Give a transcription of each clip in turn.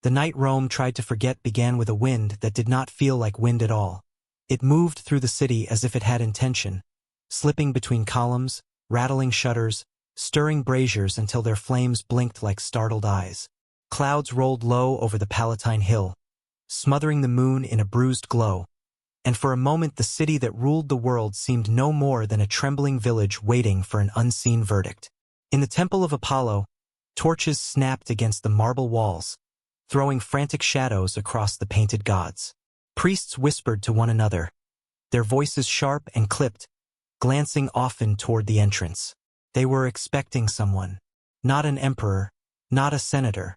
The night Rome tried to forget began with a wind that did not feel like wind at all. It moved through the city as if it had intention, slipping between columns, rattling shutters, stirring braziers until their flames blinked like startled eyes. Clouds rolled low over the Palatine Hill, smothering the moon in a bruised glow, and for a moment the city that ruled the world seemed no more than a trembling village waiting for an unseen verdict. In the Temple of Apollo, torches snapped against the marble walls, throwing frantic shadows across the painted gods. Priests whispered to one another, their voices sharp and clipped, glancing often toward the entrance. They were expecting someone, not an emperor, not a senator,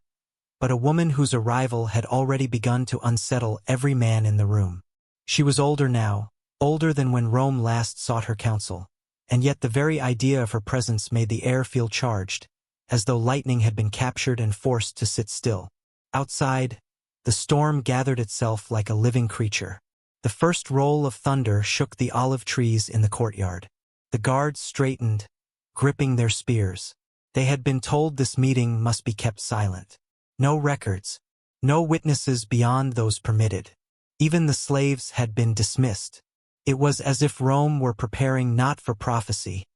but a woman whose arrival had already begun to unsettle every man in the room. She was older now, older than when Rome last sought her counsel, and yet the very idea of her presence made the air feel charged, as though lightning had been captured and forced to sit still. Outside, the storm gathered itself like a living creature. The first roll of thunder shook the olive trees in the courtyard. The guards straightened, gripping their spears. They had been told this meeting must be kept silent. No records, no witnesses beyond those permitted. Even the slaves had been dismissed. It was as if Rome were preparing not for prophecy,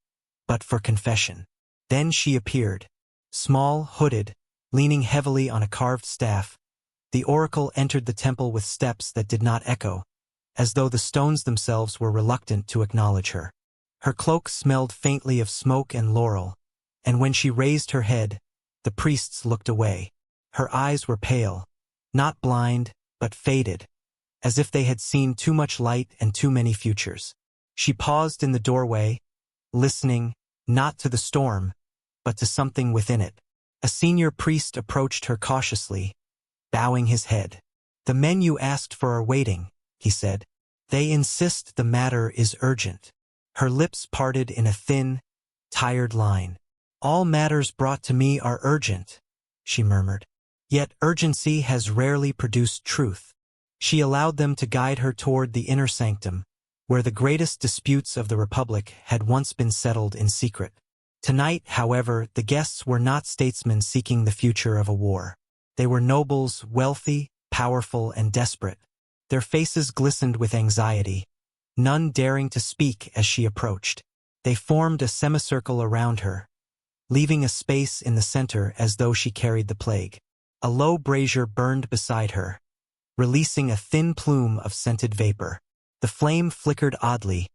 but for confession. Then she appeared, small, hooded, leaning heavily on a carved staff. The oracle entered the temple with steps that did not echo, as though the stones themselves were reluctant to acknowledge her. Her cloak smelled faintly of smoke and laurel, and when she raised her head, the priests looked away. Her eyes were pale, not blind, but faded, as if they had seen too much light and too many futures. She paused in the doorway, listening, not to the storm, but to something within it. A senior priest approached her cautiously, bowing his head. "The men you asked for are waiting," he said. "They insist the matter is urgent." Her lips parted in a thin, tired line. "All matters brought to me are urgent," she murmured. Yet urgency has rarely produced truth. She allowed them to guide her toward the inner sanctum, where the greatest disputes of the Republic had once been settled in secret. Tonight, however, the guests were not statesmen seeking the future of a war. They were nobles, wealthy, powerful, and desperate. Their faces glistened with anxiety, none daring to speak as she approached. They formed a semicircle around her, leaving a space in the center as though she carried the plague. A low brazier burned beside her, releasing a thin plume of scented vapor. The flame flickered oddly,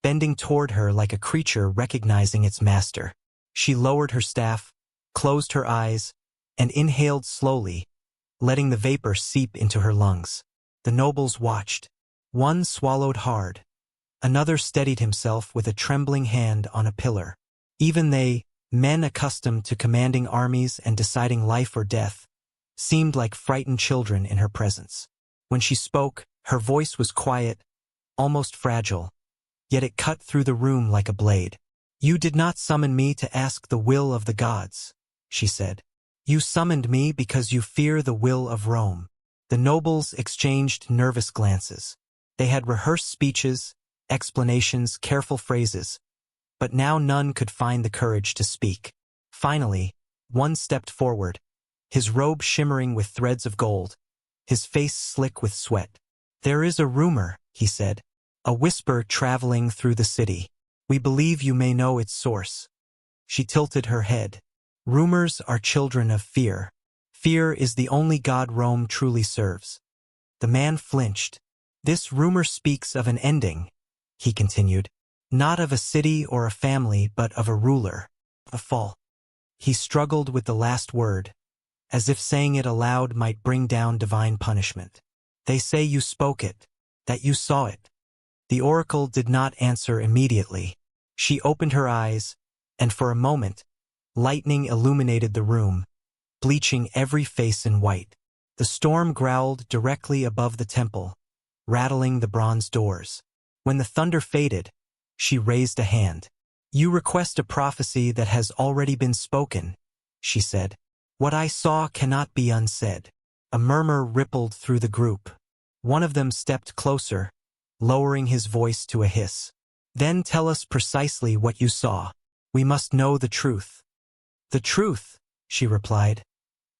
bending toward her like a creature recognizing its master. She lowered her staff, closed her eyes, and inhaled slowly, letting the vapor seep into her lungs. The nobles watched. One swallowed hard. Another steadied himself with a trembling hand on a pillar. Even they, men accustomed to commanding armies and deciding life or death, seemed like frightened children in her presence. When she spoke, her voice was quiet, almost fragile, yet it cut through the room like a blade. "You did not summon me to ask the will of the gods," she said. "You summoned me because you fear the will of Rome." The nobles exchanged nervous glances. They had rehearsed speeches, explanations, careful phrases, but now none could find the courage to speak. Finally, one stepped forward, his robe shimmering with threads of gold, his face slick with sweat. "There is a rumor," he said, "a whisper traveling through the city. We believe you may know its source." She tilted her head. "Rumors are children of fear. Fear is the only god Rome truly serves." The man flinched. "This rumor speaks of an ending," he continued, "not of a city or a family, but of a ruler, a fall." He struggled with the last word, as if saying it aloud might bring down divine punishment. "They say you spoke it, that you saw it." The oracle did not answer immediately. She opened her eyes, and for a moment, lightning illuminated the room, bleaching every face in white. The storm growled directly above the temple, rattling the bronze doors. When the thunder faded, she raised a hand. "You request a prophecy that has already been spoken," she said. "What I saw cannot be unsaid." A murmur rippled through the group. One of them stepped closer, lowering his voice to a hiss. "Then tell us precisely what you saw. We must know the truth." "The truth," she replied,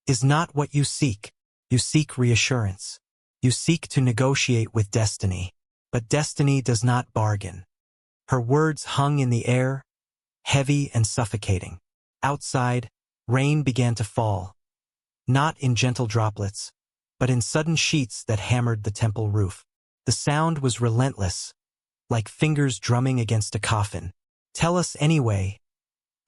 "is not what you seek. You seek reassurance. You seek to negotiate with destiny. But destiny does not bargain. Her words hung in the air, heavy and suffocating. Outside, rain began to fall, not in gentle droplets, but in sudden sheets that hammered the temple roof. The sound was relentless, like fingers drumming against a coffin. "Tell us anyway,"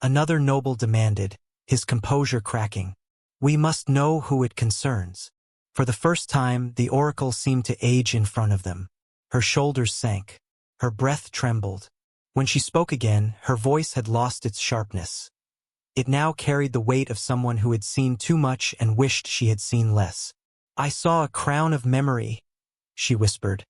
another noble demanded, his composure cracking. "We must know who it concerns." For the first time, the oracle seemed to age in front of them. Her shoulders sank. Her breath trembled. When she spoke again, her voice had lost its sharpness. It now carried the weight of someone who had seen too much and wished she had seen less. "I saw a crown of memory," she whispered,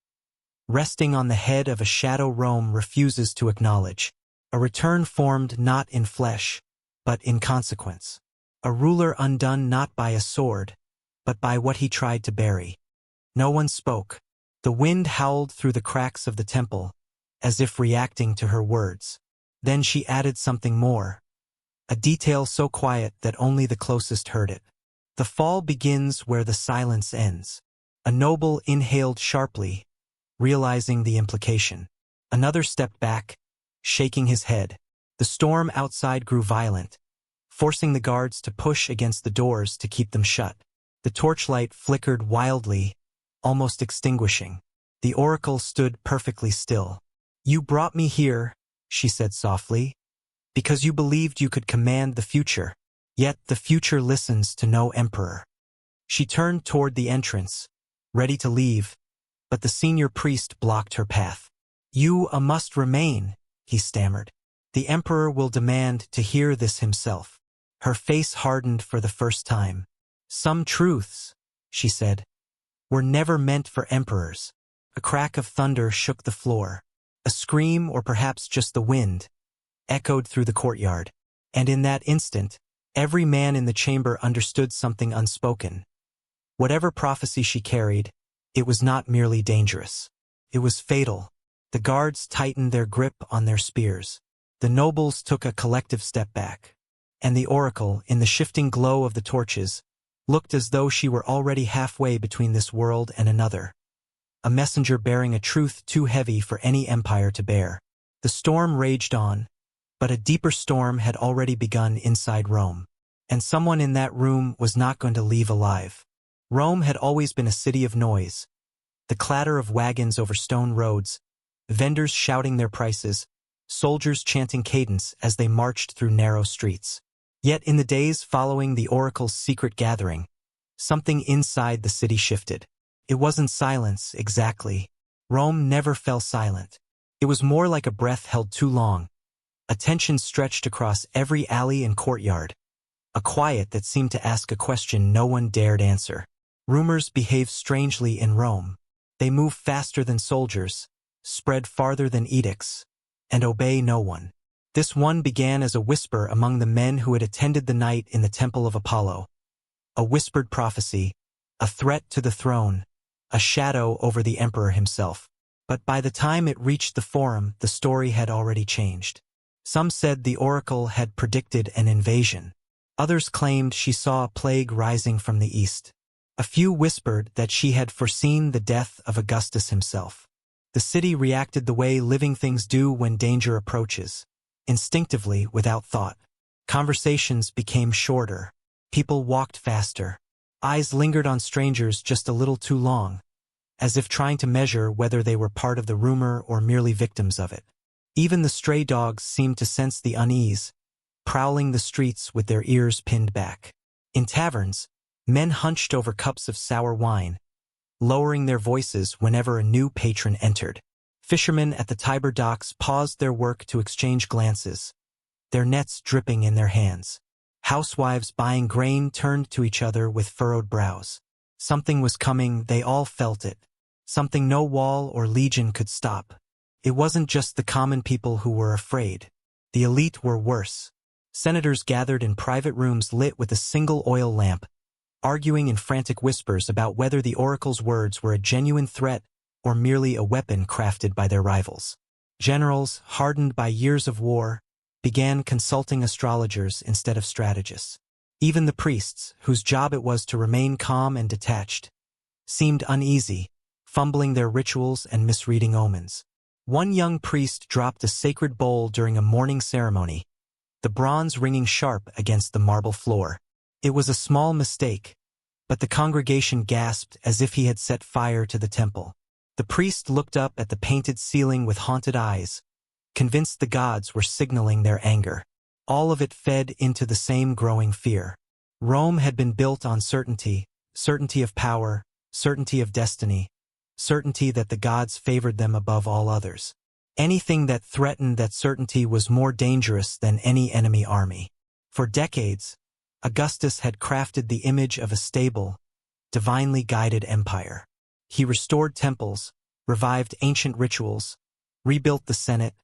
"resting on the head of a shadow Rome refuses to acknowledge. A return formed not in flesh, but in consequence. A ruler undone not by a sword, but by what he tried to bury." No one spoke. The wind howled through the cracks of the temple, as if reacting to her words. Then she added something more, a detail so quiet that only the closest heard it. "The fall begins where the silence ends." A noble inhaled sharply, realizing the implication. Another stepped back, shaking his head. The storm outside grew violent, forcing the guards to push against the doors to keep them shut. The torchlight flickered wildly, almost extinguishing. The oracle stood perfectly still. "You brought me here," she said softly, "because you believed you could command the future. Yet the future listens to no emperor." She turned toward the entrance, ready to leave, but the senior priest blocked her path. "You must remain," he stammered. "The emperor will demand to hear this himself." Her face hardened for the first time. "Some truths," she said, "were never meant for emperors." A crack of thunder shook the floor. A scream, or perhaps just the wind, echoed through the courtyard. And in that instant, every man in the chamber understood something unspoken. Whatever prophecy she carried, it was not merely dangerous. It was fatal. The guards tightened their grip on their spears. The nobles took a collective step back. And the oracle, in the shifting glow of the torches, looked as though she were already halfway between this world and another. A messenger bearing a truth too heavy for any empire to bear. The storm raged on, but a deeper storm had already begun inside Rome. And someone in that room was not going to leave alive. Rome had always been a city of noise. The clatter of wagons over stone roads, vendors shouting their prices, soldiers chanting cadence as they marched through narrow streets. Yet in the days following the oracle's secret gathering, something inside the city shifted. It wasn't silence, exactly. Rome never fell silent. It was more like a breath held too long. A tension stretched across every alley and courtyard. A quiet that seemed to ask a question no one dared answer. Rumors behave strangely in Rome. They move faster than soldiers, spread farther than edicts, and obey no one. This one began as a whisper among the men who had attended the night in the Temple of Apollo. A whispered prophecy, a threat to the throne, a shadow over the emperor himself. But by the time it reached the forum, the story had already changed. Some said the oracle had predicted an invasion. Others claimed she saw a plague rising from the east. A few whispered that she had foreseen the death of Augustus himself. The city reacted the way living things do when danger approaches, instinctively, without thought. Conversations became shorter. People walked faster. Eyes lingered on strangers just a little too long, as if trying to measure whether they were part of the rumor or merely victims of it. Even the stray dogs seemed to sense the unease, prowling the streets with their ears pinned back. In taverns, men hunched over cups of sour wine, lowering their voices whenever a new patron entered. Fishermen at the Tiber docks paused their work to exchange glances, their nets dripping in their hands. Housewives buying grain turned to each other with furrowed brows. Something was coming, they all felt it. Something no wall or legion could stop. It wasn't just the common people who were afraid. The elite were worse. Senators gathered in private rooms lit with a single oil lamp, arguing in frantic whispers about whether the oracle's words were a genuine threat or merely a weapon crafted by their rivals. Generals, hardened by years of war, began consulting astrologers instead of strategists. Even the priests, whose job it was to remain calm and detached, seemed uneasy, fumbling their rituals and misreading omens. One young priest dropped a sacred bowl during a morning ceremony, the bronze ringing sharp against the marble floor. It was a small mistake, but the congregation gasped as if he had set fire to the temple. The priest looked up at the painted ceiling with haunted eyes, convinced the gods were signaling their anger. All of it fed into the same growing fear. Rome had been built on certainty, certainty of power, certainty of destiny, certainty that the gods favored them above all others. Anything that threatened that certainty was more dangerous than any enemy army. For decades, Augustus had crafted the image of a stable, divinely guided empire. He restored temples, revived ancient rituals, rebuilt the Senate,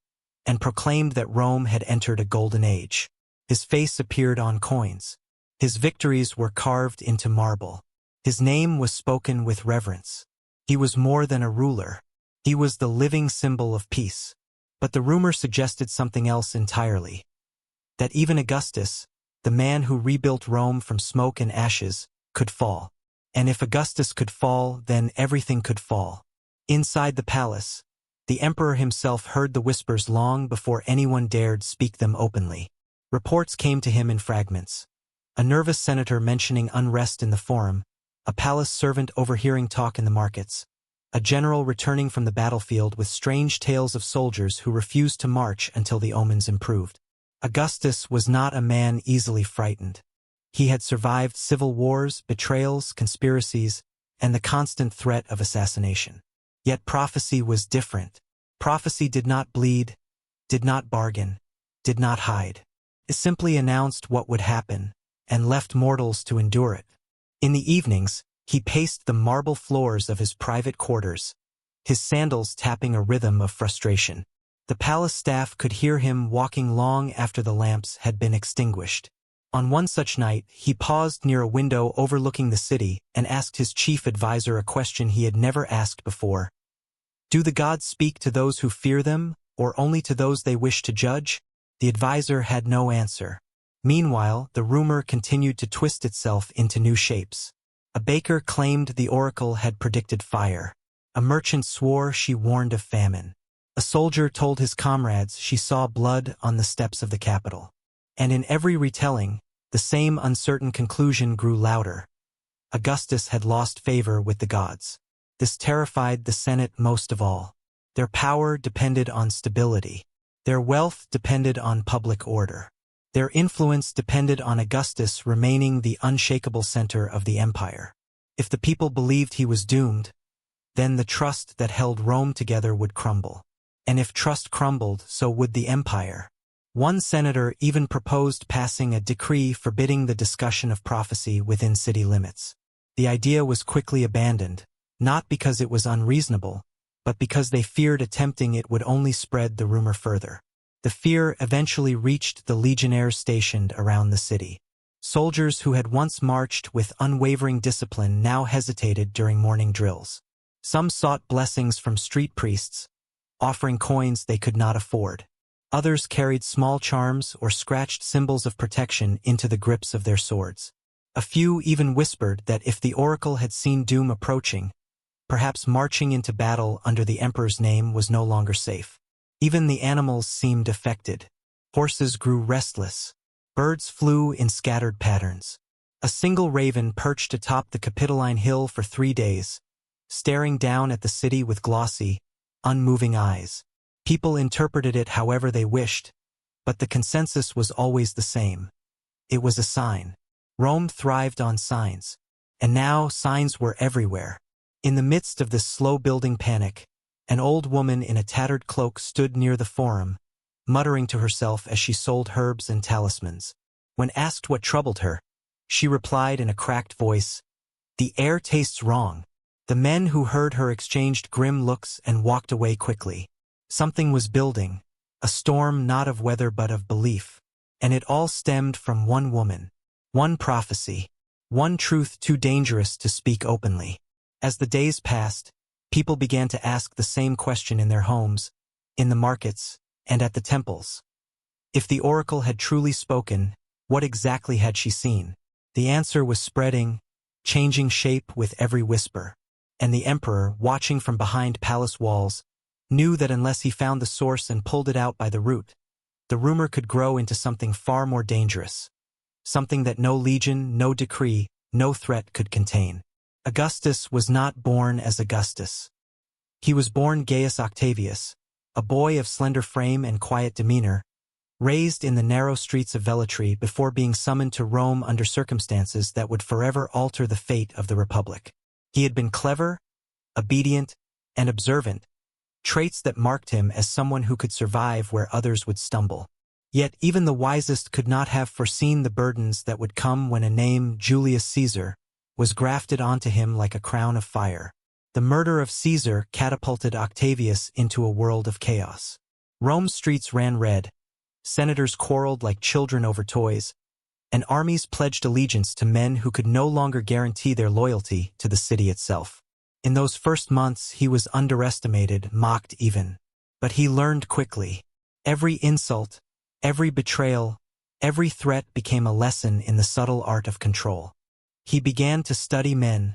and proclaimed that Rome had entered a golden age. His face appeared on coins. His victories were carved into marble. His name was spoken with reverence. He was more than a ruler. He was the living symbol of peace. But the rumor suggested something else entirely. That even Augustus, the man who rebuilt Rome from smoke and ashes, could fall. And if Augustus could fall, then everything could fall. Inside the palace, the emperor himself heard the whispers long before anyone dared speak them openly. Reports came to him in fragments. A nervous senator mentioning unrest in the forum, a palace servant overhearing talk in the markets, a general returning from the battlefield with strange tales of soldiers who refused to march until the omens improved. Augustus was not a man easily frightened. He had survived civil wars, betrayals, conspiracies, and the constant threat of assassination. Yet prophecy was different. Prophecy did not bleed, did not bargain, did not hide. It simply announced what would happen, and left mortals to endure it. In the evenings, he paced the marble floors of his private quarters, his sandals tapping a rhythm of frustration. The palace staff could hear him walking long after the lamps had been extinguished. On one such night, he paused near a window overlooking the city and asked his chief advisor a question he had never asked before. Do the gods speak to those who fear them, or only to those they wish to judge? The advisor had no answer. Meanwhile, the rumor continued to twist itself into new shapes. A baker claimed the oracle had predicted fire. A merchant swore she warned of famine. A soldier told his comrades she saw blood on the steps of the Capitol. And in every retelling, the same uncertain conclusion grew louder. Augustus had lost favor with the gods. This terrified the Senate most of all. Their power depended on stability. Their wealth depended on public order. Their influence depended on Augustus remaining the unshakable center of the empire. If the people believed he was doomed, then the trust that held Rome together would crumble. And if trust crumbled, so would the empire. One senator even proposed passing a decree forbidding the discussion of prophecy within city limits. The idea was quickly abandoned, not because it was unreasonable, but because they feared attempting it would only spread the rumor further. The fear eventually reached the legionnaires stationed around the city. Soldiers who had once marched with unwavering discipline now hesitated during morning drills. Some sought blessings from street priests, offering coins they could not afford. Others carried small charms or scratched symbols of protection into the grips of their swords. A few even whispered that if the oracle had seen doom approaching, perhaps marching into battle under the emperor's name was no longer safe. Even the animals seemed affected. Horses grew restless. Birds flew in scattered patterns. A single raven perched atop the Capitoline hill for 3 days, staring down at the city with glossy, unmoving eyes. People interpreted it however they wished, but the consensus was always the same. It was a sign. Rome thrived on signs, and now signs were everywhere. In the midst of this slow-building panic, an old woman in a tattered cloak stood near the forum, muttering to herself as she sold herbs and talismans. When asked what troubled her, she replied in a cracked voice, "The air tastes wrong." The men who heard her exchanged grim looks and walked away quickly. Something was building, a storm not of weather but of belief, and it all stemmed from one woman, one prophecy, one truth too dangerous to speak openly. As the days passed, people began to ask the same question in their homes, in the markets, and at the temples. If the oracle had truly spoken, what exactly had she seen? The answer was spreading, changing shape with every whisper. And the emperor, watching from behind palace walls, knew that unless he found the source and pulled it out by the root, the rumor could grow into something far more dangerous. Something that no legion, no decree, no threat could contain. Augustus was not born as Augustus. He was born Gaius Octavius, a boy of slender frame and quiet demeanor, raised in the narrow streets of Velletri before being summoned to Rome under circumstances that would forever alter the fate of the Republic. He had been clever, obedient, and observant, traits that marked him as someone who could survive where others would stumble. Yet even the wisest could not have foreseen the burdens that would come when a name, Julius Caesar, was grafted onto him like a crown of fire. The murder of Caesar catapulted Octavius into a world of chaos. Rome's streets ran red, senators quarreled like children over toys, and armies pledged allegiance to men who could no longer guarantee their loyalty to the city itself. In those first months he was underestimated, mocked even. But he learned quickly. Every insult, every betrayal, every threat became a lesson in the subtle art of control. He began to study men,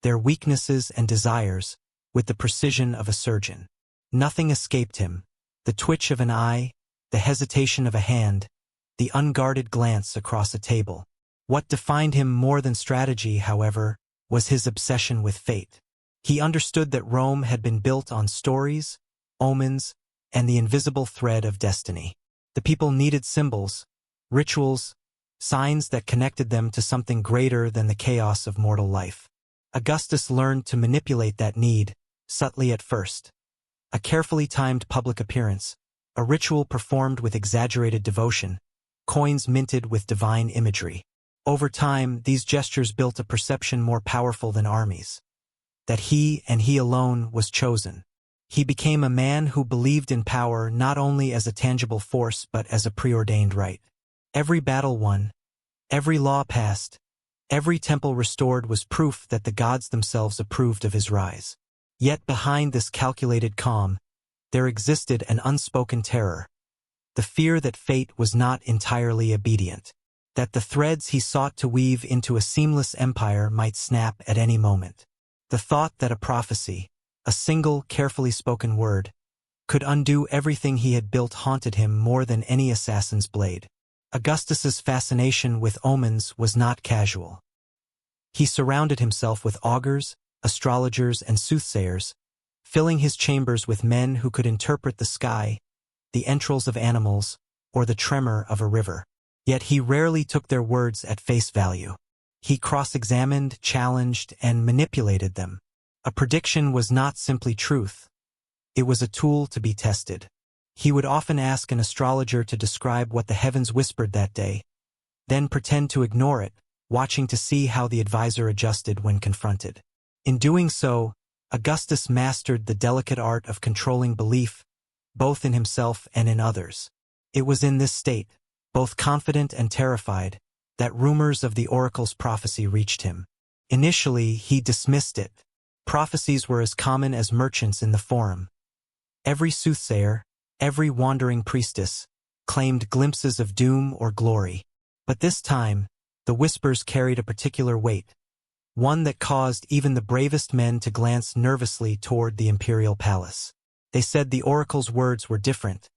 their weaknesses and desires, with the precision of a surgeon. Nothing escaped him: the twitch of an eye, the hesitation of a hand, the unguarded glance across a table. What defined him more than strategy, however, was his obsession with fate. He understood that Rome had been built on stories, omens, and the invisible thread of destiny. The people needed symbols, rituals, signs that connected them to something greater than the chaos of mortal life. Augustus learned to manipulate that need, subtly at first. A carefully timed public appearance, a ritual performed with exaggerated devotion, coins minted with divine imagery. Over time, these gestures built a perception more powerful than armies: that he and he alone was chosen. He became a man who believed in power not only as a tangible force but as a preordained right. Every battle won, every law passed, every temple restored was proof that the gods themselves approved of his rise. Yet behind this calculated calm, there existed an unspoken terror: the fear that fate was not entirely obedient, that the threads he sought to weave into a seamless empire might snap at any moment. The thought that a prophecy, a single carefully spoken word, could undo everything he had built haunted him more than any assassin's blade. Augustus's fascination with omens was not casual. He surrounded himself with augurs, astrologers, and soothsayers, filling his chambers with men who could interpret the sky, the entrails of animals, or the tremor of a river. Yet he rarely took their words at face value. He cross-examined, challenged, and manipulated them. A prediction was not simply truth. It was a tool to be tested. He would often ask an astrologer to describe what the heavens whispered that day, then pretend to ignore it, watching to see how the advisor adjusted when confronted. In doing so, Augustus mastered the delicate art of controlling belief, both in himself and in others. It was in this state, both confident and terrified, that rumors of the oracle's prophecy reached him. Initially, he dismissed it. Prophecies were as common as merchants in the forum. Every soothsayer, every wandering priestess, claimed glimpses of doom or glory. But this time, the whispers carried a particular weight, one that caused even the bravest men to glance nervously toward the imperial palace. They said the oracle's words were different,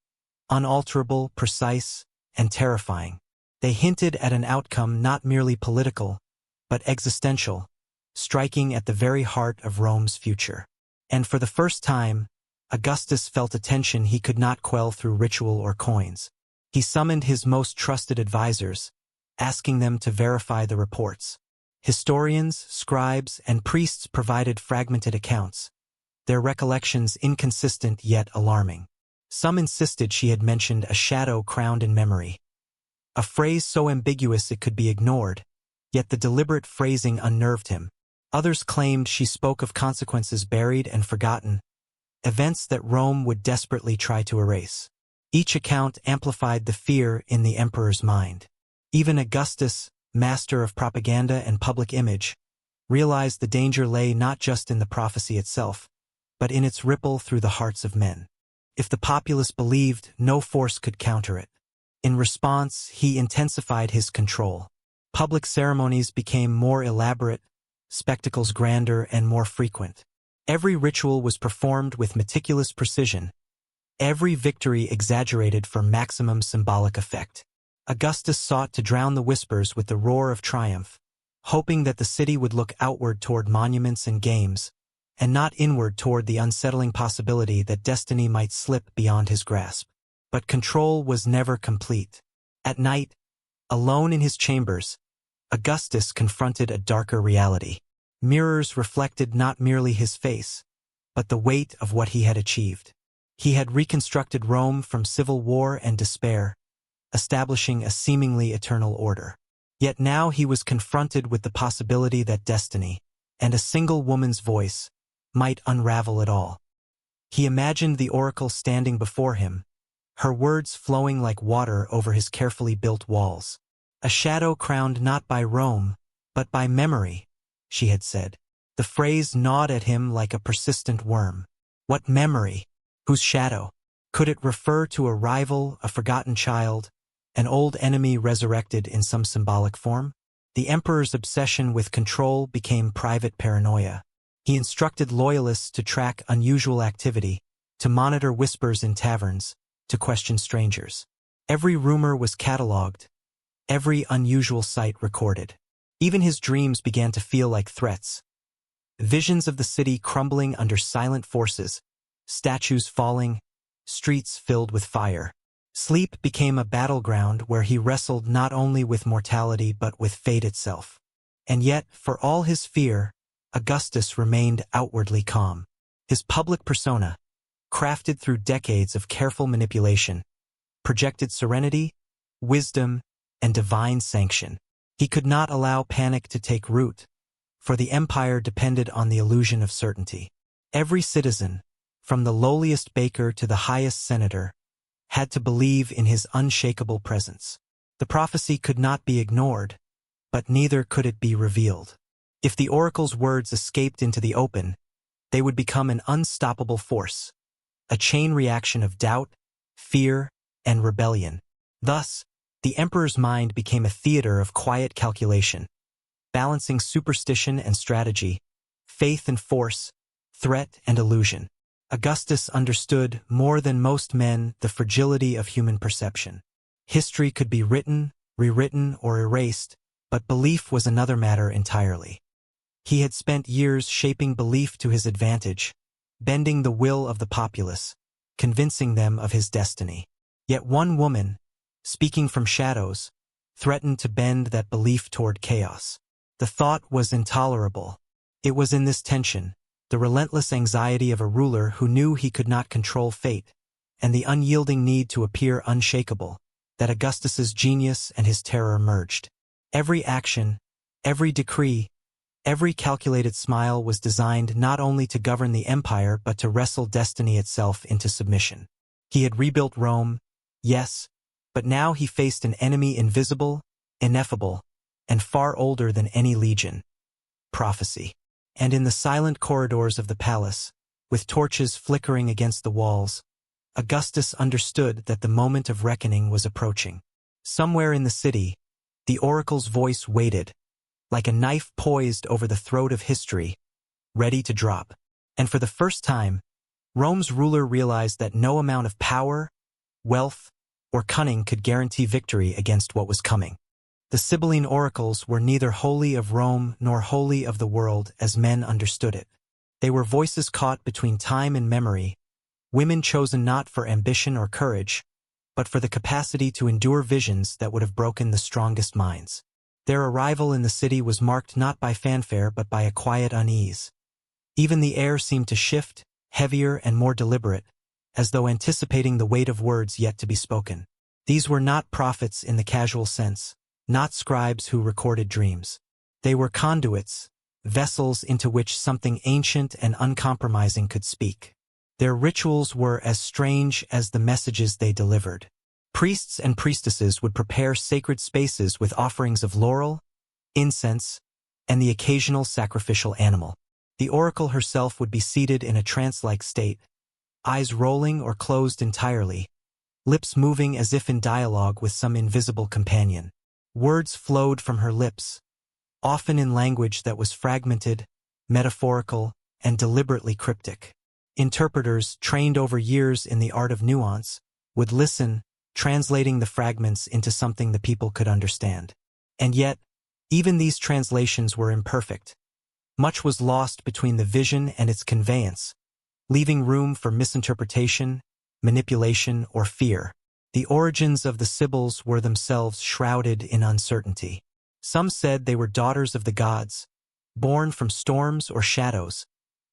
unalterable, precise, and terrifying. They hinted at an outcome not merely political, but existential, striking at the very heart of Rome's future. And for the first time, Augustus felt a tension he could not quell through ritual or coins. He summoned his most trusted advisors, asking them to verify the reports. Historians, scribes, and priests provided fragmented accounts, their recollections inconsistent yet alarming. Some insisted she had mentioned a shadow crowned in memory, a phrase so ambiguous it could be ignored, yet the deliberate phrasing unnerved him. Others claimed she spoke of consequences buried and forgotten, events that Rome would desperately try to erase. Each account amplified the fear in the emperor's mind. Even Augustus, master of propaganda and public image, realized the danger lay not just in the prophecy itself, but in its ripple through the hearts of men. If the populace believed, no force could counter it. In response, he intensified his control. Public ceremonies became more elaborate, spectacles grander and more frequent. Every ritual was performed with meticulous precision, every victory exaggerated for maximum symbolic effect. Augustus sought to drown the whispers with the roar of triumph, hoping that the city would look outward toward monuments and games, and not inward toward the unsettling possibility that destiny might slip beyond his grasp. But control was never complete. At night, alone in his chambers, Augustus confronted a darker reality. Mirrors reflected not merely his face, but the weight of what he had achieved. He had reconstructed Rome from civil war and despair, establishing a seemingly eternal order. Yet now he was confronted with the possibility that destiny, and a single woman's voice, might unravel it all. He imagined the oracle standing before him, her words flowing like water over his carefully built walls. A shadow crowned not by Rome, but by memory, she had said. The phrase gnawed at him like a persistent worm. What memory? Whose shadow? Could it refer to a rival, a forgotten child, an old enemy resurrected in some symbolic form? The emperor's obsession with control became private paranoia. He instructed loyalists to track unusual activity, to monitor whispers in taverns, to question strangers. Every rumor was catalogued, every unusual sight recorded. Even his dreams began to feel like threats. Visions of the city crumbling under silent forces, statues falling, streets filled with fire. Sleep became a battleground where he wrestled not only with mortality but with fate itself. And yet, for all his fear, Augustus remained outwardly calm. His public persona, crafted through decades of careful manipulation, projected serenity, wisdom, and divine sanction. He could not allow panic to take root, for the empire depended on the illusion of certainty. Every citizen, from the lowliest baker to the highest senator, had to believe in his unshakable presence. The prophecy could not be ignored, but neither could it be revealed. If the oracle's words escaped into the open, they would become an unstoppable force, a chain reaction of doubt, fear, and rebellion. Thus, the emperor's mind became a theater of quiet calculation, balancing superstition and strategy, faith and force, threat and illusion. Augustus understood, more than most men, the fragility of human perception. History could be written, rewritten, or erased, but belief was another matter entirely. He had spent years shaping belief to his advantage, bending the will of the populace, convincing them of his destiny. Yet one woman, speaking from shadows, threatened to bend that belief toward chaos. The thought was intolerable. It was in this tension, the relentless anxiety of a ruler who knew he could not control fate, and the unyielding need to appear unshakable, that Augustus's genius and his terror merged. Every action, every decree, every calculated smile was designed not only to govern the empire but to wrestle destiny itself into submission. He had rebuilt Rome, yes, but now he faced an enemy invisible, ineffable, and far older than any legion: prophecy. And in the silent corridors of the palace, with torches flickering against the walls, Augustus understood that the moment of reckoning was approaching. Somewhere in the city, the oracle's voice waited, like a knife poised over the throat of history, ready to drop. And for the first time, Rome's ruler realized that no amount of power, wealth, or cunning could guarantee victory against what was coming. The Sibylline oracles were neither wholly of Rome nor wholly of the world as men understood it. They were voices caught between time and memory, women chosen not for ambition or courage, but for the capacity to endure visions that would have broken the strongest minds. Their arrival in the city was marked not by fanfare but by a quiet unease. Even the air seemed to shift, heavier and more deliberate, as though anticipating the weight of words yet to be spoken. These were not prophets in the casual sense, not scribes who recorded dreams. They were conduits, vessels into which something ancient and uncompromising could speak. Their rituals were as strange as the messages they delivered. Priests and priestesses would prepare sacred spaces with offerings of laurel, incense, and the occasional sacrificial animal. The oracle herself would be seated in a trance-like state, eyes rolling or closed entirely, lips moving as if in dialogue with some invisible companion. Words flowed from her lips, often in language that was fragmented, metaphorical, and deliberately cryptic. Interpreters, trained over years in the art of nuance, would listen, translating the fragments into something the people could understand. And yet, even these translations were imperfect. Much was lost between the vision and its conveyance, leaving room for misinterpretation, manipulation, or fear. The origins of the Sibyls were themselves shrouded in uncertainty. Some said they were daughters of the gods, born from storms or shadows,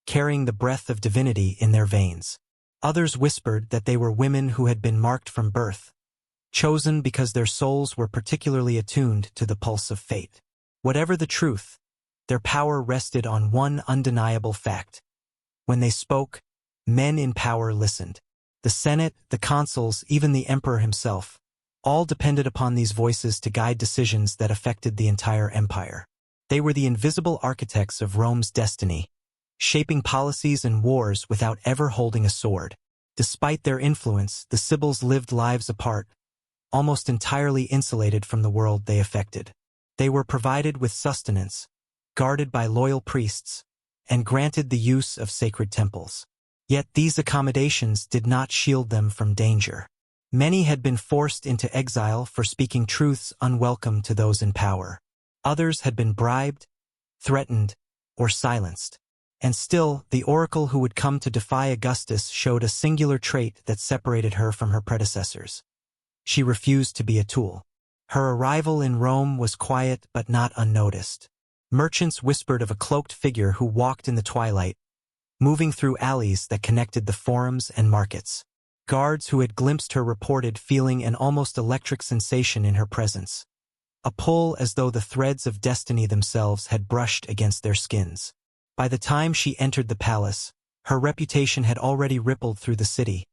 carrying the breath of divinity in their veins. Others whispered that they were women who had been marked from birth, chosen because their souls were particularly attuned to the pulse of fate. Whatever the truth, their power rested on one undeniable fact. When they spoke, men in power listened. The Senate, the consuls, even the emperor himself, all depended upon these voices to guide decisions that affected the entire empire. They were the invisible architects of Rome's destiny, shaping policies and wars without ever holding a sword. Despite their influence, the Sibyls lived lives apart, almost entirely insulated from the world they affected. They were provided with sustenance, guarded by loyal priests, and granted the use of sacred temples. Yet these accommodations did not shield them from danger. Many had been forced into exile for speaking truths unwelcome to those in power. Others had been bribed, threatened, or silenced. And still, the oracle who would come to defy Augustus showed a singular trait that separated her from her predecessors. She refused to be a tool. Her arrival in Rome was quiet but not unnoticed. Merchants whispered of a cloaked figure who walked in the twilight, moving through alleys that connected the forums and markets. Guards who had glimpsed her reported feeling an almost electric sensation in her presence, a pull as though the threads of destiny themselves had brushed against their skins. By the time she entered the palace, her reputation had already rippled through the city,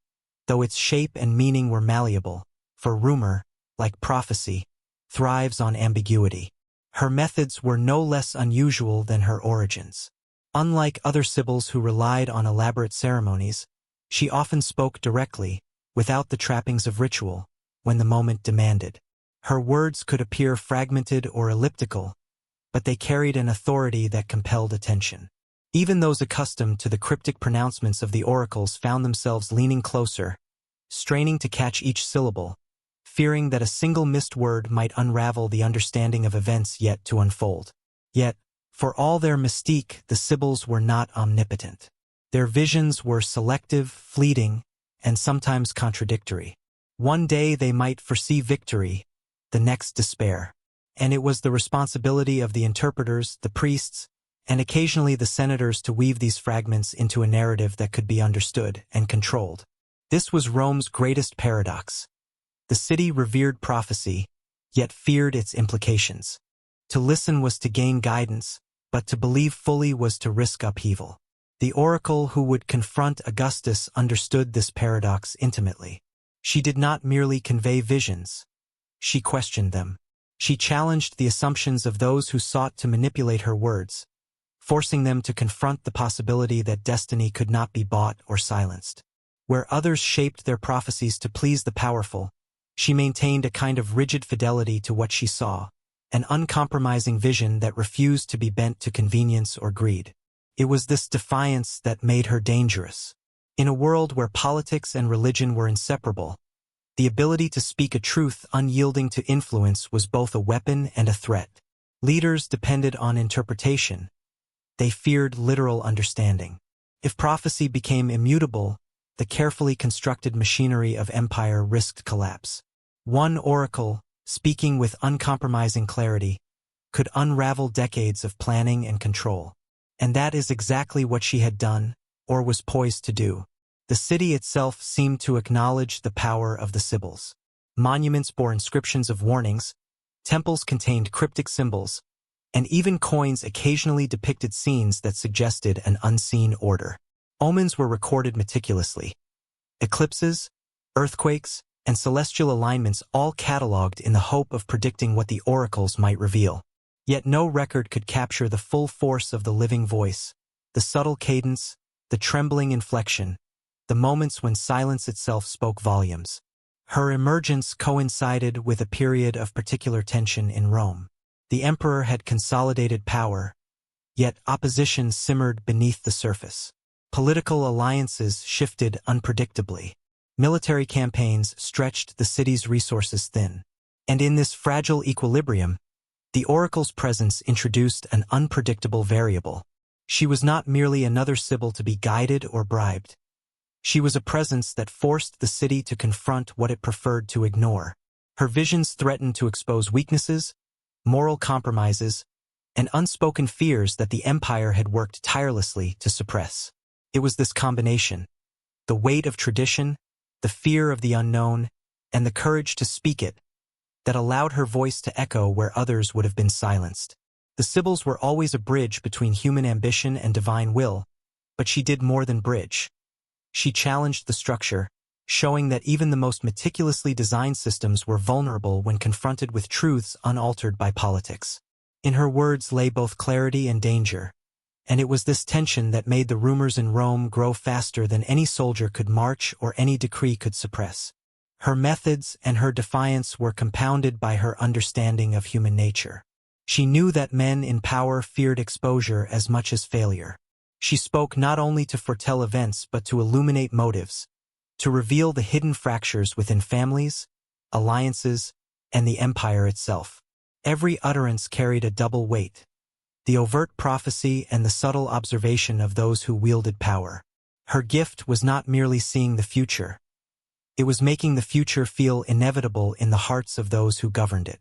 though its shape and meaning were malleable, for rumor, like prophecy, thrives on ambiguity. Her methods were no less unusual than her origins. Unlike other Sibyls who relied on elaborate ceremonies, she often spoke directly, without the trappings of ritual, when the moment demanded. Her words could appear fragmented or elliptical, but they carried an authority that compelled attention. Even those accustomed to the cryptic pronouncements of the oracles found themselves leaning closer, straining to catch each syllable, fearing that a single missed word might unravel the understanding of events yet to unfold. Yet, for all their mystique, the Sibyls were not omnipotent. Their visions were selective, fleeting, and sometimes contradictory. One day they might foresee victory, the next despair. And it was the responsibility of the interpreters, the priests, and occasionally the senators to weave these fragments into a narrative that could be understood and controlled. This was Rome's greatest paradox. The city revered prophecy, yet feared its implications. To listen was to gain guidance, but to believe fully was to risk upheaval. The oracle who would confront Augustus understood this paradox intimately. She did not merely convey visions. She questioned them. She challenged the assumptions of those who sought to manipulate her words, forcing them to confront the possibility that destiny could not be bought or silenced. Where others shaped their prophecies to please the powerful, she maintained a kind of rigid fidelity to what she saw, an uncompromising vision that refused to be bent to convenience or greed. It was this defiance that made her dangerous. In a world where politics and religion were inseparable, the ability to speak a truth unyielding to influence was both a weapon and a threat. Leaders depended on interpretation. They feared literal understanding. If prophecy became immutable, the carefully constructed machinery of empire risked collapse. One oracle, speaking with uncompromising clarity, could unravel decades of planning and control. And that is exactly what she had done, or was poised to do. The city itself seemed to acknowledge the power of the Sibyls. Monuments bore inscriptions of warnings, temples contained cryptic symbols, and even coins occasionally depicted scenes that suggested an unseen order. Omens were recorded meticulously. Eclipses, earthquakes, and celestial alignments all catalogued in the hope of predicting what the oracles might reveal. Yet no record could capture the full force of the living voice, the subtle cadence, the trembling inflection, the moments when silence itself spoke volumes. Her emergence coincided with a period of particular tension in Rome. The emperor had consolidated power, yet opposition simmered beneath the surface. Political alliances shifted unpredictably. Military campaigns stretched the city's resources thin. And in this fragile equilibrium, the oracle's presence introduced an unpredictable variable. She was not merely another Sibyl to be guided or bribed. She was a presence that forced the city to confront what it preferred to ignore. Her visions threatened to expose weaknesses, moral compromises, and unspoken fears that the empire had worked tirelessly to suppress. It was this combination, the weight of tradition, the fear of the unknown, and the courage to speak it, that allowed her voice to echo where others would have been silenced. The Sibyls were always a bridge between human ambition and divine will, but she did more than bridge. She challenged the structure, showing that even the most meticulously designed systems were vulnerable when confronted with truths unaltered by politics. In her words lay both clarity and danger, and it was this tension that made the rumors in Rome grow faster than any soldier could march or any decree could suppress. Her methods and her defiance were compounded by her understanding of human nature. She knew that men in power feared exposure as much as failure. She spoke not only to foretell events but to illuminate motives, to reveal the hidden fractures within families, alliances, and the empire itself. Every utterance carried a double weight, the overt prophecy and the subtle observation of those who wielded power. Her gift was not merely seeing the future. It was making the future feel inevitable in the hearts of those who governed it.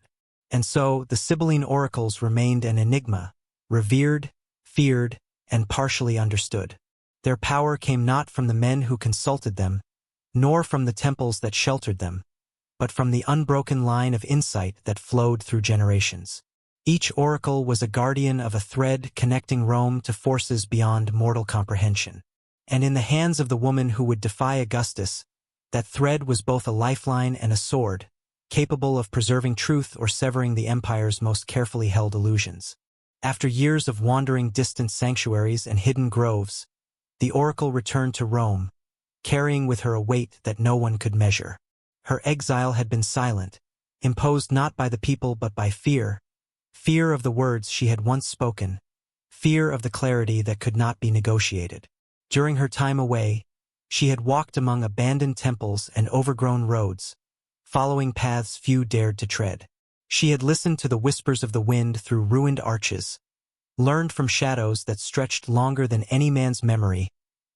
And so, the Sibylline oracles remained an enigma, revered, feared, and partially understood. Their power came not from the men who consulted them, nor from the temples that sheltered them, but from the unbroken line of insight that flowed through generations. Each oracle was a guardian of a thread connecting Rome to forces beyond mortal comprehension. And in the hands of the woman who would defy Augustus, that thread was both a lifeline and a sword, capable of preserving truth or severing the empire's most carefully held illusions. After years of wandering distant sanctuaries and hidden groves, the oracle returned to Rome, carrying with her a weight that no one could measure. Her exile had been silent, imposed not by the people but by fear, fear of the words she had once spoken, fear of the clarity that could not be negotiated. During her time away, she had walked among abandoned temples and overgrown roads, following paths few dared to tread. She had listened to the whispers of the wind through ruined arches, learned from shadows that stretched longer than any man's memory,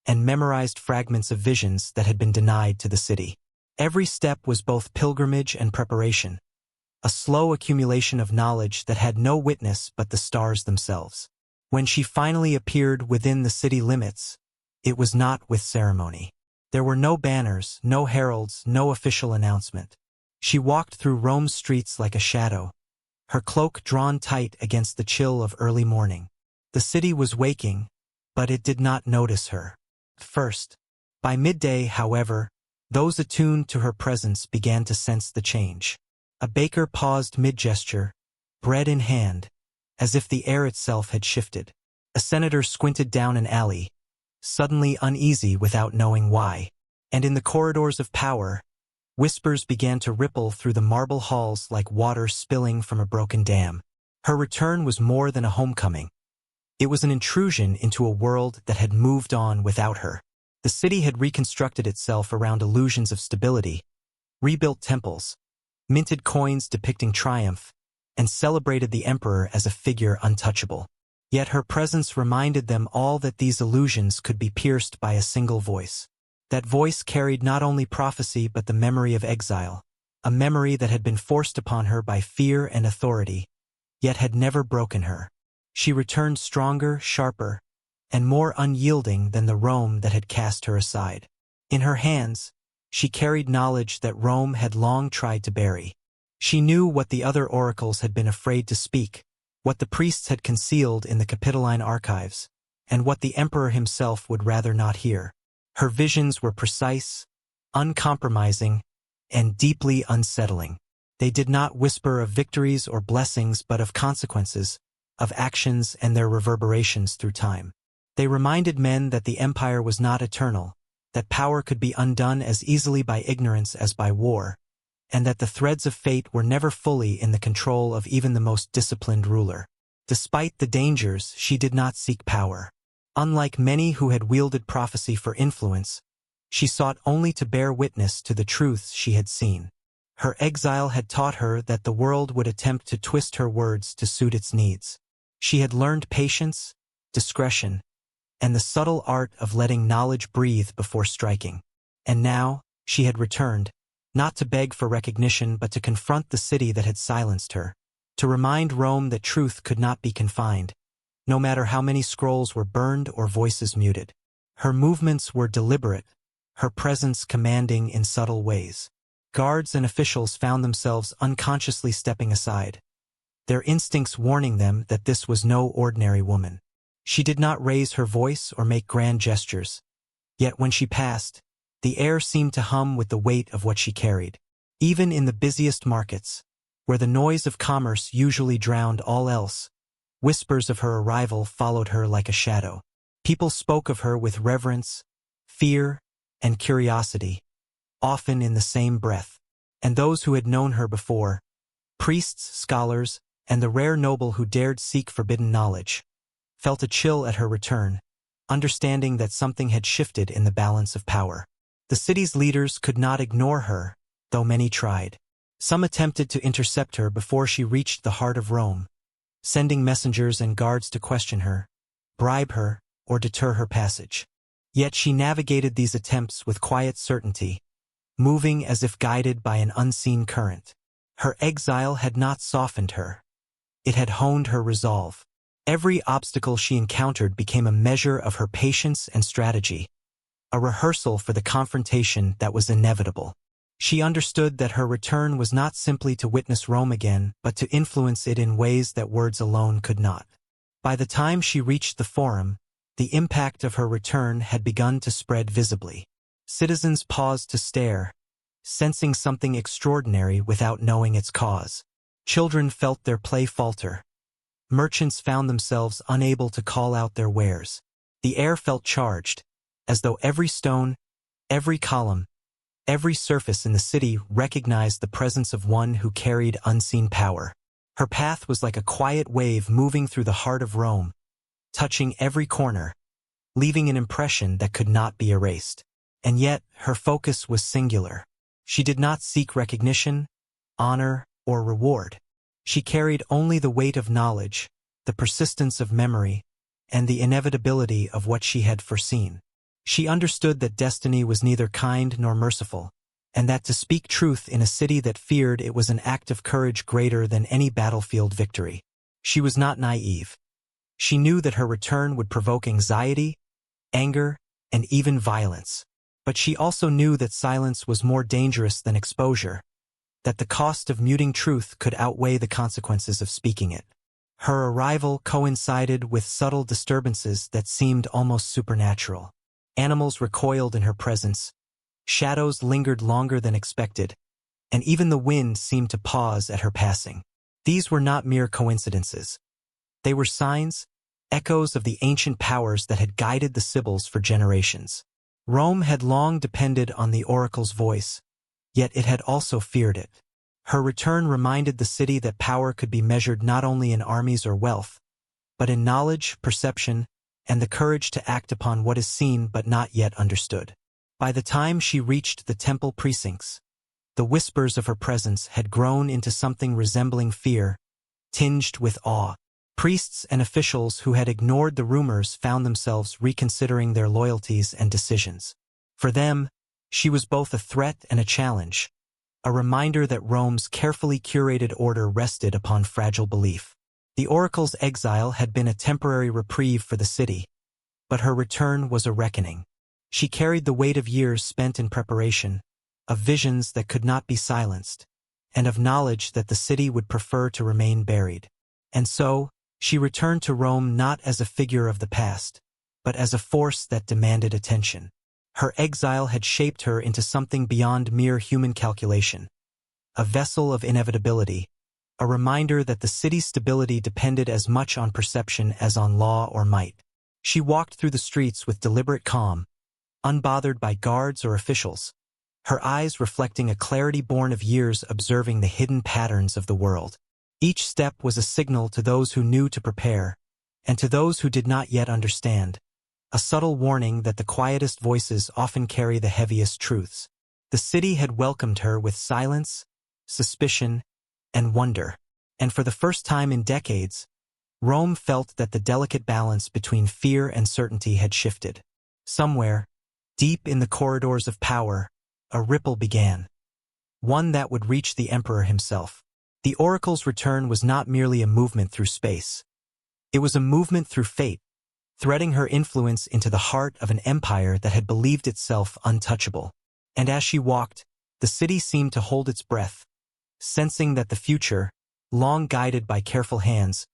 and memorized fragments of visions that had been denied to the city. Every step was both pilgrimage and preparation, a slow accumulation of knowledge that had no witness but the stars themselves. When she finally appeared within the city limits, it was not with ceremony. There were no banners, no heralds, no official announcement. She walked through Rome's streets like a shadow, her cloak drawn tight against the chill of early morning. The city was waking, but it did not notice her. First. By midday, however, those attuned to her presence began to sense the change. A baker paused mid-gesture, bread in hand, as if the air itself had shifted. A senator squinted down an alley, suddenly uneasy without knowing why. And in the corridors of power, whispers began to ripple through the marble halls like water spilling from a broken dam. Her return was more than a homecoming. It was an intrusion into a world that had moved on without her. The city had reconstructed itself around illusions of stability, rebuilt temples, minted coins depicting triumph, and celebrated the emperor as a figure untouchable. Yet her presence reminded them all that these illusions could be pierced by a single voice. That voice carried not only prophecy but the memory of exile, a memory that had been forced upon her by fear and authority, yet had never broken her. She returned stronger, sharper, and more unyielding than the Rome that had cast her aside. In her hands, she carried knowledge that Rome had long tried to bury. She knew what the other oracles had been afraid to speak, what the priests had concealed in the Capitoline archives, and what the emperor himself would rather not hear. Her visions were precise, uncompromising, and deeply unsettling. They did not whisper of victories or blessings but of consequences, of actions and their reverberations through time. They reminded men that the empire was not eternal, that power could be undone as easily by ignorance as by war, and that the threads of fate were never fully in the control of even the most disciplined ruler. Despite the dangers, she did not seek power. Unlike many who had wielded prophecy for influence, she sought only to bear witness to the truths she had seen. Her exile had taught her that the world would attempt to twist her words to suit its needs. She had learned patience, discretion, and the subtle art of letting knowledge breathe before striking. And now, she had returned, not to beg for recognition but to confront the city that had silenced her, to remind Rome that truth could not be confined, no matter how many scrolls were burned or voices muted. Her movements were deliberate, her presence commanding in subtle ways. Guards and officials found themselves unconsciously stepping aside, their instincts warning them that this was no ordinary woman. She did not raise her voice or make grand gestures, yet when she passed, the air seemed to hum with the weight of what she carried. Even in the busiest markets, where the noise of commerce usually drowned all else, whispers of her arrival followed her like a shadow. People spoke of her with reverence, fear, and curiosity, often in the same breath. And those who had known her before, priests, scholars, and the rare noble who dared seek forbidden knowledge, felt a chill at her return, understanding that something had shifted in the balance of power. The city's leaders could not ignore her, though many tried. Some attempted to intercept her before she reached the heart of Rome, sending messengers and guards to question her, bribe her, or deter her passage. Yet she navigated these attempts with quiet certainty, moving as if guided by an unseen current. Her exile had not softened her. It had honed her resolve. Every obstacle she encountered became a measure of her patience and strategy, a rehearsal for the confrontation that was inevitable. She understood that her return was not simply to witness Rome again, but to influence it in ways that words alone could not. By the time she reached the Forum, the impact of her return had begun to spread visibly. Citizens paused to stare, sensing something extraordinary without knowing its cause. Children felt their play falter. Merchants found themselves unable to call out their wares. The air felt charged, as though every stone, every column, every surface in the city recognized the presence of one who carried unseen power. Her path was like a quiet wave moving through the heart of Rome, touching every corner, leaving an impression that could not be erased. And yet, her focus was singular. She did not seek recognition, honor, or reward. She carried only the weight of knowledge, the persistence of memory, and the inevitability of what she had foreseen. She understood that destiny was neither kind nor merciful, and that to speak truth in a city that feared it was an act of courage greater than any battlefield victory. She was not naive. She knew that her return would provoke anxiety, anger, and even violence. But she also knew that silence was more dangerous than exposure, that the cost of muting truth could outweigh the consequences of speaking it. Her arrival coincided with subtle disturbances that seemed almost supernatural. Animals recoiled in her presence, shadows lingered longer than expected, and even the wind seemed to pause at her passing. These were not mere coincidences. They were signs, echoes of the ancient powers that had guided the Sibyls for generations. Rome had long depended on the oracle's voice, yet it had also feared it. Her return reminded the city that power could be measured not only in armies or wealth, but in knowledge, perception, and the courage to act upon what is seen but not yet understood. By the time she reached the temple precincts, the whispers of her presence had grown into something resembling fear, tinged with awe. Priests and officials who had ignored the rumors found themselves reconsidering their loyalties and decisions. For them, she was both a threat and a challenge, a reminder that Rome's carefully curated order rested upon fragile belief. The oracle's exile had been a temporary reprieve for the city, but her return was a reckoning. She carried the weight of years spent in preparation, of visions that could not be silenced, and of knowledge that the city would prefer to remain buried. And so, she returned to Rome not as a figure of the past, but as a force that demanded attention. Her exile had shaped her into something beyond mere human calculation, a vessel of inevitability, a reminder that the city's stability depended as much on perception as on law or might. She walked through the streets with deliberate calm, unbothered by guards or officials, her eyes reflecting a clarity born of years observing the hidden patterns of the world. Each step was a signal to those who knew to prepare, and to those who did not yet understand, a subtle warning that the quietest voices often carry the heaviest truths. The city had welcomed her with silence, suspicion, and wonder, and for the first time in decades, Rome felt that the delicate balance between fear and certainty had shifted. Somewhere, deep in the corridors of power, a ripple began, one that would reach the emperor himself. The oracle's return was not merely a movement through space. It was a movement through fate, threading her influence into the heart of an empire that had believed itself untouchable. And as she walked, the city seemed to hold its breath, sensing that the future, long guided by careful hands,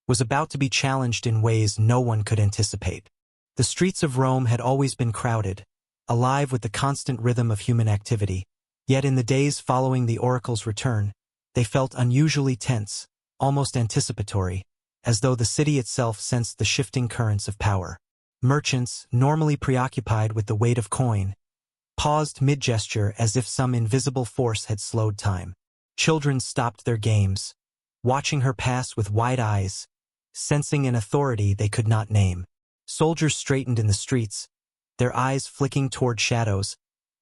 was about to be challenged in ways no one could anticipate. The streets of Rome had always been crowded, alive with the constant rhythm of human activity, yet in the days following the oracle's return, they felt unusually tense, almost anticipatory, as though the city itself sensed the shifting currents of power. Merchants, normally preoccupied with the weight of coin, paused mid-gesture as if some invisible force had slowed time. Children stopped their games, watching her pass with wide eyes, sensing an authority they could not name. Soldiers straightened in the streets, their eyes flicking toward shadows,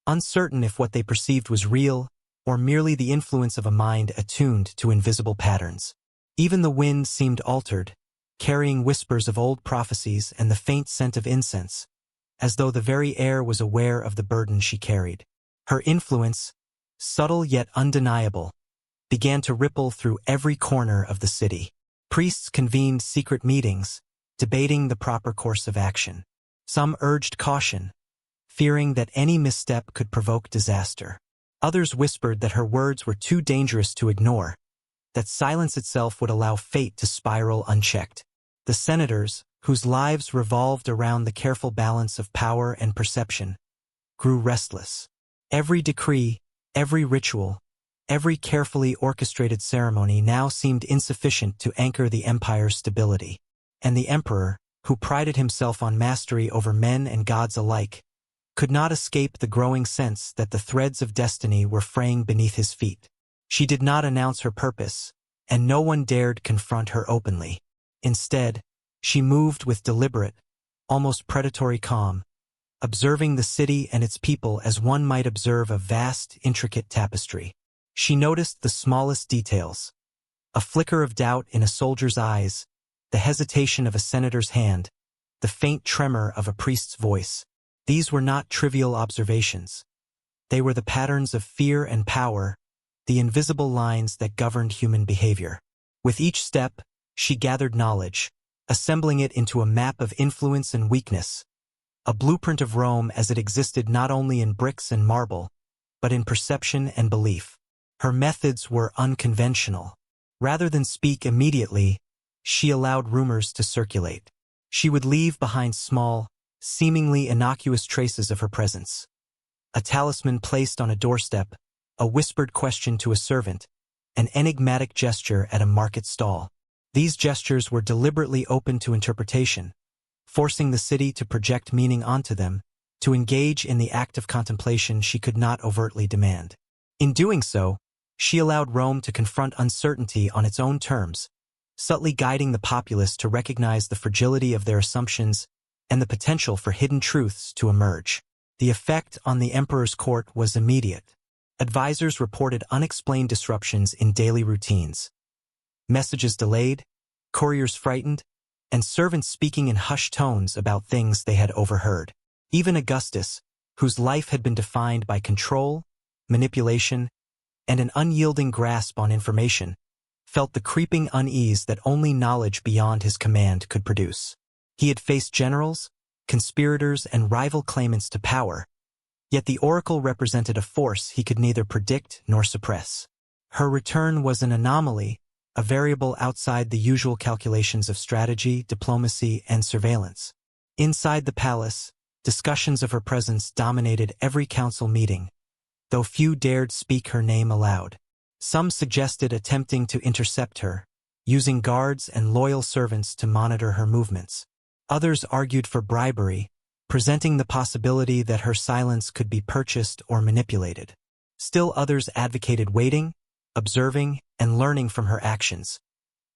uncertain if what they perceived was real or merely the influence of a mind attuned to invisible patterns. Even the wind seemed altered, carrying whispers of old prophecies and the faint scent of incense, as though the very air was aware of the burden she carried. Her influence, subtle yet undeniable, began to ripple through every corner of the city. Priests convened secret meetings, debating the proper course of action. Some urged caution, fearing that any misstep could provoke disaster. Others whispered that her words were too dangerous to ignore, that silence itself would allow fate to spiral unchecked. The senators, whose lives revolved around the careful balance of power and perception, grew restless. Every decree, every ritual, every carefully orchestrated ceremony now seemed insufficient to anchor the empire's stability. And the emperor, who prided himself on mastery over men and gods alike, could not escape the growing sense that the threads of destiny were fraying beneath his feet. She did not announce her purpose, and no one dared confront her openly. Instead, she moved with deliberate, almost predatory calm, observing the city and its people as one might observe a vast, intricate tapestry. She noticed the smallest details, a flicker of doubt in a soldier's eyes, the hesitation of a senator's hand, the faint tremor of a priest's voice. These were not trivial observations. They were the patterns of fear and power, the invisible lines that governed human behavior. With each step, she gathered knowledge, assembling it into a map of influence and weakness, a blueprint of Rome as it existed not only in bricks and marble, but in perception and belief. Her methods were unconventional. Rather than speak immediately, she allowed rumors to circulate. She would leave behind small, seemingly innocuous traces of her presence. A talisman placed on a doorstep, a whispered question to a servant, an enigmatic gesture at a market stall. These gestures were deliberately open to interpretation, forcing the city to project meaning onto them, to engage in the act of contemplation she could not overtly demand. In doing so, she allowed Rome to confront uncertainty on its own terms, subtly guiding the populace to recognize the fragility of their assumptions and the potential for hidden truths to emerge. The effect on the emperor's court was immediate. Advisors reported unexplained disruptions in daily routines. Messages delayed, couriers frightened, and servants speaking in hushed tones about things they had overheard. Even Augustus, whose life had been defined by control, manipulation, and an unyielding grasp on information, felt the creeping unease that only knowledge beyond his command could produce. He had faced generals, conspirators, and rival claimants to power, yet the oracle represented a force he could neither predict nor suppress. Her return was an anomaly, a variable outside the usual calculations of strategy, diplomacy, and surveillance. Inside the palace, discussions of her presence dominated every council meeting, though few dared speak her name aloud. Some suggested attempting to intercept her, using guards and loyal servants to monitor her movements. Others argued for bribery, presenting the possibility that her silence could be purchased or manipulated. Still others advocated waiting, observing, and learning from her actions,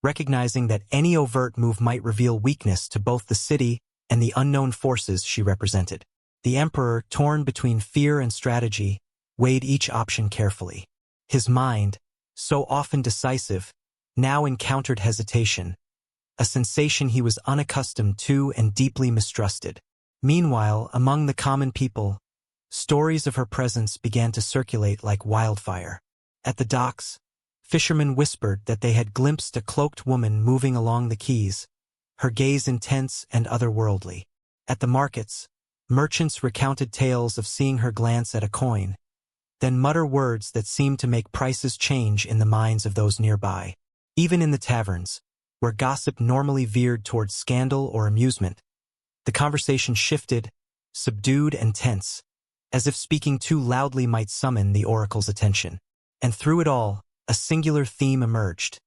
recognizing that any overt move might reveal weakness to both the city and the unknown forces she represented. The emperor, torn between fear and strategy, weighed each option carefully. His mind, so often decisive, now encountered hesitation, a sensation he was unaccustomed to and deeply mistrusted. Meanwhile, among the common people, stories of her presence began to circulate like wildfire. At the docks, fishermen whispered that they had glimpsed a cloaked woman moving along the quays, her gaze intense and otherworldly. At the markets, merchants recounted tales of seeing her glance at a coin, then mutter words that seemed to make prices change in the minds of those nearby. Even in the taverns, where gossip normally veered towards scandal or amusement, the conversation shifted, subdued and tense, as if speaking too loudly might summon the oracle's attention. And through it all, a singular theme emerged.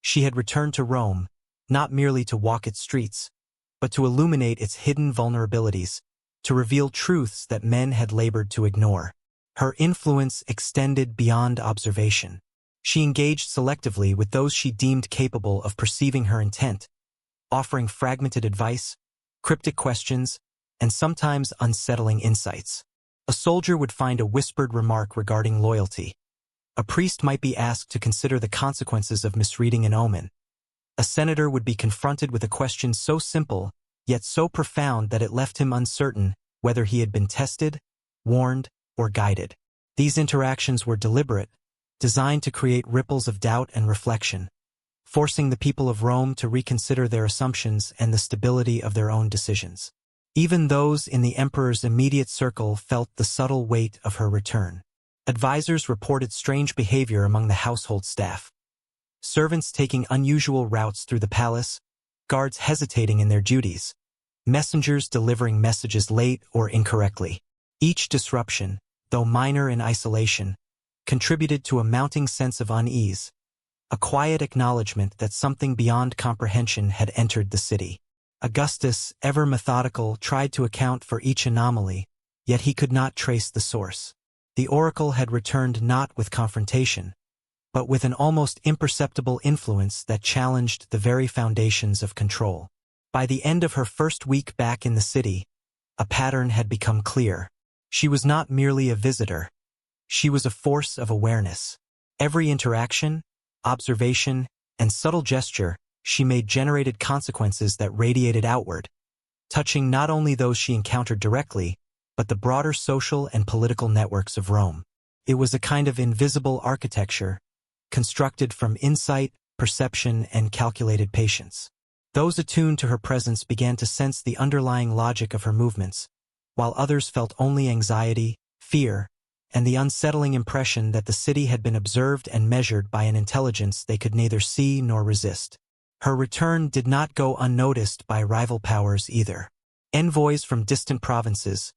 She had returned to Rome, not merely to walk its streets, but to illuminate its hidden vulnerabilities, to reveal truths that men had labored to ignore. Her influence extended beyond observation. She engaged selectively with those she deemed capable of perceiving her intent, offering fragmented advice, cryptic questions, and sometimes unsettling insights. A soldier would find a whispered remark regarding loyalty. A priest might be asked to consider the consequences of misreading an omen. A senator would be confronted with a question so simple, yet so profound that it left him uncertain whether he had been tested, warned, or guided. These interactions were deliberate, designed to create ripples of doubt and reflection, forcing the people of Rome to reconsider their assumptions and the stability of their own decisions. Even those in the emperor's immediate circle felt the subtle weight of her return. Advisors reported strange behavior among the household staff. Servants taking unusual routes through the palace, guards hesitating in their duties, messengers delivering messages late or incorrectly. Each disruption, though minor in isolation, contributed to a mounting sense of unease, a quiet acknowledgement that something beyond comprehension had entered the city. Augustus, ever methodical, tried to account for each anomaly, yet he could not trace the source. The oracle had returned not with confrontation, but with an almost imperceptible influence that challenged the very foundations of control. By the end of her first week back in the city, a pattern had become clear. She was not merely a visitor. She was a force of awareness. Every interaction, observation, and subtle gesture she made generated consequences that radiated outward, touching not only those she encountered directly, but the broader social and political networks of Rome. It was a kind of invisible architecture, constructed from insight, perception, and calculated patience. Those attuned to her presence began to sense the underlying logic of her movements, while others felt only anxiety, fear, and the unsettling impression that the city had been observed and measured by an intelligence they could neither see nor resist. Her return did not go unnoticed by rival powers either. Envoys from distant provinces,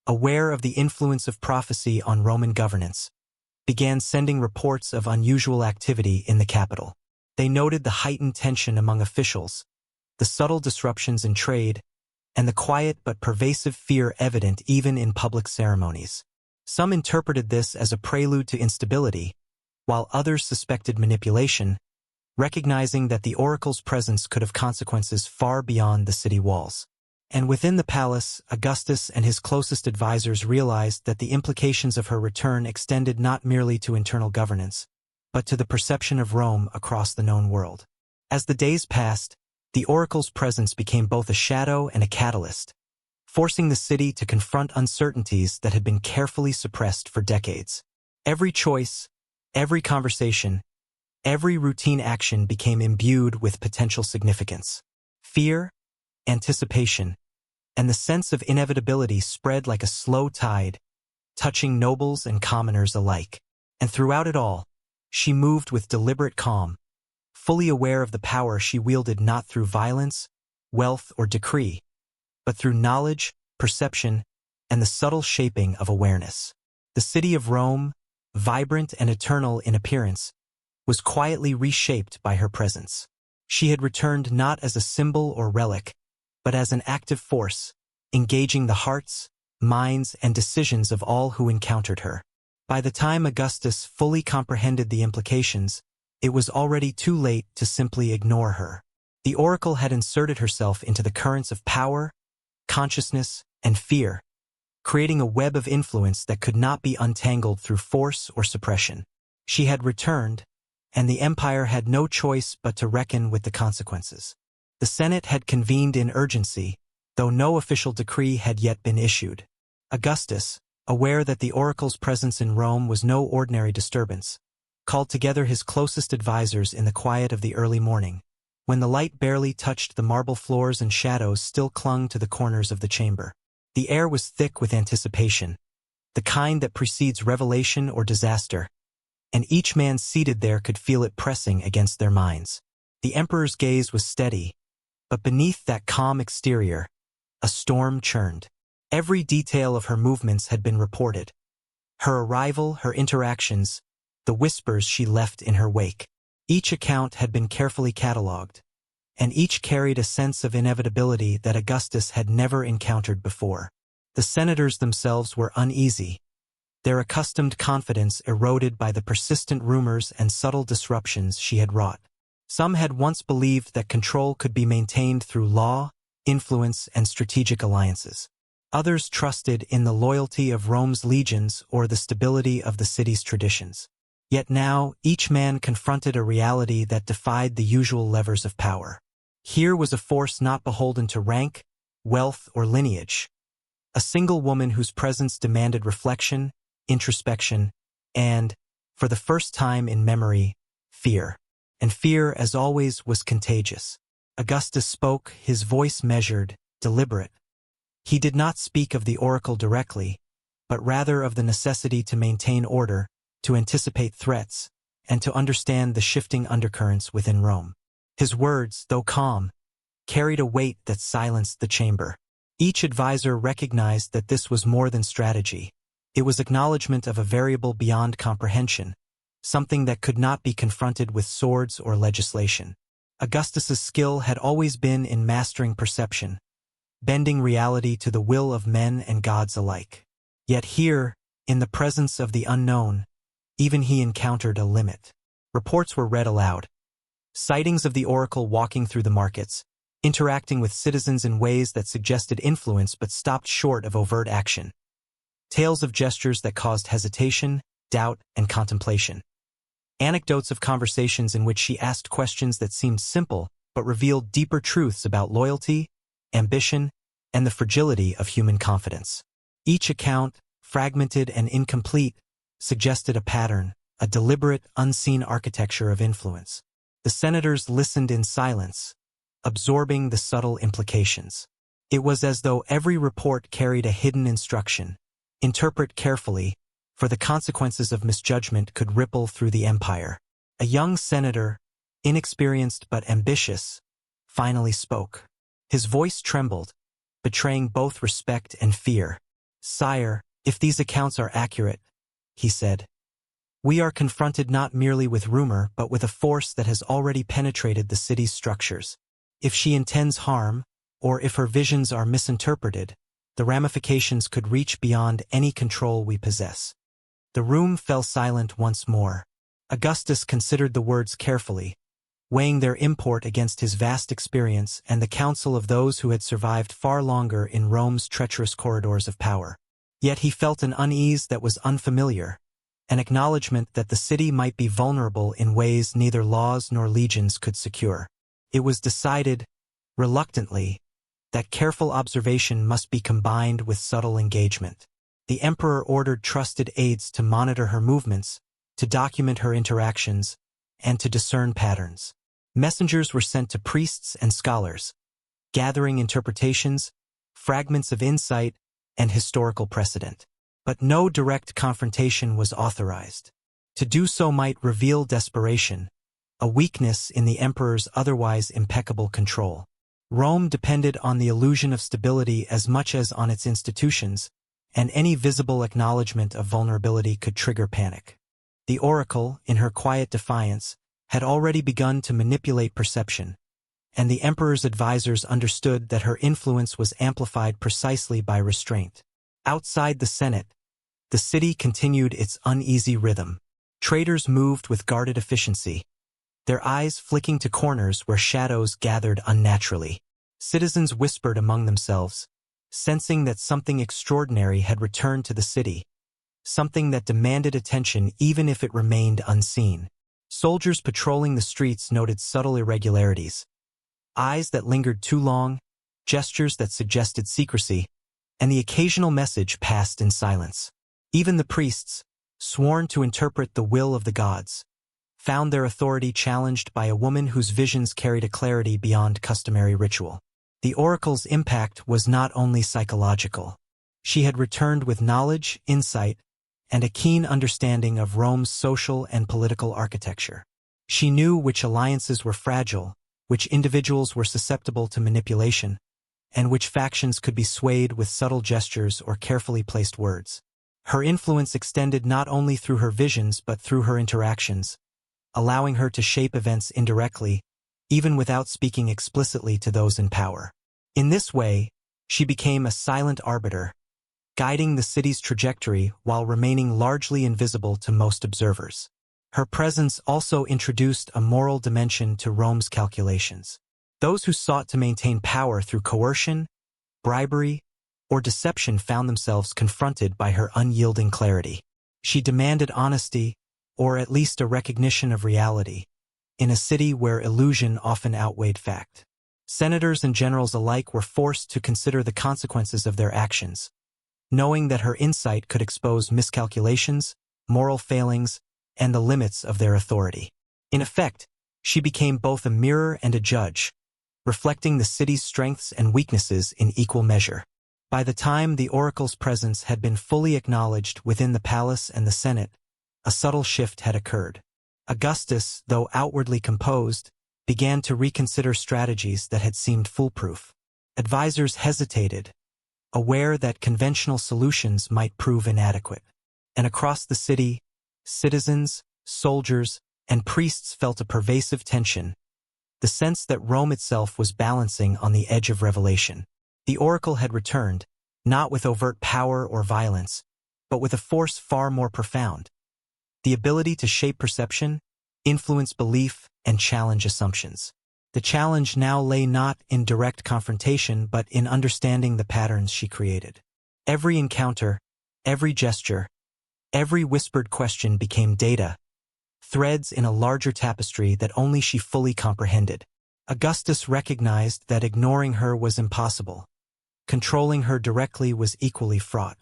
aware of the influence of prophecy on Roman governance, began sending reports of unusual activity in the capital. They noted the heightened tension among officials, the subtle disruptions in trade, and the quiet but pervasive fear evident even in public ceremonies. Some interpreted this as a prelude to instability, while others suspected manipulation, recognizing that the oracle's presence could have consequences far beyond the city walls. And within the palace, Augustus and his closest advisors realized that the implications of her return extended not merely to internal governance, but to the perception of Rome across the known world. As the days passed, the oracle's presence became both a shadow and a catalyst, forcing the city to confront uncertainties that had been carefully suppressed for decades. Every choice, every conversation, every routine action became imbued with potential significance. Fear, anticipation, and the sense of inevitability spread like a slow tide, touching nobles and commoners alike. And throughout it all, she moved with deliberate calm, fully aware of the power she wielded not through violence, wealth, or decree, but through knowledge, perception, and the subtle shaping of awareness. The city of Rome, vibrant and eternal in appearance, was quietly reshaped by her presence. She had returned not as a symbol or relic, but as an active force, engaging the hearts, minds, and decisions of all who encountered her. By the time Augustus fully comprehended the implications, it was already too late to simply ignore her. The oracle had inserted herself into the currents of power, consciousness, and fear, creating a web of influence that could not be untangled through force or suppression. She had returned, and the empire had no choice but to reckon with the consequences. The Senate had convened in urgency, though no official decree had yet been issued. Augustus, aware that the oracle's presence in Rome was no ordinary disturbance, called together his closest advisors in the quiet of the early morning, when the light barely touched the marble floors and shadows still clung to the corners of the chamber. The air was thick with anticipation, the kind that precedes revelation or disaster, and each man seated there could feel it pressing against their minds. The emperor's gaze was steady, but beneath that calm exterior, a storm churned. Every detail of her movements had been reported. Her arrival, her interactions, the whispers she left in her wake. Each account had been carefully catalogued, and each carried a sense of inevitability that Augustus had never encountered before. The senators themselves were uneasy, their accustomed confidence eroded by the persistent rumors and subtle disruptions she had wrought. Some had once believed that control could be maintained through law, influence, and strategic alliances. Others trusted in the loyalty of Rome's legions or the stability of the city's traditions. Yet now, each man confronted a reality that defied the usual levers of power. Here was a force not beholden to rank, wealth, or lineage. A single woman whose presence demanded reflection, introspection, and, for the first time in memory, fear. And fear, as always, was contagious. Augustus spoke, his voice measured, deliberate. He did not speak of the oracle directly, but rather of the necessity to maintain order, to anticipate threats, and to understand the shifting undercurrents within Rome. His words, though calm, carried a weight that silenced the chamber. Each advisor recognized that this was more than strategy. It was acknowledgement of a variable beyond comprehension, something that could not be confronted with swords or legislation. Augustus's skill had always been in mastering perception, bending reality to the will of men and gods alike. Yet here, in the presence of the unknown, even he encountered a limit. Reports were read aloud. Sightings of the oracle walking through the markets, interacting with citizens in ways that suggested influence but stopped short of overt action. Tales of gestures that caused hesitation, doubt, and contemplation. Anecdotes of conversations in which she asked questions that seemed simple but revealed deeper truths about loyalty, ambition, and the fragility of human confidence. Each account, fragmented and incomplete, suggested a pattern, a deliberate, unseen architecture of influence. The senators listened in silence, absorbing the subtle implications. It was as though every report carried a hidden instruction. Interpret carefully, for the consequences of misjudgment could ripple through the empire. A young senator, inexperienced but ambitious, finally spoke. His voice trembled, betraying both respect and fear. "Sire, if these accounts are accurate," he said, "we are confronted not merely with rumor but with a force that has already penetrated the city's structures. If she intends harm, or if her visions are misinterpreted, the ramifications could reach beyond any control we possess." The room fell silent once more. Augustus considered the words carefully, weighing their import against his vast experience and the counsel of those who had survived far longer in Rome's treacherous corridors of power. Yet he felt an unease that was unfamiliar, an acknowledgement that the city might be vulnerable in ways neither laws nor legions could secure. It was decided, reluctantly, that careful observation must be combined with subtle engagement. The emperor ordered trusted aides to monitor her movements, to document her interactions, and to discern patterns. Messengers were sent to priests and scholars, gathering interpretations, fragments of insight, and historical precedent. But no direct confrontation was authorized. To do so might reveal desperation, a weakness in the emperor's otherwise impeccable control. Rome depended on the illusion of stability as much as on its institutions, and any visible acknowledgement of vulnerability could trigger panic. The oracle, in her quiet defiance, had already begun to manipulate perception, and the emperor's advisors understood that her influence was amplified precisely by restraint. Outside the Senate, the city continued its uneasy rhythm. Traders moved with guarded efficiency, their eyes flicking to corners where shadows gathered unnaturally. Citizens whispered among themselves, sensing that something extraordinary had returned to the city, something that demanded attention even if it remained unseen. Soldiers patrolling the streets noted subtle irregularities, eyes that lingered too long, gestures that suggested secrecy, and the occasional message passed in silence. Even the priests, sworn to interpret the will of the gods, found their authority challenged by a woman whose visions carried a clarity beyond customary ritual. The oracle's impact was not only psychological. She had returned with knowledge, insight, and a keen understanding of Rome's social and political architecture. She knew which alliances were fragile, which individuals were susceptible to manipulation, and which factions could be swayed with subtle gestures or carefully placed words. Her influence extended not only through her visions but through her interactions, allowing her to shape events indirectly, even without speaking explicitly to those in power. In this way, she became a silent arbiter, guiding the city's trajectory while remaining largely invisible to most observers. Her presence also introduced a moral dimension to Rome's calculations. Those who sought to maintain power through coercion, bribery, or deception found themselves confronted by her unyielding clarity. She demanded honesty, or at least a recognition of reality, in a city where illusion often outweighed fact. Senators and generals alike were forced to consider the consequences of their actions, knowing that her insight could expose miscalculations, moral failings, and the limits of their authority. In effect, she became both a mirror and a judge, reflecting the city's strengths and weaknesses in equal measure. By the time the oracle's presence had been fully acknowledged within the palace and the Senate, a subtle shift had occurred. Augustus, though outwardly composed, began to reconsider strategies that had seemed foolproof. Advisors hesitated, aware that conventional solutions might prove inadequate. And across the city, citizens, soldiers, and priests felt a pervasive tension, the sense that Rome itself was balancing on the edge of revelation. The oracle had returned, not with overt power or violence, but with a force far more profound: the ability to shape perception, influence belief, and challenge assumptions. The challenge now lay not in direct confrontation but in understanding the patterns she created. Every encounter, every gesture, every whispered question became data, threads in a larger tapestry that only she fully comprehended. Augustus recognized that ignoring her was impossible. Controlling her directly was equally fraught.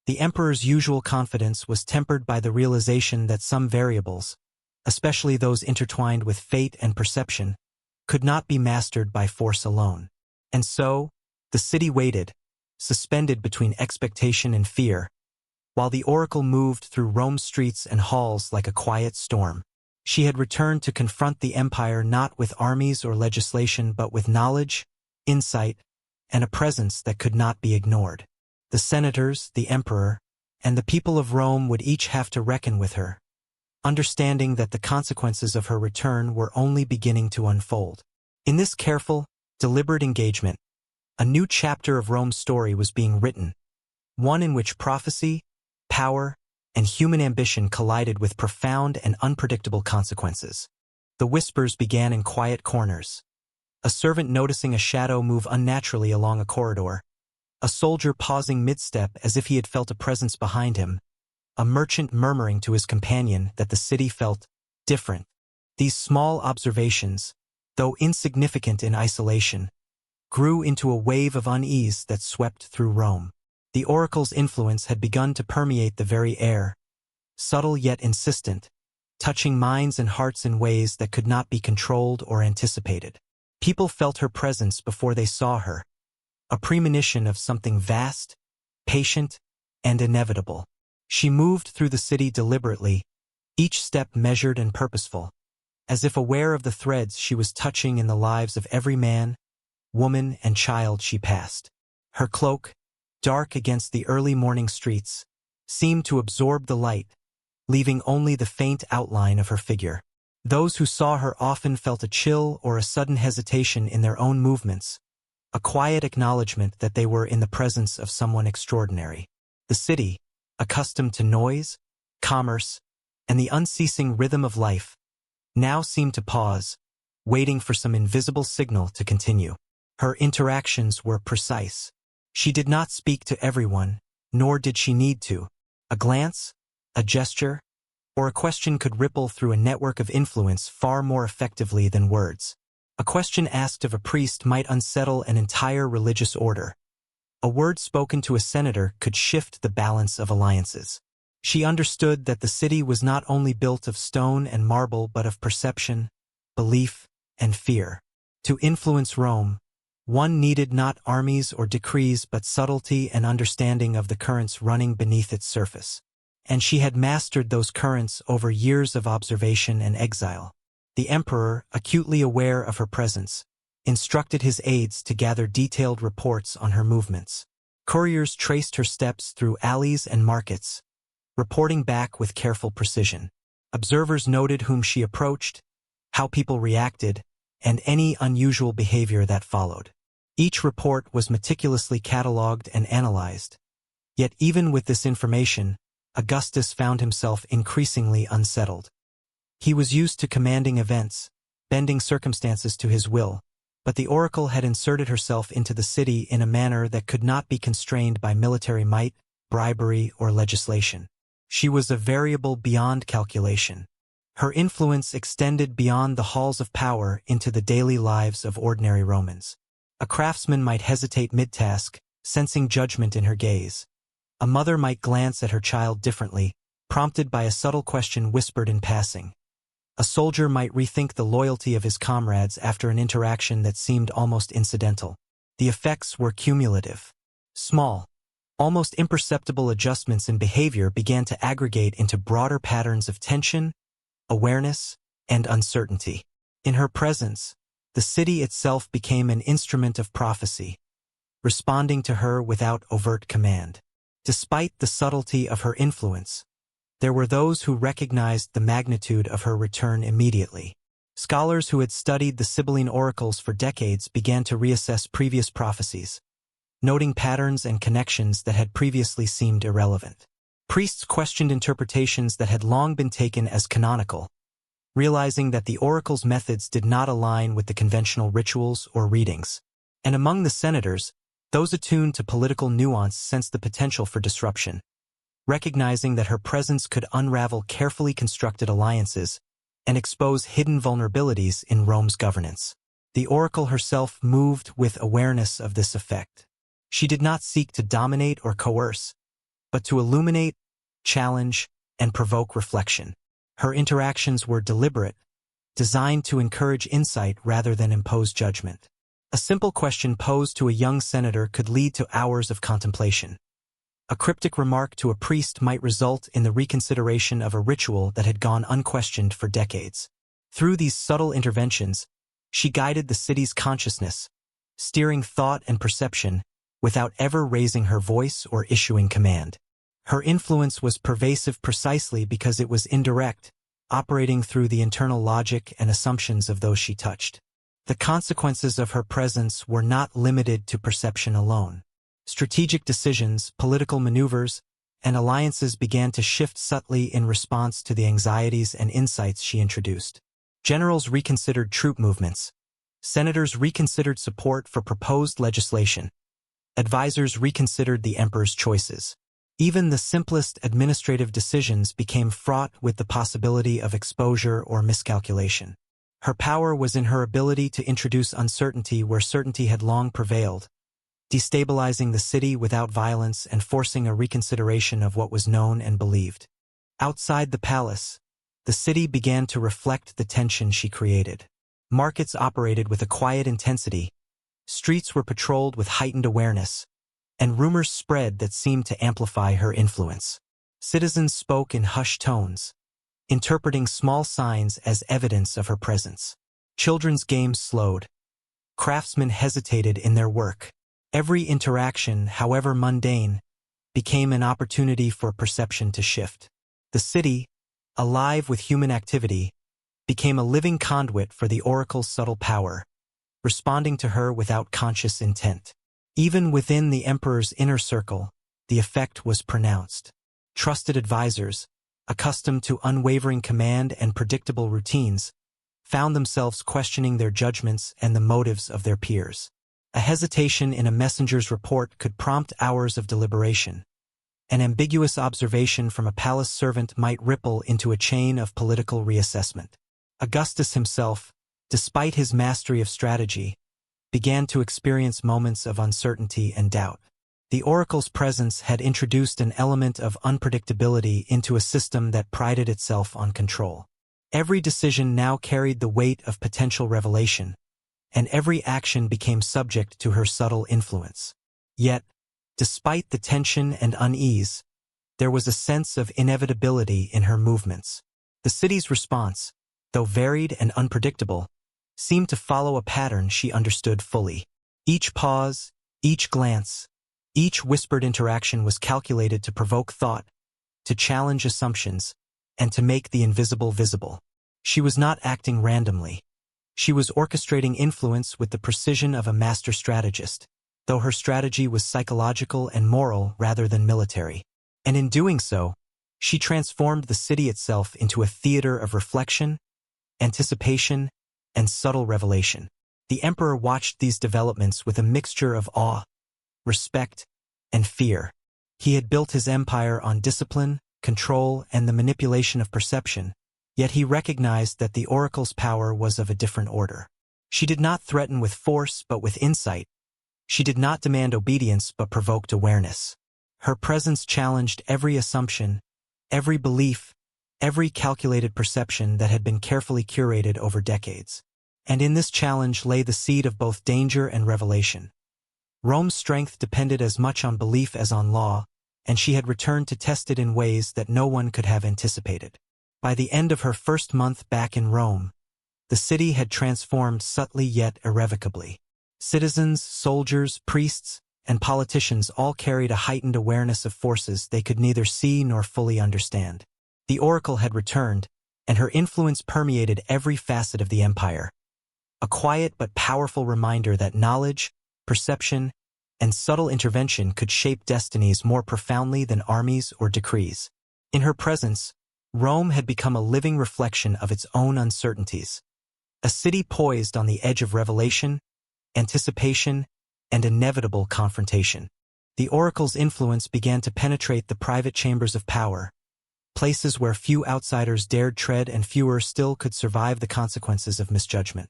The emperor's usual confidence was tempered by the realization that some variables, especially those intertwined with fate and perception, could not be mastered by force alone. And so, the city waited, suspended between expectation and fear, while the oracle moved through Rome's streets and halls like a quiet storm. She had returned to confront the empire not with armies or legislation but with knowledge, insight, and a presence that could not be ignored. The senators, the emperor, and the people of Rome would each have to reckon with her, understanding that the consequences of her return were only beginning to unfold. In this careful, deliberate engagement, a new chapter of Rome's story was being written, one in which prophecy, power, and human ambition collided with profound and unpredictable consequences. The whispers began in quiet corners: a servant noticing a shadow move unnaturally along a corridor, a soldier pausing mid-step as if he had felt a presence behind him, a merchant murmuring to his companion that the city felt different. These small observations, though insignificant in isolation, grew into a wave of unease that swept through Rome. The oracle's influence had begun to permeate the very air, subtle yet insistent, touching minds and hearts in ways that could not be controlled or anticipated. People felt her presence before they saw her, a premonition of something vast, patient, and inevitable. She moved through the city deliberately, each step measured and purposeful, as if aware of the threads she was touching in the lives of every man, woman, and child she passed. Her cloak, dark against the early morning streets, seemed to absorb the light, leaving only the faint outline of her figure. Those who saw her often felt a chill or a sudden hesitation in their own movements, a quiet acknowledgement that they were in the presence of someone extraordinary. The city, accustomed to noise, commerce, and the unceasing rhythm of life, now seemed to pause, waiting for some invisible signal to continue. Her interactions were precise. She did not speak to everyone, nor did she need to. A glance, a gesture, or a question could ripple through a network of influence far more effectively than words. A question asked of a priest might unsettle an entire religious order. A word spoken to a senator could shift the balance of alliances. She understood that the city was not only built of stone and marble but of perception, belief, and fear. To influence Rome, one needed not armies or decrees but subtlety and understanding of the currents running beneath its surface. And she had mastered those currents over years of observation and exile. The emperor, acutely aware of her presence, instructed his aides to gather detailed reports on her movements. Couriers traced her steps through alleys and markets, reporting back with careful precision. Observers noted whom she approached, how people reacted, and any unusual behavior that followed. Each report was meticulously catalogued and analyzed. Yet even with this information, Augustus found himself increasingly unsettled. He was used to commanding events, bending circumstances to his will, but the oracle had inserted herself into the city in a manner that could not be constrained by military might, bribery, or legislation. She was a variable beyond calculation. Her influence extended beyond the halls of power into the daily lives of ordinary Romans. A craftsman might hesitate mid-task, sensing judgment in her gaze. A mother might glance at her child differently, prompted by a subtle question whispered in passing. A soldier might rethink the loyalty of his comrades after an interaction that seemed almost incidental. The effects were cumulative. Small, almost imperceptible adjustments in behavior began to aggregate into broader patterns of tension, awareness, and uncertainty. In her presence, the city itself became an instrument of prophecy, responding to her without overt command. Despite the subtlety of her influence, there were those who recognized the magnitude of her return immediately. Scholars who had studied the Sibylline oracles for decades began to reassess previous prophecies, noting patterns and connections that had previously seemed irrelevant. Priests questioned interpretations that had long been taken as canonical, realizing that the oracle's methods did not align with the conventional rituals or readings. And among the senators, those attuned to political nuance sensed the potential for disruption, recognizing that her presence could unravel carefully constructed alliances and expose hidden vulnerabilities in Rome's governance. The oracle herself moved with awareness of this effect. She did not seek to dominate or coerce, but to illuminate, challenge, and provoke reflection. Her interactions were deliberate, designed to encourage insight rather than impose judgment. A simple question posed to a young senator could lead to hours of contemplation. A cryptic remark to a priest might result in the reconsideration of a ritual that had gone unquestioned for decades. Through these subtle interventions, she guided the city's consciousness, steering thought and perception without ever raising her voice or issuing command. Her influence was pervasive precisely because it was indirect, operating through the internal logic and assumptions of those she touched. The consequences of her presence were not limited to perception alone. Strategic decisions, political maneuvers, and alliances began to shift subtly in response to the anxieties and insights she introduced. Generals reconsidered troop movements. Senators reconsidered support for proposed legislation. Advisors reconsidered the emperor's choices. Even the simplest administrative decisions became fraught with the possibility of exposure or miscalculation. Her power was in her ability to introduce uncertainty where certainty had long prevailed, destabilizing the city without violence and forcing a reconsideration of what was known and believed. Outside the palace, the city began to reflect the tension she created. Markets operated with a quiet intensity, streets were patrolled with heightened awareness, and rumors spread that seemed to amplify her influence. Citizens spoke in hushed tones, interpreting small signs as evidence of her presence. Children's games slowed. Craftsmen hesitated in their work. Every interaction, however mundane, became an opportunity for perception to shift. The city, alive with human activity, became a living conduit for the oracle's subtle power, responding to her without conscious intent. Even within the emperor's inner circle, the effect was pronounced. Trusted advisors, accustomed to unwavering command and predictable routines, found themselves questioning their judgments and the motives of their peers. A hesitation in a messenger's report could prompt hours of deliberation. An ambiguous observation from a palace servant might ripple into a chain of political reassessment. Augustus himself, despite his mastery of strategy, began to experience moments of uncertainty and doubt. The oracle's presence had introduced an element of unpredictability into a system that prided itself on control. Every decision now carried the weight of potential revelation, and every action became subject to her subtle influence. Yet, despite the tension and unease, there was a sense of inevitability in her movements. The city's response, though varied and unpredictable, seemed to follow a pattern she understood fully. Each pause, each glance, each whispered interaction was calculated to provoke thought, to challenge assumptions, and to make the invisible visible. She was not acting randomly. She was orchestrating influence with the precision of a master strategist, though her strategy was psychological and moral rather than military. And in doing so, she transformed the city itself into a theater of reflection, anticipation, and subtle revelation. The emperor watched these developments with a mixture of awe, respect, and fear. He had built his empire on discipline, control, and the manipulation of perception, yet he recognized that the oracle's power was of a different order. She did not threaten with force but with insight. She did not demand obedience but provoked awareness. Her presence challenged every assumption, every belief, every calculated perception that had been carefully curated over decades. And in this challenge lay the seed of both danger and revelation. Rome's strength depended as much on belief as on law, and she had returned to test it in ways that no one could have anticipated. By the end of her first month back in Rome, the city had transformed subtly yet irrevocably. Citizens, soldiers, priests, and politicians all carried a heightened awareness of forces they could neither see nor fully understand. The oracle had returned, and her influence permeated every facet of the empire. A quiet but powerful reminder that knowledge, perception, and subtle intervention could shape destinies more profoundly than armies or decrees. In her presence, Rome had become a living reflection of its own uncertainties. A city poised on the edge of revelation, anticipation, and inevitable confrontation. The oracle's influence began to penetrate the private chambers of power, places where few outsiders dared tread and fewer still could survive the consequences of misjudgment.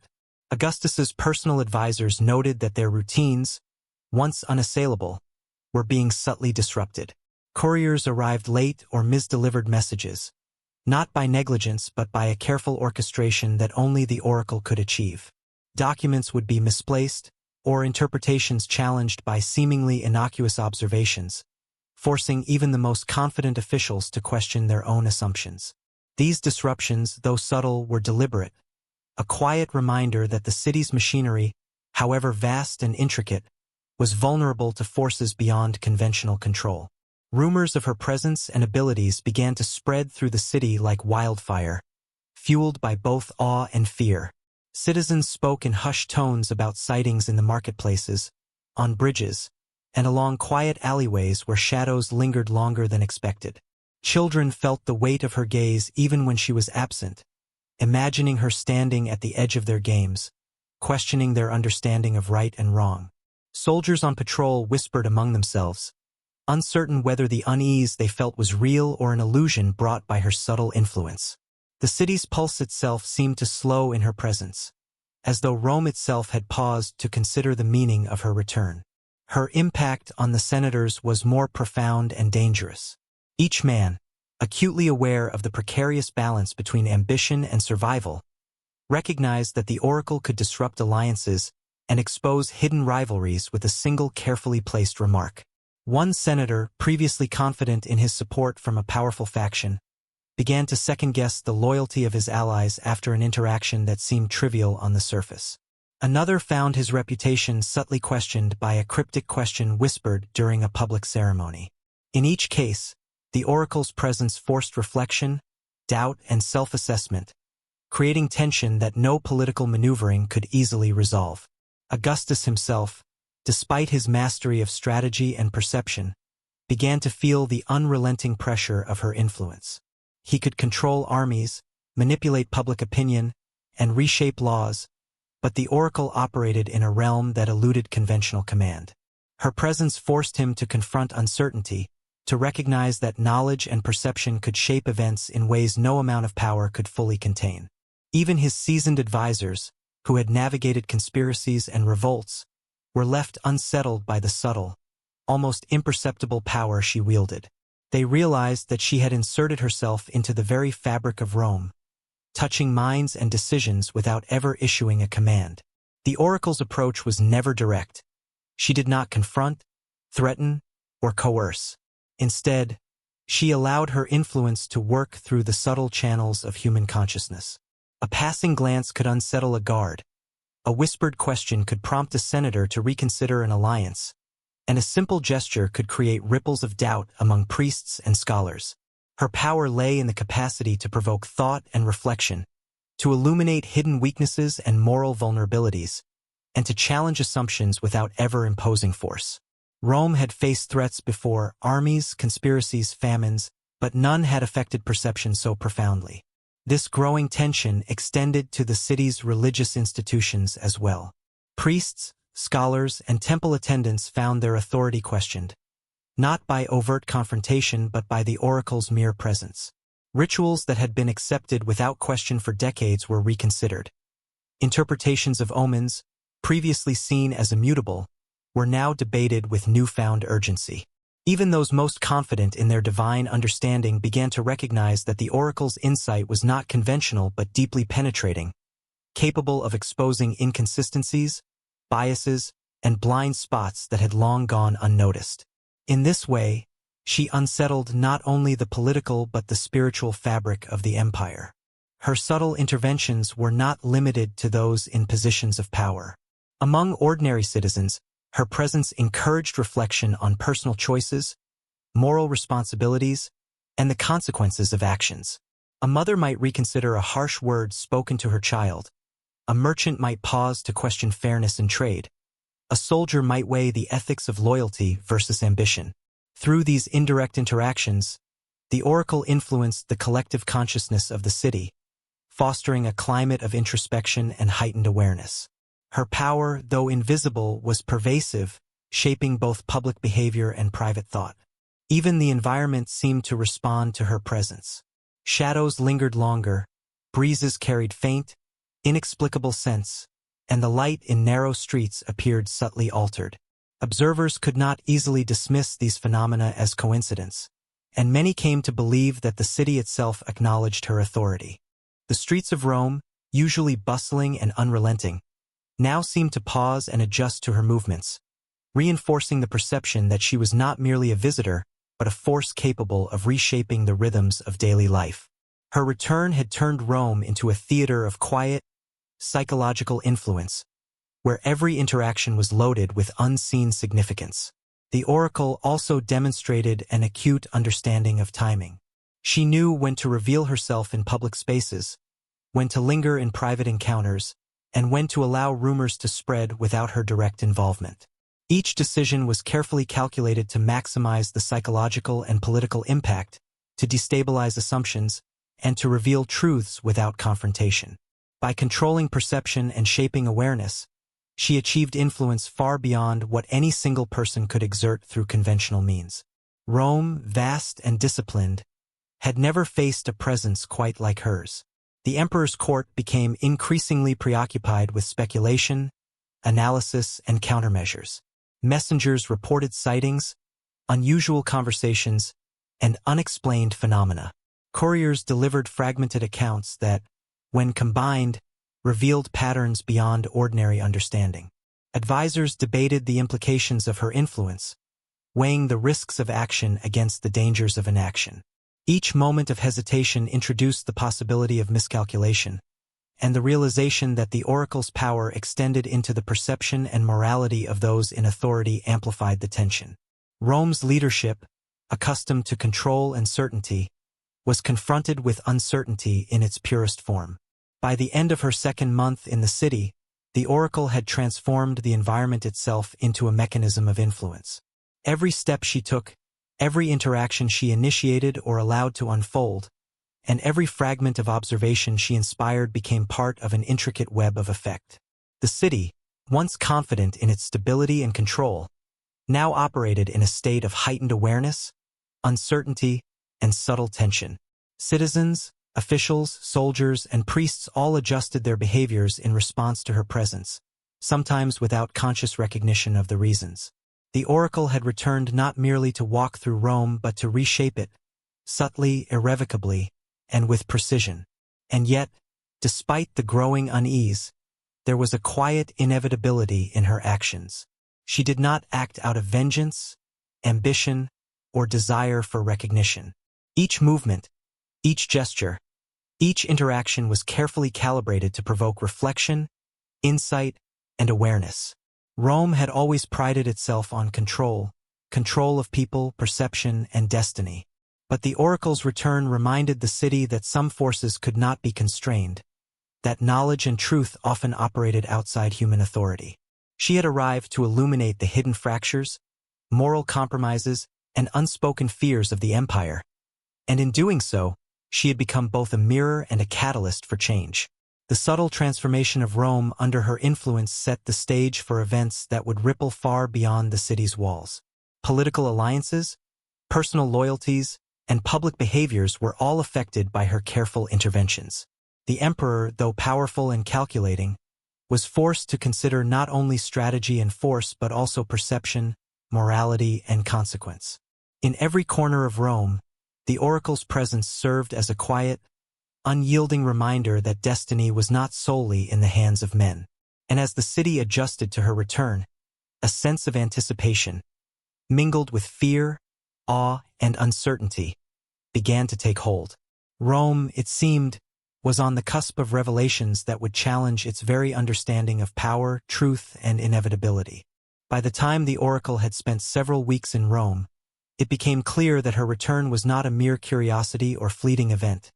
Augustus's personal advisors noted that their routines, once unassailable, were being subtly disrupted. Couriers arrived late or misdelivered messages, not by negligence but by a careful orchestration that only the oracle could achieve. Documents would be misplaced, or interpretations challenged by seemingly innocuous observations, forcing even the most confident officials to question their own assumptions. These disruptions, though subtle, were deliberate, a quiet reminder that the city's machinery, however vast and intricate, was vulnerable to forces beyond conventional control. Rumors of her presence and abilities began to spread through the city like wildfire, fueled by both awe and fear. Citizens spoke in hushed tones about sightings in the marketplaces, on bridges, and along quiet alleyways where shadows lingered longer than expected. Children felt the weight of her gaze even when she was absent, imagining her standing at the edge of their games, questioning their understanding of right and wrong. Soldiers on patrol whispered among themselves, uncertain whether the unease they felt was real or an illusion brought by her subtle influence. The city's pulse itself seemed to slow in her presence, as though Rome itself had paused to consider the meaning of her return. Her impact on the senators was more profound and dangerous. Each man, acutely aware of the precarious balance between ambition and survival, recognized that the oracle could disrupt alliances and expose hidden rivalries with a single carefully placed remark. One senator, previously confident in his support from a powerful faction, began to second-guess the loyalty of his allies after an interaction that seemed trivial on the surface. Another found his reputation subtly questioned by a cryptic question whispered during a public ceremony. In each case, the oracle's presence forced reflection, doubt, and self-assessment, creating tension that no political maneuvering could easily resolve. Augustus himself, despite his mastery of strategy and perception, began to feel the unrelenting pressure of her influence. He could control armies, manipulate public opinion, and reshape laws, but the oracle operated in a realm that eluded conventional command. Her presence forced him to confront uncertainty, to recognize that knowledge and perception could shape events in ways no amount of power could fully contain. Even his seasoned advisors, who had navigated conspiracies and revolts, were left unsettled by the subtle, almost imperceptible power she wielded. They realized that she had inserted herself into the very fabric of Rome, touching minds and decisions without ever issuing a command. The oracle's approach was never direct. She did not confront, threaten, or coerce. Instead, she allowed her influence to work through the subtle channels of human consciousness. A passing glance could unsettle a guard. A whispered question could prompt a senator to reconsider an alliance, and a simple gesture could create ripples of doubt among priests and scholars. Her power lay in the capacity to provoke thought and reflection, to illuminate hidden weaknesses and moral vulnerabilities, and to challenge assumptions without ever imposing force. Rome had faced threats before, armies, conspiracies, famines, but none had affected perception so profoundly. This growing tension extended to the city's religious institutions as well. Priests, scholars, and temple attendants found their authority questioned, not by overt confrontation but by the oracle's mere presence. Rituals that had been accepted without question for decades were reconsidered. Interpretations of omens, previously seen as immutable, were now debated with newfound urgency. Even those most confident in their divine understanding began to recognize that the oracle's insight was not conventional but deeply penetrating, capable of exposing inconsistencies, biases, and blind spots that had long gone unnoticed. In this way, she unsettled not only the political but the spiritual fabric of the empire. Her subtle interventions were not limited to those in positions of power. Among ordinary citizens, her presence encouraged reflection on personal choices, moral responsibilities, and the consequences of actions. A mother might reconsider a harsh word spoken to her child. A merchant might pause to question fairness in trade. A soldier might weigh the ethics of loyalty versus ambition. Through these indirect interactions, the oracle influenced the collective consciousness of the city, fostering a climate of introspection and heightened awareness. Her power, though invisible, was pervasive, shaping both public behavior and private thought. Even the environment seemed to respond to her presence. Shadows lingered longer, breezes carried faint, inexplicable scents, and the light in narrow streets appeared subtly altered. Observers could not easily dismiss these phenomena as coincidence, and many came to believe that the city itself acknowledged her authority. The streets of Rome, usually bustling and unrelenting, now seemed to pause and adjust to her movements, reinforcing the perception that she was not merely a visitor, but a force capable of reshaping the rhythms of daily life. Her return had turned Rome into a theater of quiet, psychological influence, where every interaction was loaded with unseen significance. The oracle also demonstrated an acute understanding of timing. She knew when to reveal herself in public spaces, when to linger in private encounters, and when to allow rumors to spread without her direct involvement. Each decision was carefully calculated to maximize the psychological and political impact, to destabilize assumptions, and to reveal truths without confrontation. By controlling perception and shaping awareness, she achieved influence far beyond what any single person could exert through conventional means. Rome, vast and disciplined, had never faced a presence quite like hers. The emperor's court became increasingly preoccupied with speculation, analysis, and countermeasures. Messengers reported sightings, unusual conversations, and unexplained phenomena. Couriers delivered fragmented accounts that, when combined, revealed patterns beyond ordinary understanding. Advisors debated the implications of her influence, weighing the risks of action against the dangers of inaction. Each moment of hesitation introduced the possibility of miscalculation, and the realization that the oracle's power extended into the perception and morality of those in authority amplified the tension. Rome's leadership, accustomed to control and certainty, was confronted with uncertainty in its purest form. By the end of her second month in the city, the oracle had transformed the environment itself into a mechanism of influence. Every step she took, every interaction she initiated or allowed to unfold, and every fragment of observation she inspired became part of an intricate web of effect. The city, once confident in its stability and control, now operated in a state of heightened awareness, uncertainty, and subtle tension. Citizens, officials, soldiers, and priests all adjusted their behaviors in response to her presence, sometimes without conscious recognition of the reasons. The oracle had returned not merely to walk through Rome but to reshape it, subtly, irrevocably, and with precision. And yet, despite the growing unease, there was a quiet inevitability in her actions. She did not act out of vengeance, ambition, or desire for recognition. Each movement, each gesture, each interaction was carefully calibrated to provoke reflection, insight, and awareness. Rome had always prided itself on control of people, perception, and destiny. But the oracle's return reminded the city that some forces could not be constrained, that knowledge and truth often operated outside human authority. She had arrived to illuminate the hidden fractures, moral compromises, and unspoken fears of the empire. And in doing so, she had become both a mirror and a catalyst for change. The subtle transformation of Rome under her influence set the stage for events that would ripple far beyond the city's walls. Political alliances, personal loyalties, and public behaviors were all affected by her careful interventions. The emperor, though powerful and calculating, was forced to consider not only strategy and force but also perception, morality, and consequence. In every corner of Rome, the oracle's presence served as a quiet, unyielding reminder that destiny was not solely in the hands of men. And as the city adjusted to her return, a sense of anticipation, mingled with fear, awe, and uncertainty, began to take hold. Rome, it seemed, was on the cusp of revelations that would challenge its very understanding of power, truth, and inevitability. By the time the oracle had spent several weeks in Rome, it became clear that her return was not a mere curiosity or fleeting event.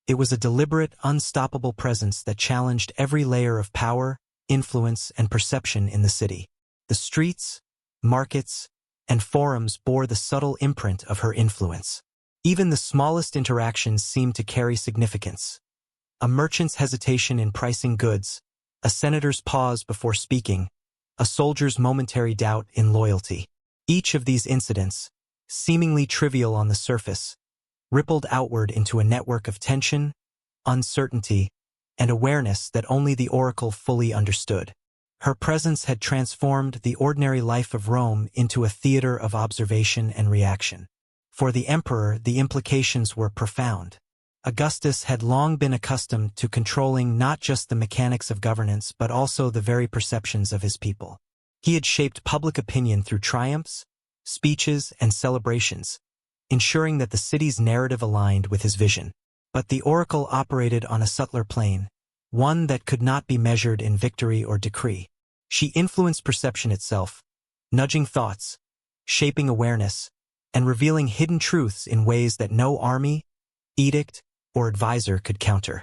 It was a deliberate, unstoppable presence that challenged every layer of power, influence, and perception in the city. The streets, markets, and forums bore the subtle imprint of her influence. Even the smallest interactions seemed to carry significance. A merchant's hesitation in pricing goods, a senator's pause before speaking, a soldier's momentary doubt in loyalty. Each of these incidents, seemingly trivial on the surface, rippled outward into a network of tension, uncertainty, and awareness that only the oracle fully understood. Her presence had transformed the ordinary life of Rome into a theater of observation and reaction. For the emperor, the implications were profound. Augustus had long been accustomed to controlling not just the mechanics of governance but also the very perceptions of his people. He had shaped public opinion through triumphs, speeches, and celebrations, ensuring that the city's narrative aligned with his vision. But the oracle operated on a subtler plane, one that could not be measured in victory or decree. She influenced perception itself, nudging thoughts, shaping awareness, and revealing hidden truths in ways that no army, edict, or advisor could counter.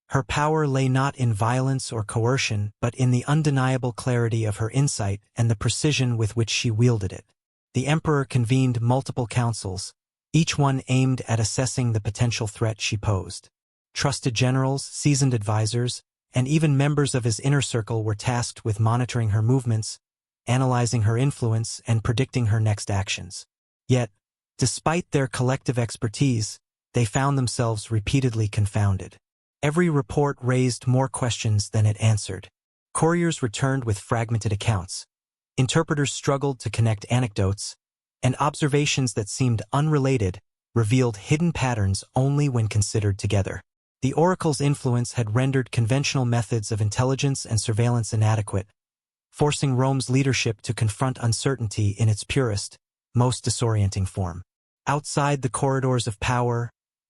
Her power lay not in violence or coercion but in the undeniable clarity of her insight and the precision with which she wielded it. The emperor convened multiple councils, each one aimed at assessing the potential threat she posed. Trusted generals, seasoned advisors, and even members of his inner circle were tasked with monitoring her movements, analyzing her influence, and predicting her next actions. Yet, despite their collective expertise, they found themselves repeatedly confounded. Every report raised more questions than it answered. Couriers returned with fragmented accounts. Interpreters struggled to connect anecdotes, and observations that seemed unrelated revealed hidden patterns only when considered together. The oracle's influence had rendered conventional methods of intelligence and surveillance inadequate, forcing Rome's leadership to confront uncertainty in its purest, most disorienting form. Outside the corridors of power,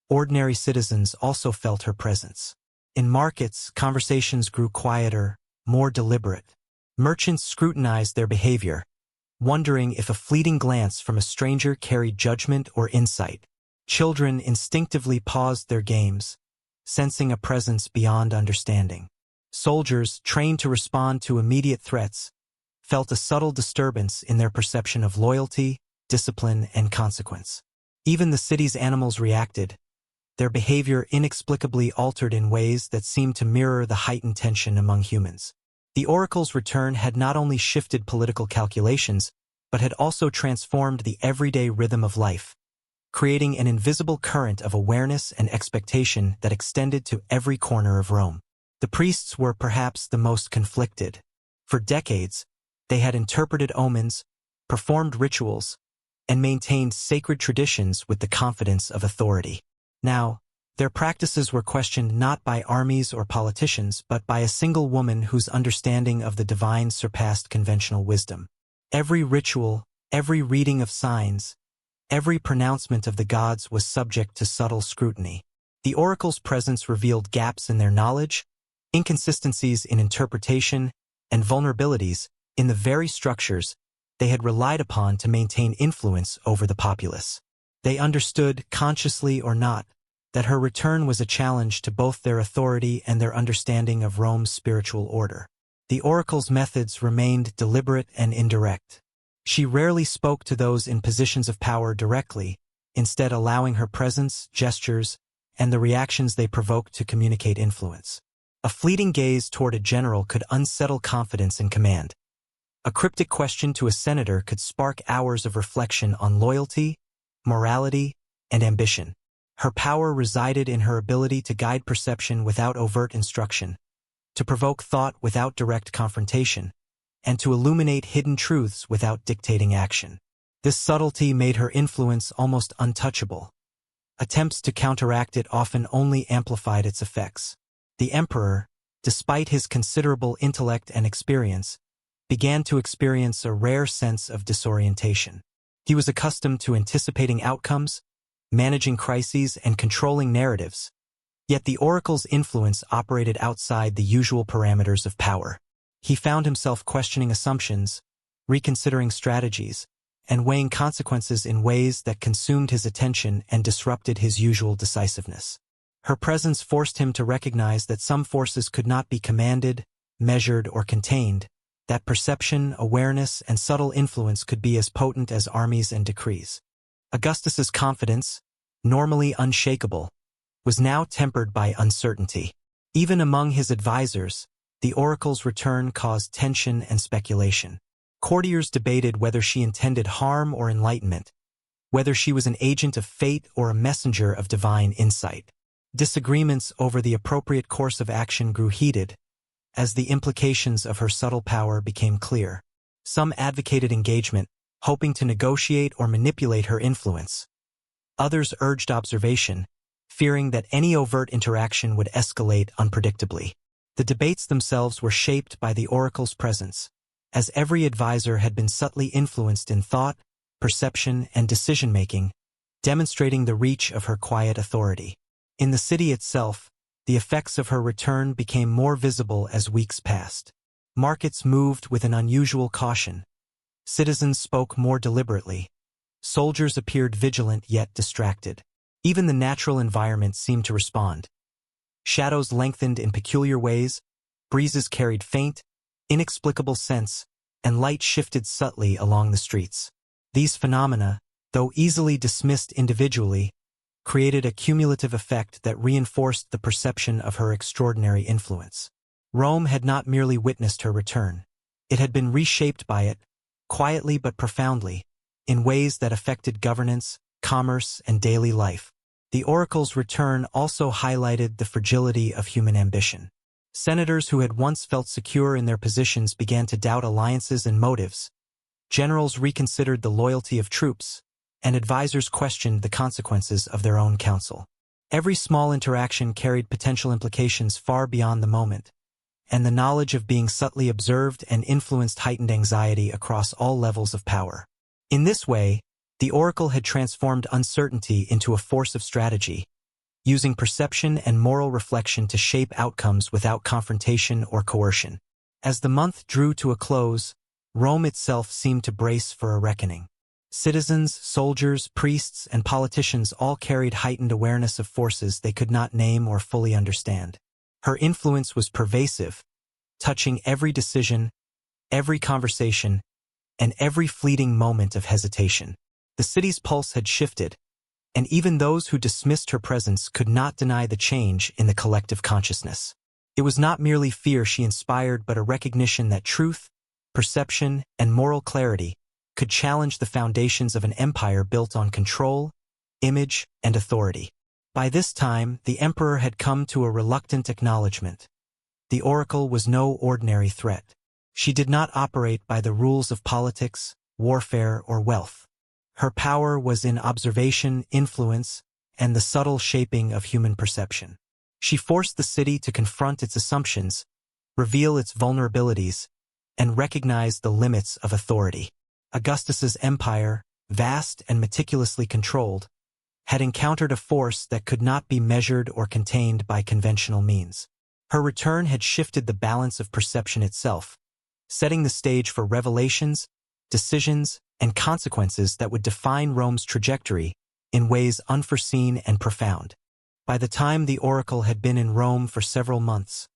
ordinary citizens also felt her presence. In markets, conversations grew quieter, more deliberate. Merchants scrutinized their behavior, wondering if a fleeting glance from a stranger carried judgment or insight. Children instinctively paused their games, sensing a presence beyond understanding. Soldiers, trained to respond to immediate threats, felt a subtle disturbance in their perception of loyalty, discipline, and consequence. Even the city's animals reacted, their behavior inexplicably altered in ways that seemed to mirror the heightened tension among humans. The oracle's return had not only shifted political calculations, but had also transformed the everyday rhythm of life, creating an invisible current of awareness and expectation that extended to every corner of Rome. The priests were perhaps the most conflicted. For decades, they had interpreted omens, performed rituals, and maintained sacred traditions with the confidence of authority. Now, their practices were questioned not by armies or politicians, but by a single woman whose understanding of the divine surpassed conventional wisdom. Every ritual, every reading of signs, every pronouncement of the gods was subject to subtle scrutiny. The oracle's presence revealed gaps in their knowledge, inconsistencies in interpretation, and vulnerabilities in the very structures they had relied upon to maintain influence over the populace. They understood, consciously or not, that her return was a challenge to both their authority and their understanding of Rome's spiritual order. The oracle's methods remained deliberate and indirect. She rarely spoke to those in positions of power directly, instead allowing her presence, gestures, and the reactions they provoked to communicate influence. A fleeting gaze toward a general could unsettle confidence in command. A cryptic question to a senator could spark hours of reflection on loyalty, morality, and ambition. Her power resided in her ability to guide perception without overt instruction, to provoke thought without direct confrontation, and to illuminate hidden truths without dictating action. This subtlety made her influence almost untouchable. Attempts to counteract it often only amplified its effects. The emperor, despite his considerable intellect and experience, began to experience a rare sense of disorientation. He was accustomed to anticipating outcomes, managing crises, and controlling narratives. Yet the oracle's influence operated outside the usual parameters of power. He found himself questioning assumptions, reconsidering strategies, and weighing consequences in ways that consumed his attention and disrupted his usual decisiveness. Her presence forced him to recognize that some forces could not be commanded, measured, or contained, that perception, awareness, and subtle influence could be as potent as armies and decrees. Augustus's confidence, normally unshakable, was now tempered by uncertainty. Even among his advisors, the oracle's return caused tension and speculation. Courtiers debated whether she intended harm or enlightenment, whether she was an agent of fate or a messenger of divine insight. Disagreements over the appropriate course of action grew heated, as the implications of her subtle power became clear. Some advocated engagement, hoping to negotiate or manipulate her influence. Others urged observation, fearing that any overt interaction would escalate unpredictably. The debates themselves were shaped by the oracle's presence, as every advisor had been subtly influenced in thought, perception, and decision-making, demonstrating the reach of her quiet authority. In the city itself, the effects of her return became more visible as weeks passed. Markets moved with an unusual caution. Citizens spoke more deliberately. Soldiers appeared vigilant yet distracted. Even the natural environment seemed to respond. Shadows lengthened in peculiar ways, breezes carried faint, inexplicable scents, and light shifted subtly along the streets. These phenomena, though easily dismissed individually, created a cumulative effect that reinforced the perception of her extraordinary influence. Rome had not merely witnessed her return. It had been reshaped by it, quietly but profoundly, in ways that affected governance, commerce, and daily life. The oracle's return also highlighted the fragility of human ambition. Senators who had once felt secure in their positions began to doubt alliances and motives. Generals reconsidered the loyalty of troops, and advisors questioned the consequences of their own counsel. Every small interaction carried potential implications far beyond the moment, and the knowledge of being subtly observed and influenced heightened anxiety across all levels of power. In this way, the oracle had transformed uncertainty into a force of strategy, using perception and moral reflection to shape outcomes without confrontation or coercion. As the month drew to a close, Rome itself seemed to brace for a reckoning. Citizens, soldiers, priests, and politicians all carried heightened awareness of forces they could not name or fully understand. Her influence was pervasive, touching every decision, every conversation, and every fleeting moment of hesitation. The city's pulse had shifted, and even those who dismissed her presence could not deny the change in the collective consciousness. It was not merely fear she inspired, but a recognition that truth, perception, and moral clarity could challenge the foundations of an empire built on control, image, and authority. By this time, the emperor had come to a reluctant acknowledgement. The oracle was no ordinary threat. She did not operate by the rules of politics, warfare, or wealth. Her power was in observation, influence, and the subtle shaping of human perception. She forced the city to confront its assumptions, reveal its vulnerabilities, and recognize the limits of authority. Augustus's empire, vast and meticulously controlled, had encountered a force that could not be measured or contained by conventional means. Her return had shifted the balance of perception itself, setting the stage for revelations, decisions, and consequences that would define Rome's trajectory in ways unforeseen and profound. By the time the oracle had been in Rome for several months,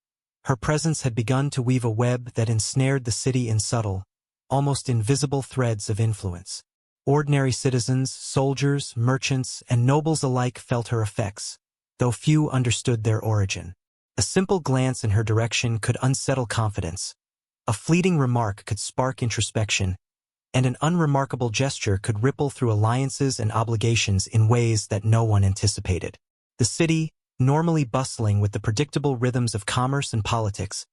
her presence had begun to weave a web that ensnared the city in subtle, almost invisible threads of influence. Ordinary citizens, soldiers, merchants, and nobles alike felt her effects, though few understood their origin. A simple glance in her direction could unsettle confidence. A fleeting remark could spark introspection, and an unremarkable gesture could ripple through alliances and obligations in ways that no one anticipated. The city, normally bustling with the predictable rhythms of commerce and politics,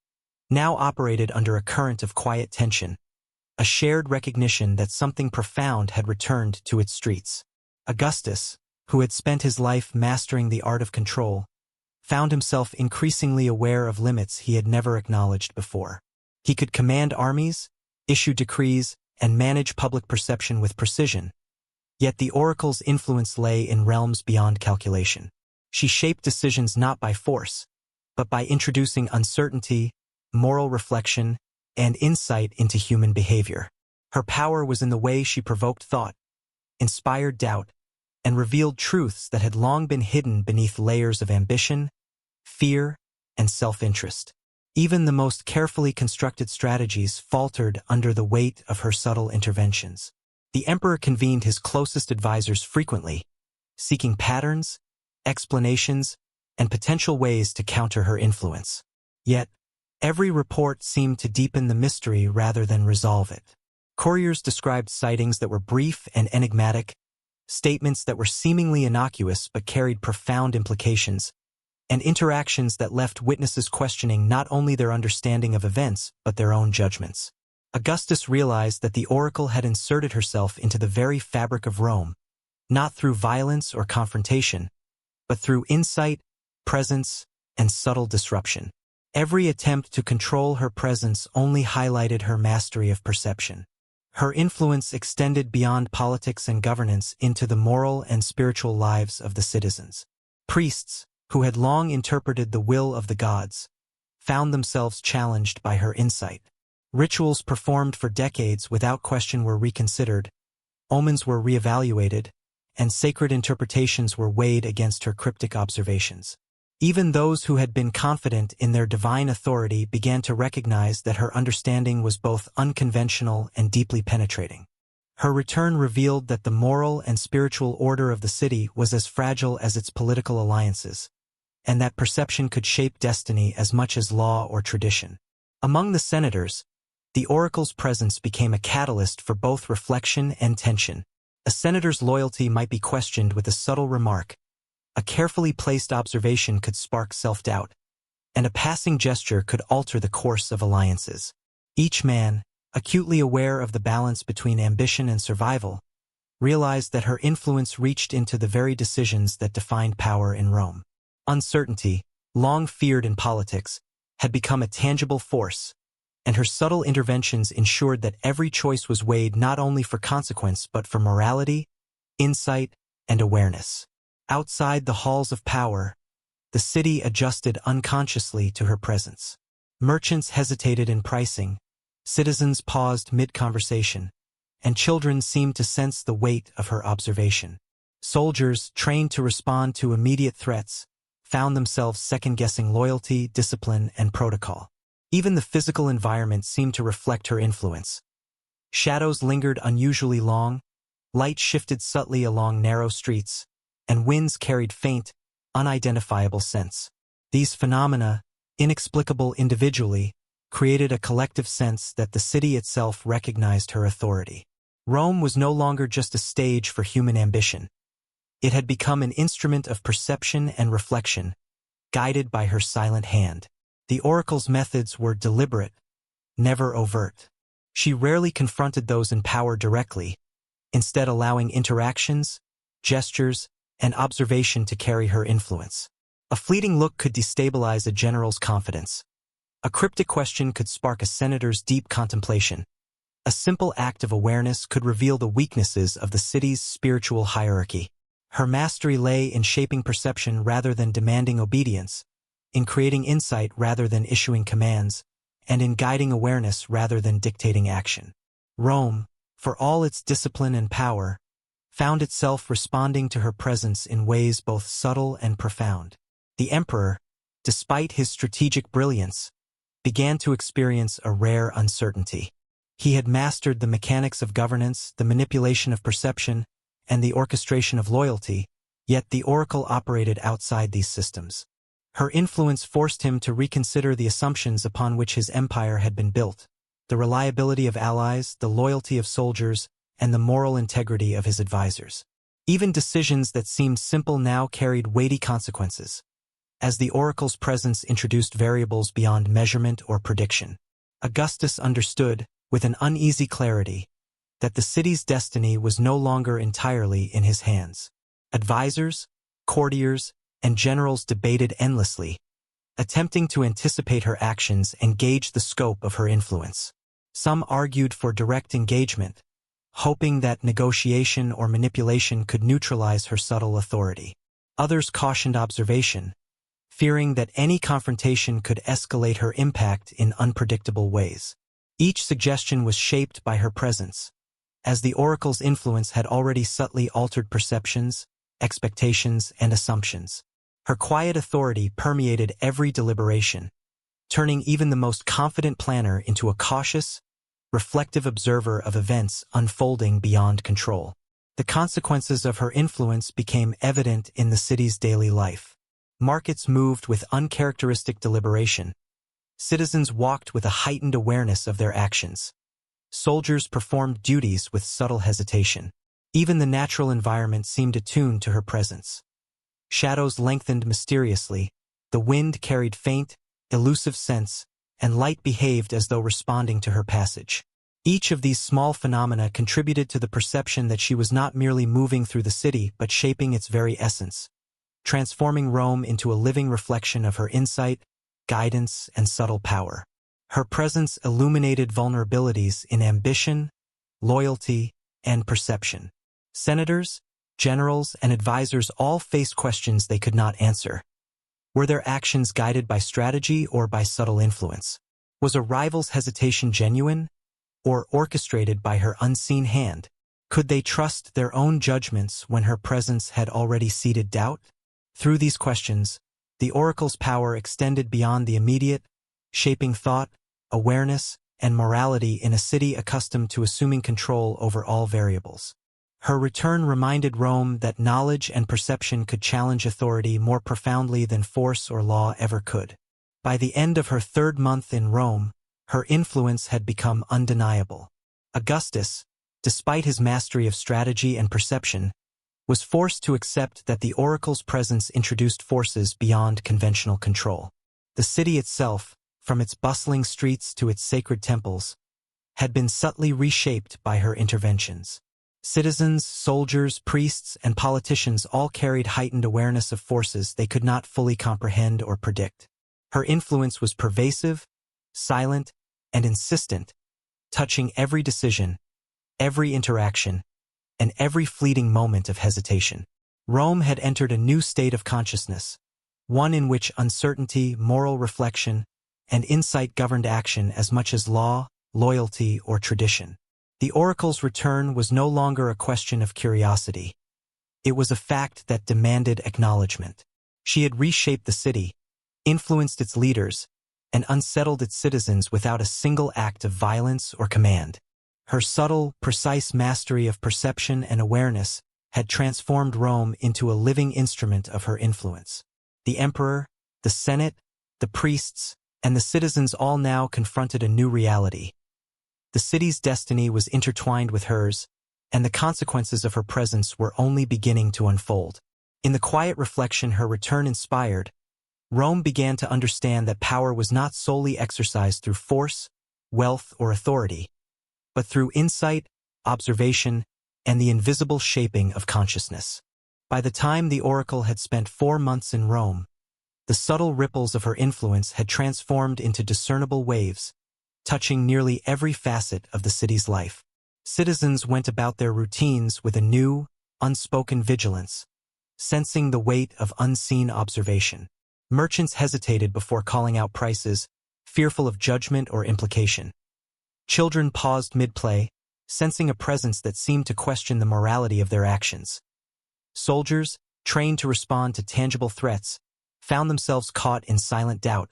now operated under a current of quiet tension, a shared recognition that something profound had returned to its streets. Augustus, who had spent his life mastering the art of control, found himself increasingly aware of limits he had never acknowledged before. He could command armies, issue decrees, and manage public perception with precision, yet the oracle's influence lay in realms beyond calculation. She shaped decisions not by force, but by introducing uncertainty, moral reflection, and insight into human behavior. Her power was in the way she provoked thought, inspired doubt, and revealed truths that had long been hidden beneath layers of ambition, fear, and self-interest. Even the most carefully constructed strategies faltered under the weight of her subtle interventions. The emperor convened his closest advisors frequently, seeking patterns, explanations, and potential ways to counter her influence. Yet, every report seemed to deepen the mystery rather than resolve it. Couriers described sightings that were brief and enigmatic, statements that were seemingly innocuous but carried profound implications, and interactions that left witnesses questioning not only their understanding of events but their own judgments. Augustus realized that the oracle had inserted herself into the very fabric of Rome, not through violence or confrontation, but through insight, presence, and subtle disruption. Every attempt to control her presence only highlighted her mastery of perception. Her influence extended beyond politics and governance into the moral and spiritual lives of the citizens. Priests, who had long interpreted the will of the gods, found themselves challenged by her insight. Rituals performed for decades without question were reconsidered, omens were reevaluated, and sacred interpretations were weighed against her cryptic observations. Even those who had been confident in their divine authority began to recognize that her understanding was both unconventional and deeply penetrating. Her return revealed that the moral and spiritual order of the city was as fragile as its political alliances, and that perception could shape destiny as much as law or tradition. Among the senators, the oracle's presence became a catalyst for both reflection and tension. A senator's loyalty might be questioned with a subtle remark. A carefully placed observation could spark self-doubt, and a passing gesture could alter the course of alliances. Each man, acutely aware of the balance between ambition and survival, realized that her influence reached into the very decisions that defined power in Rome. Uncertainty, long feared in politics, had become a tangible force, and her subtle interventions ensured that every choice was weighed not only for consequence but for morality, insight, and awareness. Outside the halls of power, the city adjusted unconsciously to her presence. Merchants hesitated in pricing, citizens paused mid-conversation, and children seemed to sense the weight of her observation. Soldiers, trained to respond to immediate threats, found themselves second-guessing loyalty, discipline, and protocol. Even the physical environment seemed to reflect her influence. Shadows lingered unusually long, light shifted subtly along narrow streets, and winds carried faint, unidentifiable scents. These phenomena, inexplicable individually, created a collective sense that the city itself recognized her authority. Rome was no longer just a stage for human ambition. It had become an instrument of perception and reflection, guided by her silent hand. The oracle's methods were deliberate, never overt. She rarely confronted those in power directly, instead allowing interactions, gestures, and observation to carry her influence. A fleeting look could destabilize a general's confidence. A cryptic question could spark a senator's deep contemplation. A simple act of awareness could reveal the weaknesses of the city's spiritual hierarchy. Her mastery lay in shaping perception rather than demanding obedience, in creating insight rather than issuing commands, and in guiding awareness rather than dictating action. Rome, for all its discipline and power, found itself responding to her presence in ways both subtle and profound. The emperor, despite his strategic brilliance, began to experience a rare uncertainty. He had mastered the mechanics of governance, the manipulation of perception, and the orchestration of loyalty, yet the oracle operated outside these systems. Her influence forced him to reconsider the assumptions upon which his empire had been built, the reliability of allies, the loyalty of soldiers, and the moral integrity of his advisors. Even decisions that seemed simple now carried weighty consequences, as the oracle's presence introduced variables beyond measurement or prediction. Augustus understood, with an uneasy clarity, that the city's destiny was no longer entirely in his hands. Advisors, courtiers, and generals debated endlessly, attempting to anticipate her actions and gauge the scope of her influence. Some argued for direct engagement, hoping that negotiation or manipulation could neutralize her subtle authority. Others cautioned observation, fearing that any confrontation could escalate her impact in unpredictable ways. Each suggestion was shaped by her presence, as the oracle's influence had already subtly altered perceptions, expectations, and assumptions. Her quiet authority permeated every deliberation, turning even the most confident planner into a cautious, reflective observer of events unfolding beyond control. The consequences of her influence became evident in the city's daily life. Markets moved with uncharacteristic deliberation. Citizens walked with a heightened awareness of their actions. Soldiers performed duties with subtle hesitation. Even the natural environment seemed attuned to her presence. Shadows lengthened mysteriously, the wind carried faint, elusive scents, and light behaved as though responding to her passage. Each of these small phenomena contributed to the perception that she was not merely moving through the city but shaping its very essence, transforming Rome into a living reflection of her insight, guidance, and subtle power. Her presence illuminated vulnerabilities in ambition, loyalty, and perception. Senators, generals, and advisors all faced questions they could not answer. Were their actions guided by strategy or by subtle influence? Was a rival's hesitation genuine, or orchestrated by her unseen hand? Could they trust their own judgments when her presence had already seeded doubt? Through these questions, the oracle's power extended beyond the immediate, shaping thought, awareness, and morality in a city accustomed to assuming control over all variables. Her return reminded Rome that knowledge and perception could challenge authority more profoundly than force or law ever could. By the end of her third month in Rome, her influence had become undeniable. Augustus, despite his mastery of strategy and perception, was forced to accept that the oracle's presence introduced forces beyond conventional control. The city itself, from its bustling streets to its sacred temples, had been subtly reshaped by her interventions. Citizens, soldiers, priests, and politicians all carried heightened awareness of forces they could not fully comprehend or predict. Her influence was pervasive, silent, and insistent, touching every decision, every interaction, and every fleeting moment of hesitation. Rome had entered a new state of consciousness, one in which uncertainty, moral reflection, and insight governed action as much as law, loyalty, or tradition. The oracle's return was no longer a question of curiosity. It was a fact that demanded acknowledgement. She had reshaped the city, influenced its leaders, and unsettled its citizens without a single act of violence or command. Her subtle, precise mastery of perception and awareness had transformed Rome into a living instrument of her influence. The emperor, the senate, the priests, and the citizens all now confronted a new reality. The city's destiny was intertwined with hers, and the consequences of her presence were only beginning to unfold. In the quiet reflection her return inspired, Rome began to understand that power was not solely exercised through force, wealth, or authority, but through insight, observation, and the invisible shaping of consciousness. By the time the oracle had spent 4 months in Rome, the subtle ripples of her influence had transformed into discernible waves, touching nearly every facet of the city's life. Citizens went about their routines with a new, unspoken vigilance, sensing the weight of unseen observation. Merchants hesitated before calling out prices, fearful of judgment or implication. Children paused mid-play, sensing a presence that seemed to question the morality of their actions. Soldiers, trained to respond to tangible threats, found themselves caught in silent doubt,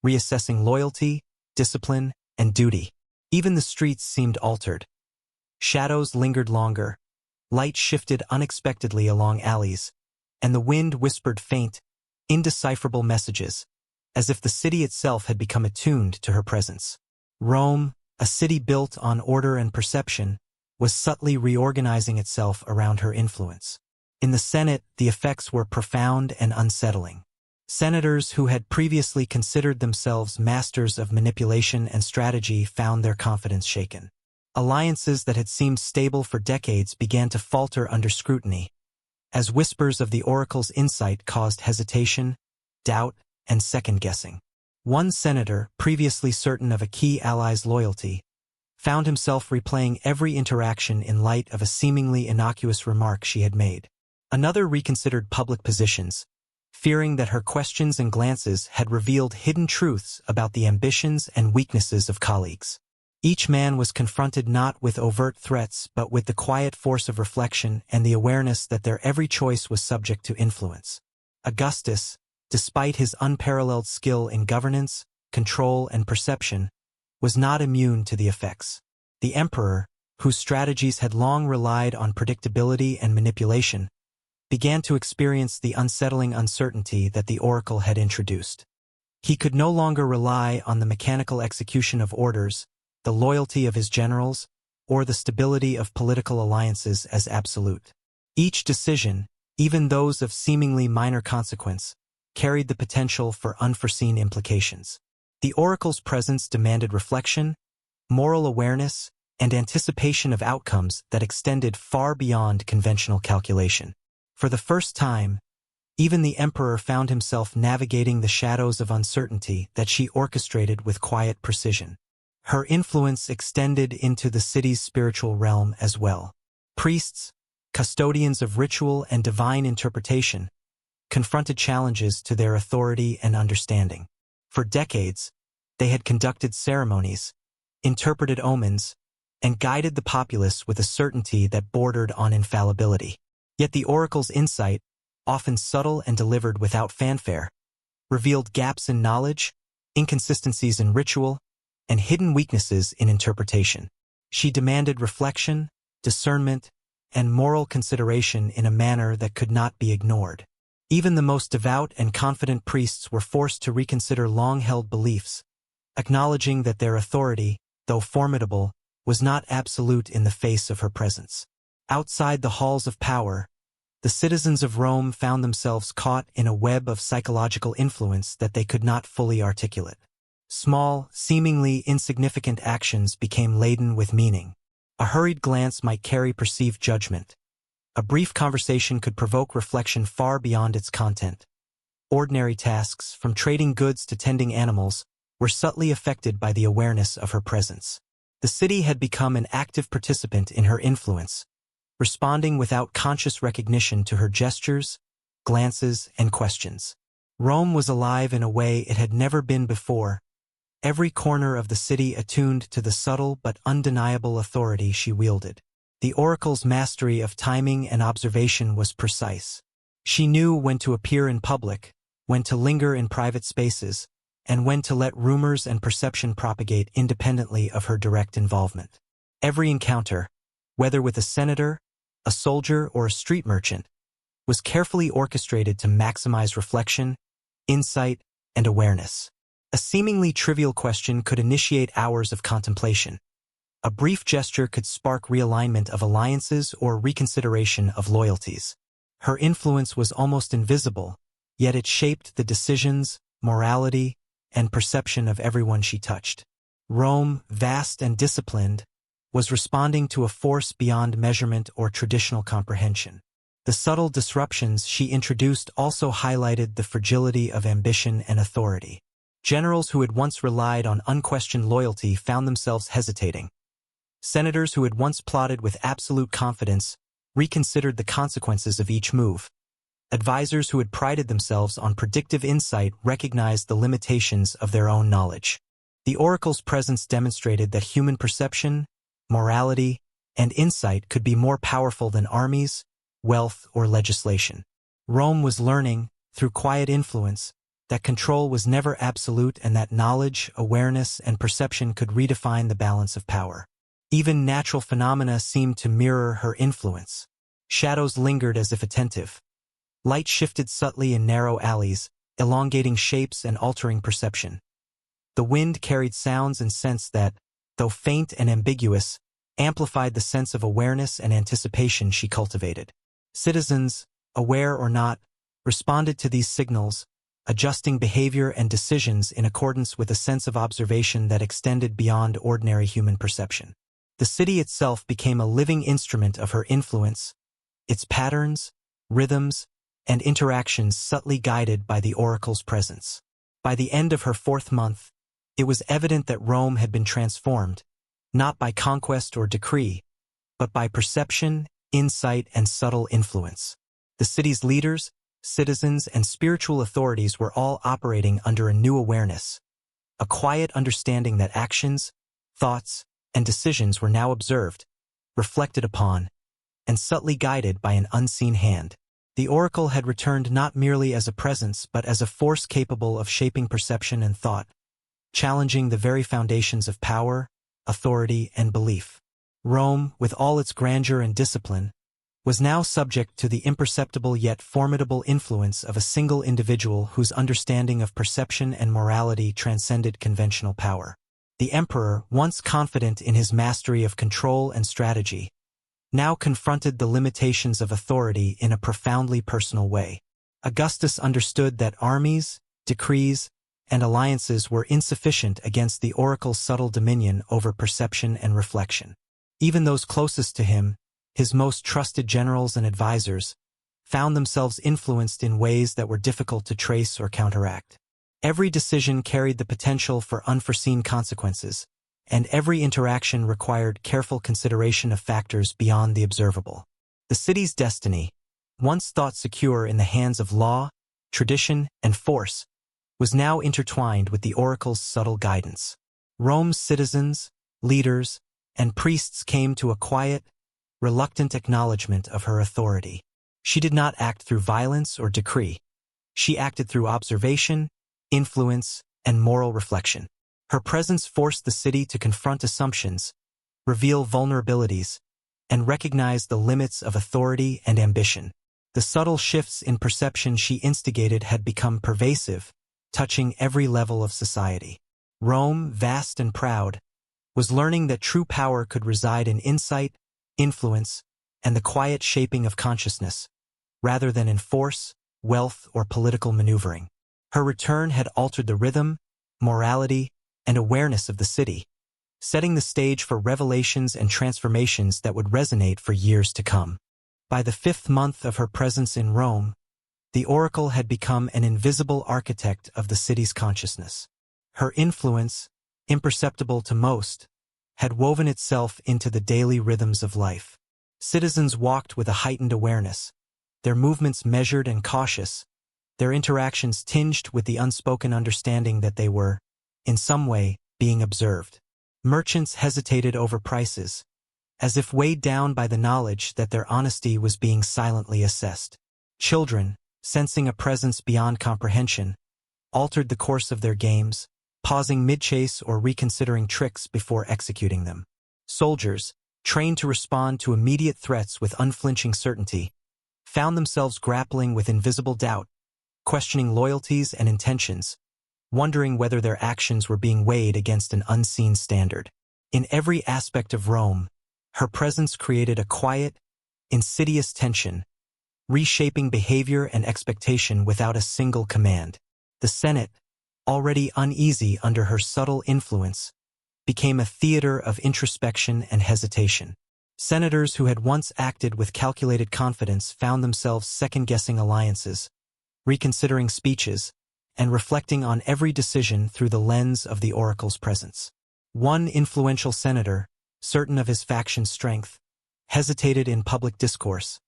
reassessing loyalty, discipline, and duty. Even the streets seemed altered. Shadows lingered longer, light shifted unexpectedly along alleys, and the wind whispered faint, indecipherable messages, as if the city itself had become attuned to her presence. Rome, a city built on order and perception, was subtly reorganizing itself around her influence. In the Senate, the effects were profound and unsettling. Senators who had previously considered themselves masters of manipulation and strategy found their confidence shaken. Alliances that had seemed stable for decades began to falter under scrutiny, as whispers of the oracle's insight caused hesitation, doubt, and second-guessing. One senator, previously certain of a key ally's loyalty, found himself replaying every interaction in light of a seemingly innocuous remark she had made. Another reconsidered public positions, fearing that her questions and glances had revealed hidden truths about the ambitions and weaknesses of colleagues. Each man was confronted not with overt threats but with the quiet force of reflection and the awareness that their every choice was subject to influence. Augustus, despite his unparalleled skill in governance, control, and perception, was not immune to the effects. The emperor, whose strategies had long relied on predictability and manipulation, began to experience the unsettling uncertainty that the oracle had introduced. He could no longer rely on the mechanical execution of orders, the loyalty of his generals, or the stability of political alliances as absolute. Each decision, even those of seemingly minor consequence, carried the potential for unforeseen implications. The oracle's presence demanded reflection, moral awareness, and anticipation of outcomes that extended far beyond conventional calculation. For the first time, even the emperor found himself navigating the shadows of uncertainty that she orchestrated with quiet precision. Her influence extended into the city's spiritual realm as well. Priests, custodians of ritual and divine interpretation, confronted challenges to their authority and understanding. For decades, they had conducted ceremonies, interpreted omens, and guided the populace with a certainty that bordered on infallibility. Yet the oracle's insight, often subtle and delivered without fanfare, revealed gaps in knowledge, inconsistencies in ritual, and hidden weaknesses in interpretation. She demanded reflection, discernment, and moral consideration in a manner that could not be ignored. Even the most devout and confident priests were forced to reconsider long-held beliefs, acknowledging that their authority, though formidable, was not absolute in the face of her presence. Outside the halls of power, the citizens of Rome found themselves caught in a web of psychological influence that they could not fully articulate. Small, seemingly insignificant actions became laden with meaning. A hurried glance might carry perceived judgment. A brief conversation could provoke reflection far beyond its content. Ordinary tasks, from trading goods to tending animals, were subtly affected by the awareness of her presence. The city had become an active participant in her influence, responding without conscious recognition to her gestures, glances, and questions. Rome was alive in a way it had never been before, every corner of the city attuned to the subtle but undeniable authority she wielded. The oracle's mastery of timing and observation was precise. She knew when to appear in public, when to linger in private spaces, and when to let rumors and perception propagate independently of her direct involvement. Every encounter, whether with a senator, a soldier, or a street merchant, was carefully orchestrated to maximize reflection, insight, and awareness. A seemingly trivial question could initiate hours of contemplation. A brief gesture could spark realignment of alliances or reconsideration of loyalties. Her influence was almost invisible, yet it shaped the decisions, morality, and perception of everyone she touched. Rome, vast and disciplined, was responding to a force beyond measurement or traditional comprehension. The subtle disruptions she introduced also highlighted the fragility of ambition and authority. Generals who had once relied on unquestioned loyalty found themselves hesitating. Senators who had once plotted with absolute confidence reconsidered the consequences of each move. Advisors who had prided themselves on predictive insight recognized the limitations of their own knowledge. The oracle's presence demonstrated that human perception, morality, and insight could be more powerful than armies, wealth, or legislation. Rome was learning, through quiet influence, that control was never absolute and that knowledge, awareness, and perception could redefine the balance of power. Even natural phenomena seemed to mirror her influence. Shadows lingered as if attentive. Light shifted subtly in narrow alleys, elongating shapes and altering perception. The wind carried sounds and scents that, though faint and ambiguous, amplified the sense of awareness and anticipation she cultivated. Citizens, aware or not, responded to these signals, adjusting behavior and decisions in accordance with a sense of observation that extended beyond ordinary human perception. The city itself became a living instrument of her influence, its patterns, rhythms, and interactions subtly guided by the oracle's presence. By the end of her 4th month, it was evident that Rome had been transformed, not by conquest or decree, but by perception, insight, and subtle influence. The city's leaders, citizens, and spiritual authorities were all operating under a new awareness, a quiet understanding that actions, thoughts, and decisions were now observed, reflected upon, and subtly guided by an unseen hand. The oracle had returned not merely as a presence but as a force capable of shaping perception and thought, challenging the very foundations of power, authority, and belief. Rome, with all its grandeur and discipline, was now subject to the imperceptible yet formidable influence of a single individual whose understanding of perception and morality transcended conventional power. The emperor, once confident in his mastery of control and strategy, now confronted the limitations of authority in a profoundly personal way. Augustus understood that armies, decrees, and alliances were insufficient against the oracle's subtle dominion over perception and reflection. Even those closest to him, his most trusted generals and advisors, found themselves influenced in ways that were difficult to trace or counteract. Every decision carried the potential for unforeseen consequences, and every interaction required careful consideration of factors beyond the observable. The city's destiny, once thought secure in the hands of law, tradition, and force, was now intertwined with the oracle's subtle guidance. Rome's citizens, leaders, and priests came to a quiet, reluctant acknowledgement of her authority. She did not act through violence or decree. She acted through observation, influence, and moral reflection. Her presence forced the city to confront assumptions, reveal vulnerabilities, and recognize the limits of authority and ambition. The subtle shifts in perception she instigated had become pervasive, touching every level of society. Rome, vast and proud, was learning that true power could reside in insight, influence, and the quiet shaping of consciousness, rather than in force, wealth, or political maneuvering. Her return had altered the rhythm, morality, and awareness of the city, setting the stage for revelations and transformations that would resonate for years to come. By the 5th month of her presence in Rome, the oracle had become an invisible architect of the city's consciousness. Her influence, imperceptible to most, had woven itself into the daily rhythms of life. Citizens walked with a heightened awareness, their movements measured and cautious, their interactions tinged with the unspoken understanding that they were, in some way, being observed. Merchants hesitated over prices, as if weighed down by the knowledge that their honesty was being silently assessed. Children, sensing a presence beyond comprehension, altered the course of their games, pausing mid-chase or reconsidering tricks before executing them. Soldiers, trained to respond to immediate threats with unflinching certainty, found themselves grappling with invisible doubt, questioning loyalties and intentions, wondering whether their actions were being weighed against an unseen standard. In every aspect of Rome, her presence created a quiet, insidious tension, reshaping behavior and expectation without a single command. The Senate, already uneasy under her subtle influence, became a theater of introspection and hesitation. Senators who had once acted with calculated confidence found themselves second-guessing alliances, reconsidering speeches, and reflecting on every decision through the lens of the oracle's presence. One influential senator, certain of his faction's strength, hesitated in public discourse,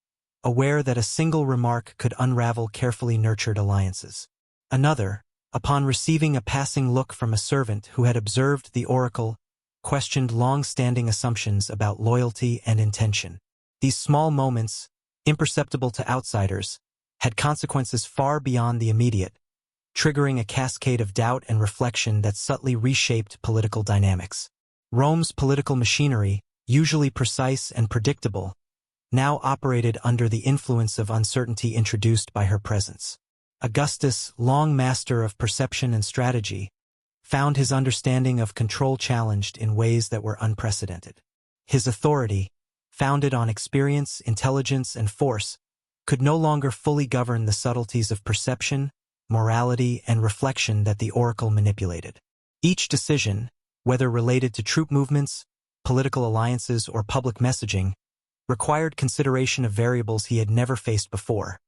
aware that a single remark could unravel carefully nurtured alliances. Another, upon receiving a passing look from a servant who had observed the oracle, questioned long-standing assumptions about loyalty and intention. These small moments, imperceptible to outsiders, had consequences far beyond the immediate, triggering a cascade of doubt and reflection that subtly reshaped political dynamics. Rome's political machinery, usually precise and predictable, now operated under the influence of uncertainty introduced by her presence. Augustus, long master of perception and strategy, found his understanding of control challenged in ways that were unprecedented. His authority, founded on experience, intelligence, and force, could no longer fully govern the subtleties of perception, morality, and reflection that the oracle manipulated. Each decision, whether related to troop movements, political alliances, or public messaging, required consideration of variables he had never faced before.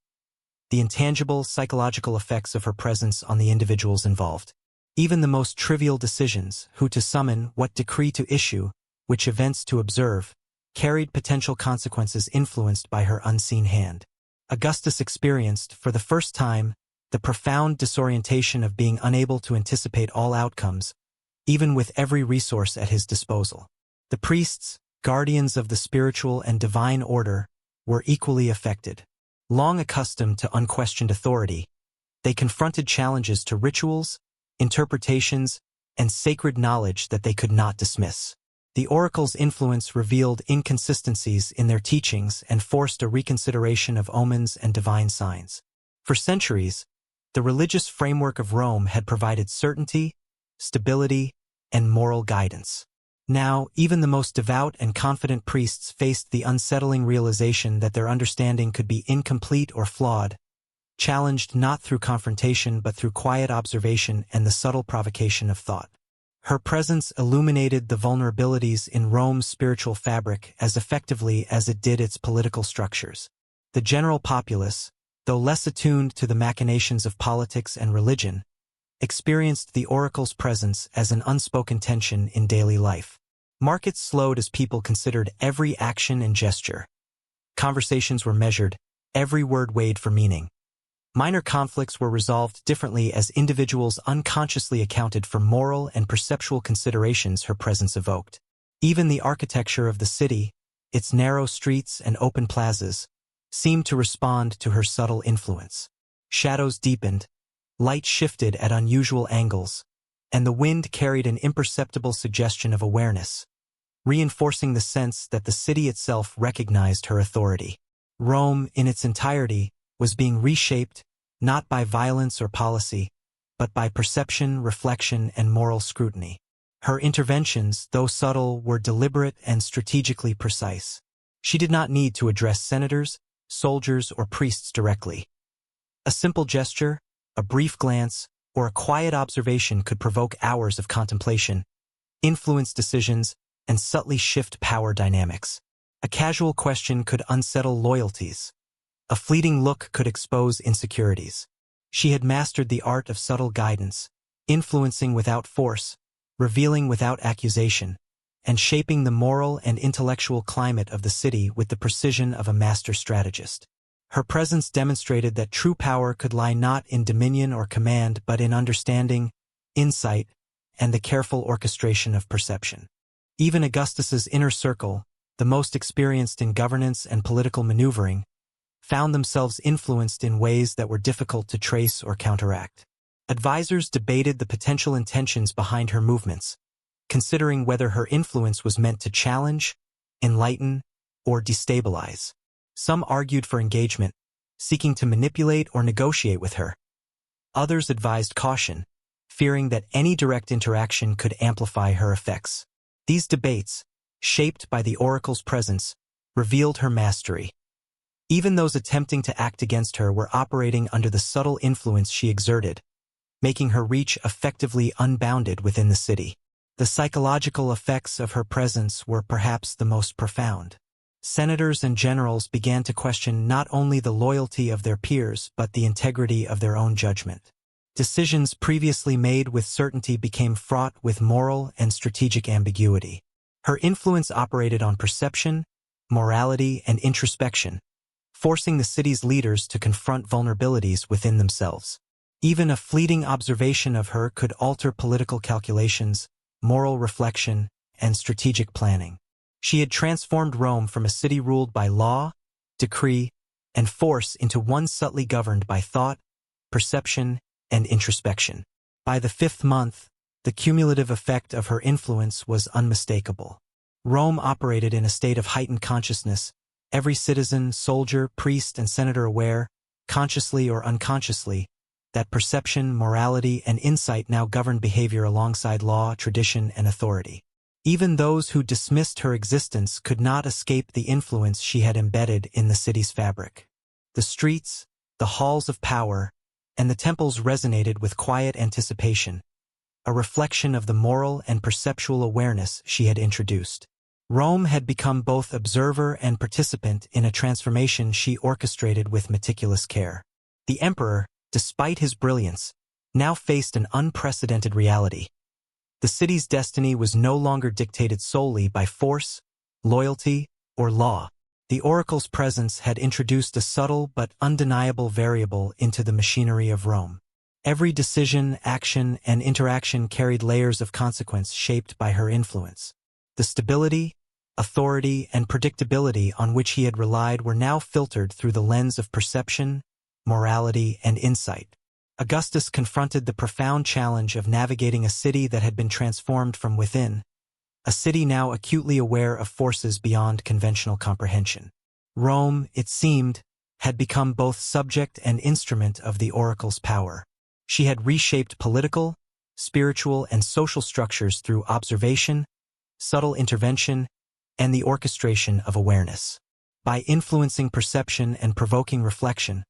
The intangible psychological effects of her presence on the individuals involved. Even the most trivial decisions, who to summon, what decree to issue, which events to observe, carried potential consequences influenced by her unseen hand. Augustus experienced, for the first time, the profound disorientation of being unable to anticipate all outcomes, even with every resource at his disposal. The priests, guardians of the spiritual and divine order, were equally affected. Long accustomed to unquestioned authority, they confronted challenges to rituals, interpretations, and sacred knowledge that they could not dismiss. The oracle's influence revealed inconsistencies in their teachings and forced a reconsideration of omens and divine signs. For centuries, the religious framework of Rome had provided certainty, stability, and moral guidance. Now, even the most devout and confident priests faced the unsettling realization that their understanding could be incomplete or flawed, challenged not through confrontation but through quiet observation and the subtle provocation of thought. Her presence illuminated the vulnerabilities in Rome's spiritual fabric as effectively as it did its political structures. The general populace, though less attuned to the machinations of politics and religion, experienced the oracle's presence as an unspoken tension in daily life. Markets slowed as people considered every action and gesture. Conversations were measured, every word weighed for meaning. Minor conflicts were resolved differently as individuals unconsciously accounted for moral and perceptual considerations her presence evoked. Even the architecture of the city, its narrow streets and open plazas, seemed to respond to her subtle influence. Shadows deepened, light shifted at unusual angles, and the wind carried an imperceptible suggestion of awareness, reinforcing the sense that the city itself recognized her authority. Rome, in its entirety, was being reshaped, not by violence or policy, but by perception, reflection, and moral scrutiny. Her interventions, though subtle, were deliberate and strategically precise. She did not need to address senators, soldiers, or priests directly. A simple gesture, a brief glance, or a quiet observation could provoke hours of contemplation, influence decisions, and subtly shift power dynamics. A casual question could unsettle loyalties. A fleeting look could expose insecurities. She had mastered the art of subtle guidance, influencing without force, revealing without accusation, and shaping the moral and intellectual climate of the city with the precision of a master strategist. Her presence demonstrated that true power could lie not in dominion or command but in understanding, insight, and the careful orchestration of perception. Even Augustus's inner circle, the most experienced in governance and political maneuvering, found themselves influenced in ways that were difficult to trace or counteract. Advisors debated the potential intentions behind her movements, considering whether her influence was meant to challenge, enlighten, or destabilize. Some argued for engagement, seeking to manipulate or negotiate with her. Others advised caution, fearing that any direct interaction could amplify her effects. These debates, shaped by the oracle's presence, revealed her mastery. Even those attempting to act against her were operating under the subtle influence she exerted, making her reach effectively unbounded within the city. The psychological effects of her presence were perhaps the most profound. Senators and generals began to question not only the loyalty of their peers but the integrity of their own judgment. Decisions previously made with certainty became fraught with moral and strategic ambiguity. Her influence operated on perception, morality, and introspection, forcing the city's leaders to confront vulnerabilities within themselves. Even a fleeting observation of her could alter political calculations, moral reflection, and strategic planning. She had transformed Rome from a city ruled by law, decree, and force into one subtly governed by thought, perception, and introspection. By the 5th month, the cumulative effect of her influence was unmistakable. Rome operated in a state of heightened consciousness, every citizen, soldier, priest, and senator aware, consciously or unconsciously, that perception, morality, and insight now governed behavior alongside law, tradition, and authority. Even those who dismissed her existence could not escape the influence she had embedded in the city's fabric. The streets, the halls of power, and the temples resonated with quiet anticipation, a reflection of the moral and perceptual awareness she had introduced. Rome had become both observer and participant in a transformation she orchestrated with meticulous care. The emperor, despite his brilliance, now faced an unprecedented reality. The city's destiny was no longer dictated solely by force, loyalty, or law. The oracle's presence had introduced a subtle but undeniable variable into the machinery of Rome. Every decision, action, and interaction carried layers of consequence shaped by her influence. The stability, authority, and predictability on which he had relied were now filtered through the lens of perception, morality, and insight. Augustus confronted the profound challenge of navigating a city that had been transformed from within, a city now acutely aware of forces beyond conventional comprehension. Rome, it seemed, had become both subject and instrument of the oracle's power. She had reshaped political, spiritual, and social structures through observation, subtle intervention, and the orchestration of awareness. By influencing perception and provoking reflection,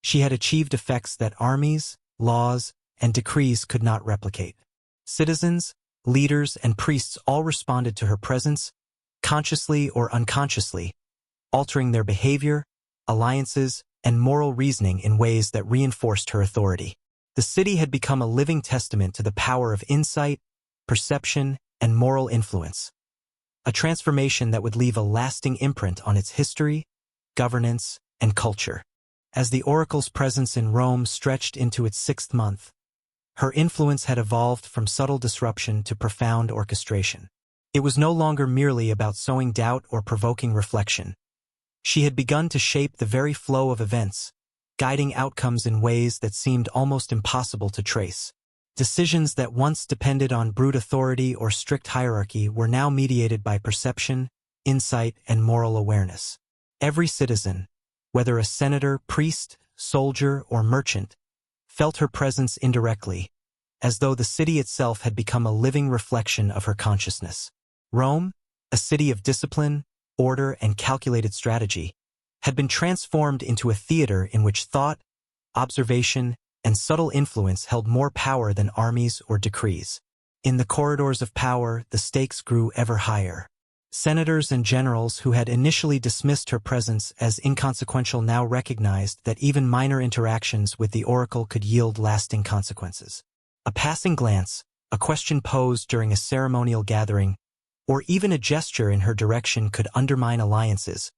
she had achieved effects that armies, laws, and decrees could not replicate. Citizens, leaders, and priests all responded to her presence, consciously or unconsciously, altering their behavior, alliances, and moral reasoning in ways that reinforced her authority. The city had become a living testament to the power of insight, perception, and moral influence, a transformation that would leave a lasting imprint on its history, governance, and culture. As the oracle's presence in Rome stretched into its 6th month, her influence had evolved from subtle disruption to profound orchestration. It was no longer merely about sowing doubt or provoking reflection. She had begun to shape the very flow of events, guiding outcomes in ways that seemed almost impossible to trace. Decisions that once depended on brute authority or strict hierarchy were now mediated by perception, insight, and moral awareness. Every citizen, whether a senator, priest, soldier, or merchant, felt her presence indirectly, as though the city itself had become a living reflection of her consciousness. Rome, a city of discipline, order, and calculated strategy, had been transformed into a theater in which thought, observation, and subtle influence held more power than armies or decrees. In the corridors of power, the stakes grew ever higher. Senators and generals who had initially dismissed her presence as inconsequential now recognized that even minor interactions with the oracle could yield lasting consequences. A passing glance, a question posed during a ceremonial gathering, or even a gesture in her direction could undermine alliances,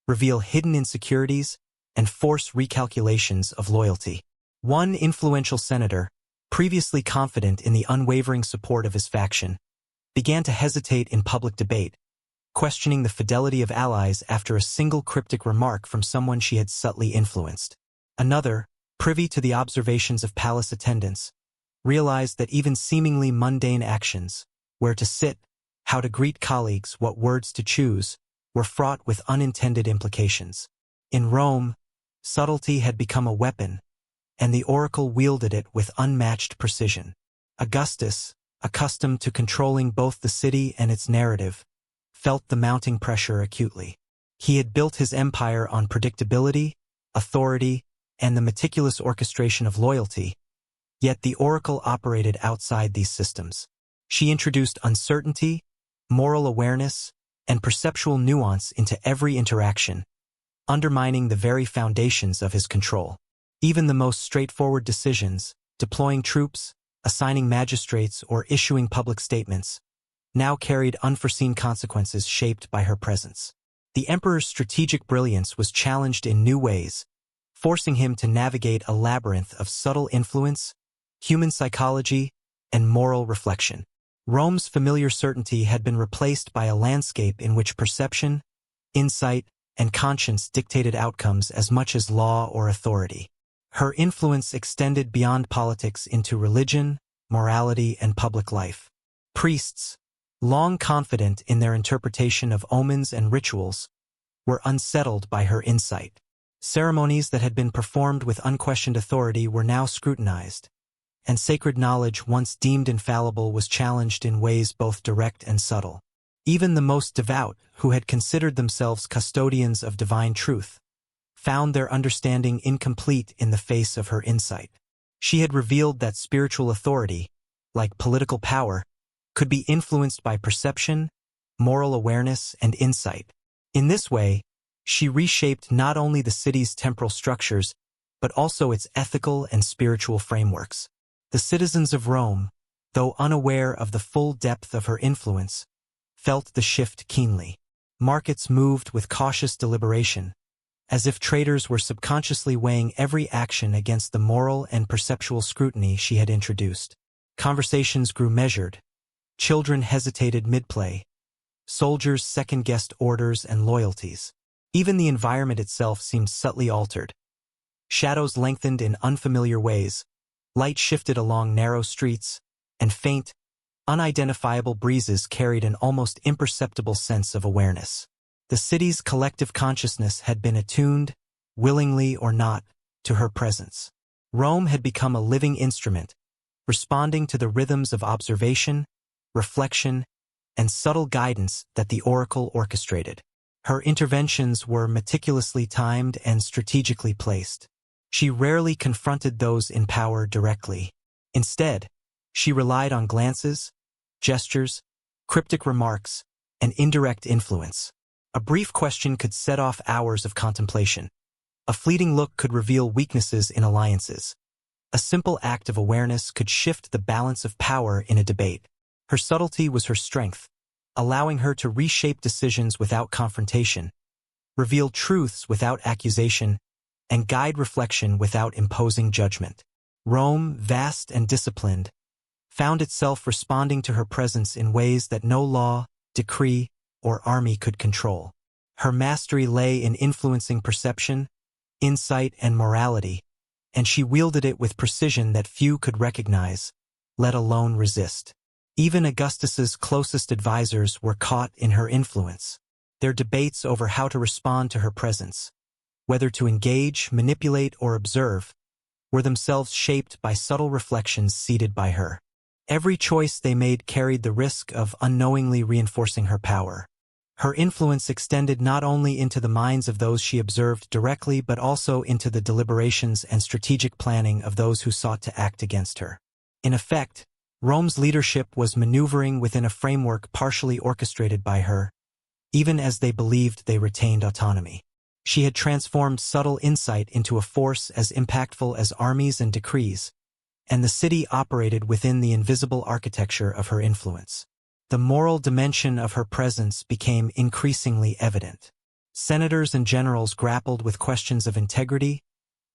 reveal hidden insecurities, and force recalculations of loyalty. One influential senator, previously confident in the unwavering support of his faction, began to hesitate in public debate, questioning the fidelity of allies after a single cryptic remark from someone she had subtly influenced. Another, privy to the observations of palace attendants, realized that even seemingly mundane actions, where to sit, how to greet colleagues, what words to choose, were fraught with unintended implications. In Rome, subtlety had become a weapon, and the oracle wielded it with unmatched precision. Augustus, accustomed to controlling both the city and its narrative, felt the mounting pressure acutely. He had built his empire on predictability, authority, and the meticulous orchestration of loyalty, yet the oracle operated outside these systems. She introduced uncertainty, moral awareness, and perceptual nuance into every interaction, undermining the very foundations of his control. Even the most straightforward decisions, deploying troops, assigning magistrates, or issuing public statements, now carried unforeseen consequences shaped by her presence. The emperor's strategic brilliance was challenged in new ways, forcing him to navigate a labyrinth of subtle influence, human psychology, and moral reflection. Rome's familiar certainty had been replaced by a landscape in which perception, insight, and conscience dictated outcomes as much as law or authority. Her influence extended beyond politics into religion, morality, and public life. Priests, long confident in their interpretation of omens and rituals, were unsettled by her insight. Ceremonies that had been performed with unquestioned authority were now scrutinized, and sacred knowledge once deemed infallible was challenged in ways both direct and subtle. Even the most devout, who had considered themselves custodians of divine truth, found their understanding incomplete in the face of her insight. She had revealed that spiritual authority, like political power, could be influenced by perception, moral awareness, and insight. In this way, she reshaped not only the city's temporal structures, but also its ethical and spiritual frameworks. The citizens of Rome, though unaware of the full depth of her influence, felt the shift keenly. Markets moved with cautious deliberation, as if traders were subconsciously weighing every action against the moral and perceptual scrutiny she had introduced. Conversations grew measured. Children hesitated mid-play. Soldiers second-guessed orders and loyalties. Even the environment itself seemed subtly altered. Shadows lengthened in unfamiliar ways, light shifted along narrow streets, and faint, unidentifiable breezes carried an almost imperceptible sense of awareness. The city's collective consciousness had been attuned, willingly or not, to her presence. Rome had become a living instrument, responding to the rhythms of observation, reflection, and subtle guidance that the oracle orchestrated. Her interventions were meticulously timed and strategically placed. She rarely confronted those in power directly. Instead, she relied on glances, gestures, cryptic remarks, and indirect influence. A brief question could set off hours of contemplation. A fleeting look could reveal weaknesses in alliances. A simple act of awareness could shift the balance of power in a debate. Her subtlety was her strength, allowing her to reshape decisions without confrontation, reveal truths without accusation, and guide reflection without imposing judgment. Rome, vast and disciplined, found itself responding to her presence in ways that no law, decree, or army could control. Her mastery lay in influencing perception, insight, and morality, and she wielded it with precision that few could recognize, let alone resist. Even Augustus's closest advisors were caught in her influence. Their debates over how to respond to her presence, whether to engage, manipulate, or observe, were themselves shaped by subtle reflections seeded by her. Every choice they made carried the risk of unknowingly reinforcing her power. Her influence extended not only into the minds of those she observed directly but also into the deliberations and strategic planning of those who sought to act against her. In effect, Rome's leadership was maneuvering within a framework partially orchestrated by her, even as they believed they retained autonomy. She had transformed subtle insight into a force as impactful as armies and decrees, and the city operated within the invisible architecture of her influence. The moral dimension of her presence became increasingly evident. Senators and generals grappled with questions of integrity,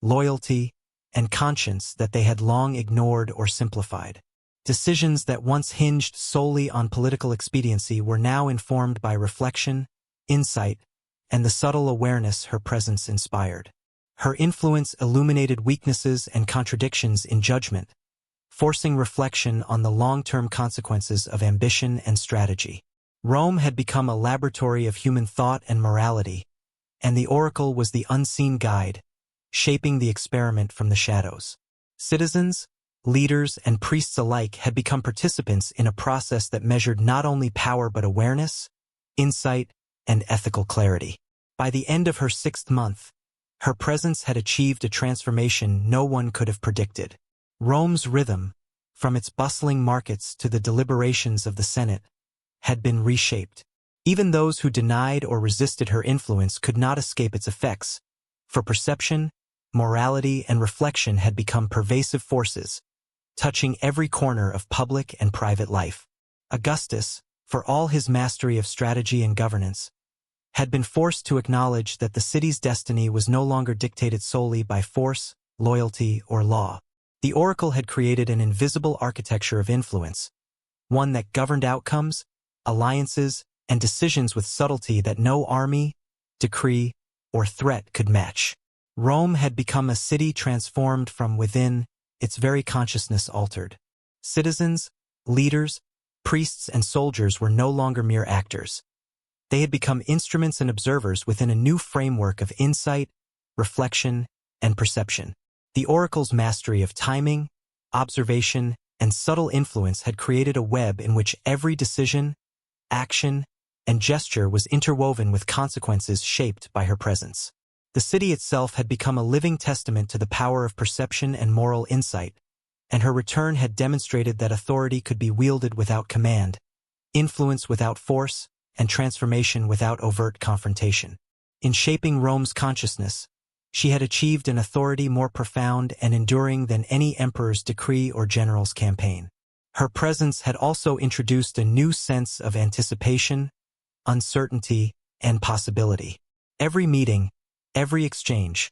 loyalty, and conscience that they had long ignored or simplified. Decisions that once hinged solely on political expediency were now informed by reflection, insight, and the subtle awareness her presence inspired. Her influence illuminated weaknesses and contradictions in judgment, forcing reflection on the long-term consequences of ambition and strategy. Rome had become a laboratory of human thought and morality, and the oracle was the unseen guide, shaping the experiment from the shadows. Citizens, leaders, and priests alike had become participants in a process that measured not only power but awareness, insight, and ethical clarity. By the end of her 6th month, her presence had achieved a transformation no one could have predicted. Rome's rhythm, from its bustling markets to the deliberations of the Senate, had been reshaped. Even those who denied or resisted her influence could not escape its effects, for perception, morality, and reflection had become pervasive forces, touching every corner of public and private life. Augustus, for all his mastery of strategy and governance, had been forced to acknowledge that the city's destiny was no longer dictated solely by force, loyalty, or law. The oracle had created an invisible architecture of influence, one that governed outcomes, alliances, and decisions with subtlety that no army, decree, or threat could match. Rome had become a city transformed from within, its very consciousness altered. Citizens, leaders, priests, and soldiers were no longer mere actors. They had become instruments and observers within a new framework of insight, reflection, and perception. The oracle's mastery of timing, observation, and subtle influence had created a web in which every decision, action, and gesture was interwoven with consequences shaped by her presence. The city itself had become a living testament to the power of perception and moral insight, and her return had demonstrated that authority could be wielded without command, influence without force, and transformation without overt confrontation. In shaping Rome's consciousness, she had achieved an authority more profound and enduring than any emperor's decree or general's campaign. Her presence had also introduced a new sense of anticipation, uncertainty, and possibility. Every meeting, every exchange,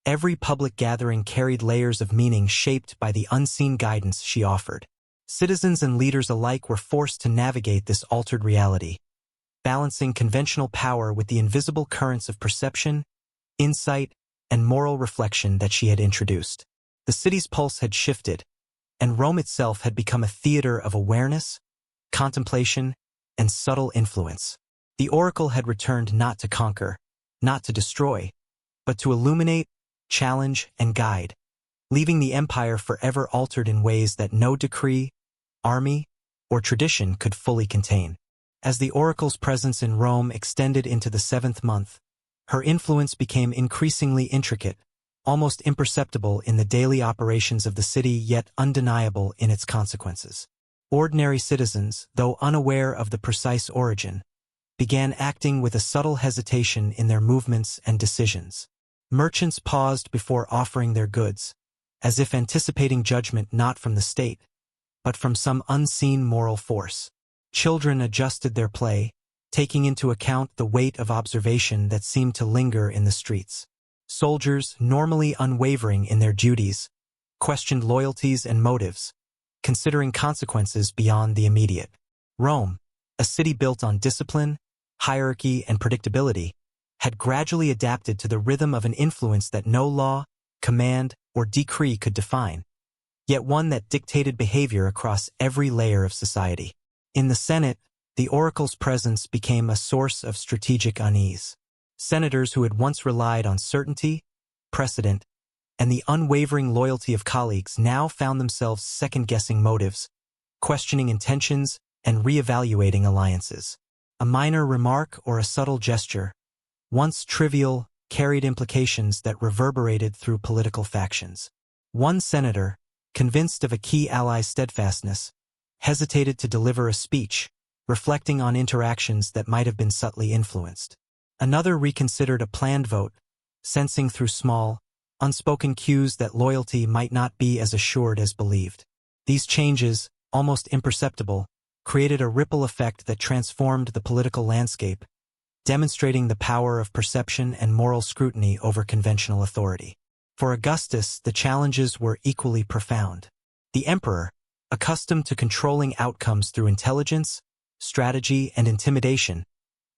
every public gathering carried layers of meaning shaped by the unseen guidance she offered. Citizens and leaders alike were forced to navigate this altered reality, balancing conventional power with the invisible currents of perception, insight, and moral reflection that she had introduced. The city's pulse had shifted, and Rome itself had become a theater of awareness, contemplation, and subtle influence. The oracle had returned not to conquer, not to destroy, but to illuminate, challenge, and guide, leaving the empire forever altered in ways that no decree, army, or tradition could fully contain. As the oracle's presence in Rome extended into the 7th month, her influence became increasingly intricate, almost imperceptible in the daily operations of the city, yet undeniable in its consequences. Ordinary citizens, though unaware of the precise origin, began acting with a subtle hesitation in their movements and decisions. Merchants paused before offering their goods, as if anticipating judgment not from the state, but from some unseen moral force. Children adjusted their play, taking into account the weight of observation that seemed to linger in the streets. Soldiers, normally unwavering in their duties, questioned loyalties and motives, considering consequences beyond the immediate. Rome, a city built on discipline, hierarchy, and predictability, had gradually adapted to the rhythm of an influence that no law, command, or decree could define, yet one that dictated behavior across every layer of society. In the Senate, the oracle's presence became a source of strategic unease. Senators who had once relied on certainty, precedent, and the unwavering loyalty of colleagues now found themselves second-guessing motives, questioning intentions, and reevaluating alliances. A minor remark or a subtle gesture, once trivial, carried implications that reverberated through political factions. One senator, convinced of a key ally's steadfastness, hesitated to deliver a speech, reflecting on interactions that might have been subtly influenced. Another reconsidered a planned vote, sensing through small, unspoken cues that loyalty might not be as assured as believed. These changes, almost imperceptible, created a ripple effect that transformed the political landscape, demonstrating the power of perception and moral scrutiny over conventional authority. For Augustus, the challenges were equally profound. The emperor, accustomed to controlling outcomes through intelligence, strategy, and intimidation,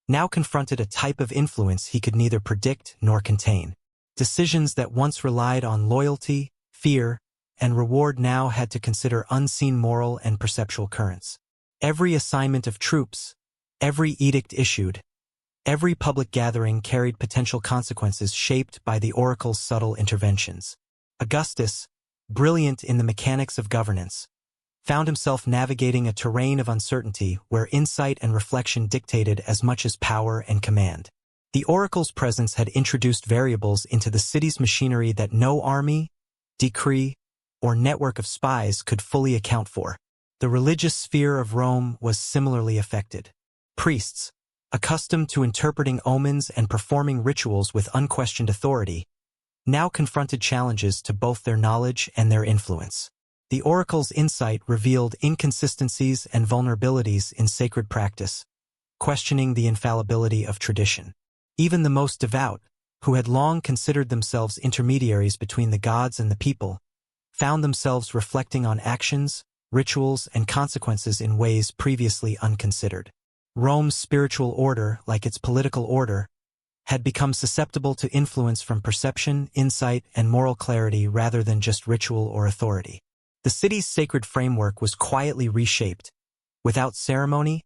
now confronted a type of influence he could neither predict nor contain. Decisions that once relied on loyalty, fear, and reward now had to consider unseen moral and perceptual currents. Every assignment of troops, every edict issued, every public gathering carried potential consequences shaped by the oracle's subtle interventions. Augustus, brilliant in the mechanics of governance, found himself navigating a terrain of uncertainty where insight and reflection dictated as much as power and command. The oracle's presence had introduced variables into the city's machinery that no army, decree, or network of spies could fully account for. The religious sphere of Rome was similarly affected. Priests, accustomed to interpreting omens and performing rituals with unquestioned authority, now confronted challenges to both their knowledge and their influence. The oracle's insight revealed inconsistencies and vulnerabilities in sacred practice, questioning the infallibility of tradition. Even the most devout, who had long considered themselves intermediaries between the gods and the people, found themselves reflecting on actions, rituals, and consequences in ways previously unconsidered. Rome's spiritual order, like its political order, had become susceptible to influence from perception, insight, and moral clarity rather than just ritual or authority. The city's sacred framework was quietly reshaped, without ceremony,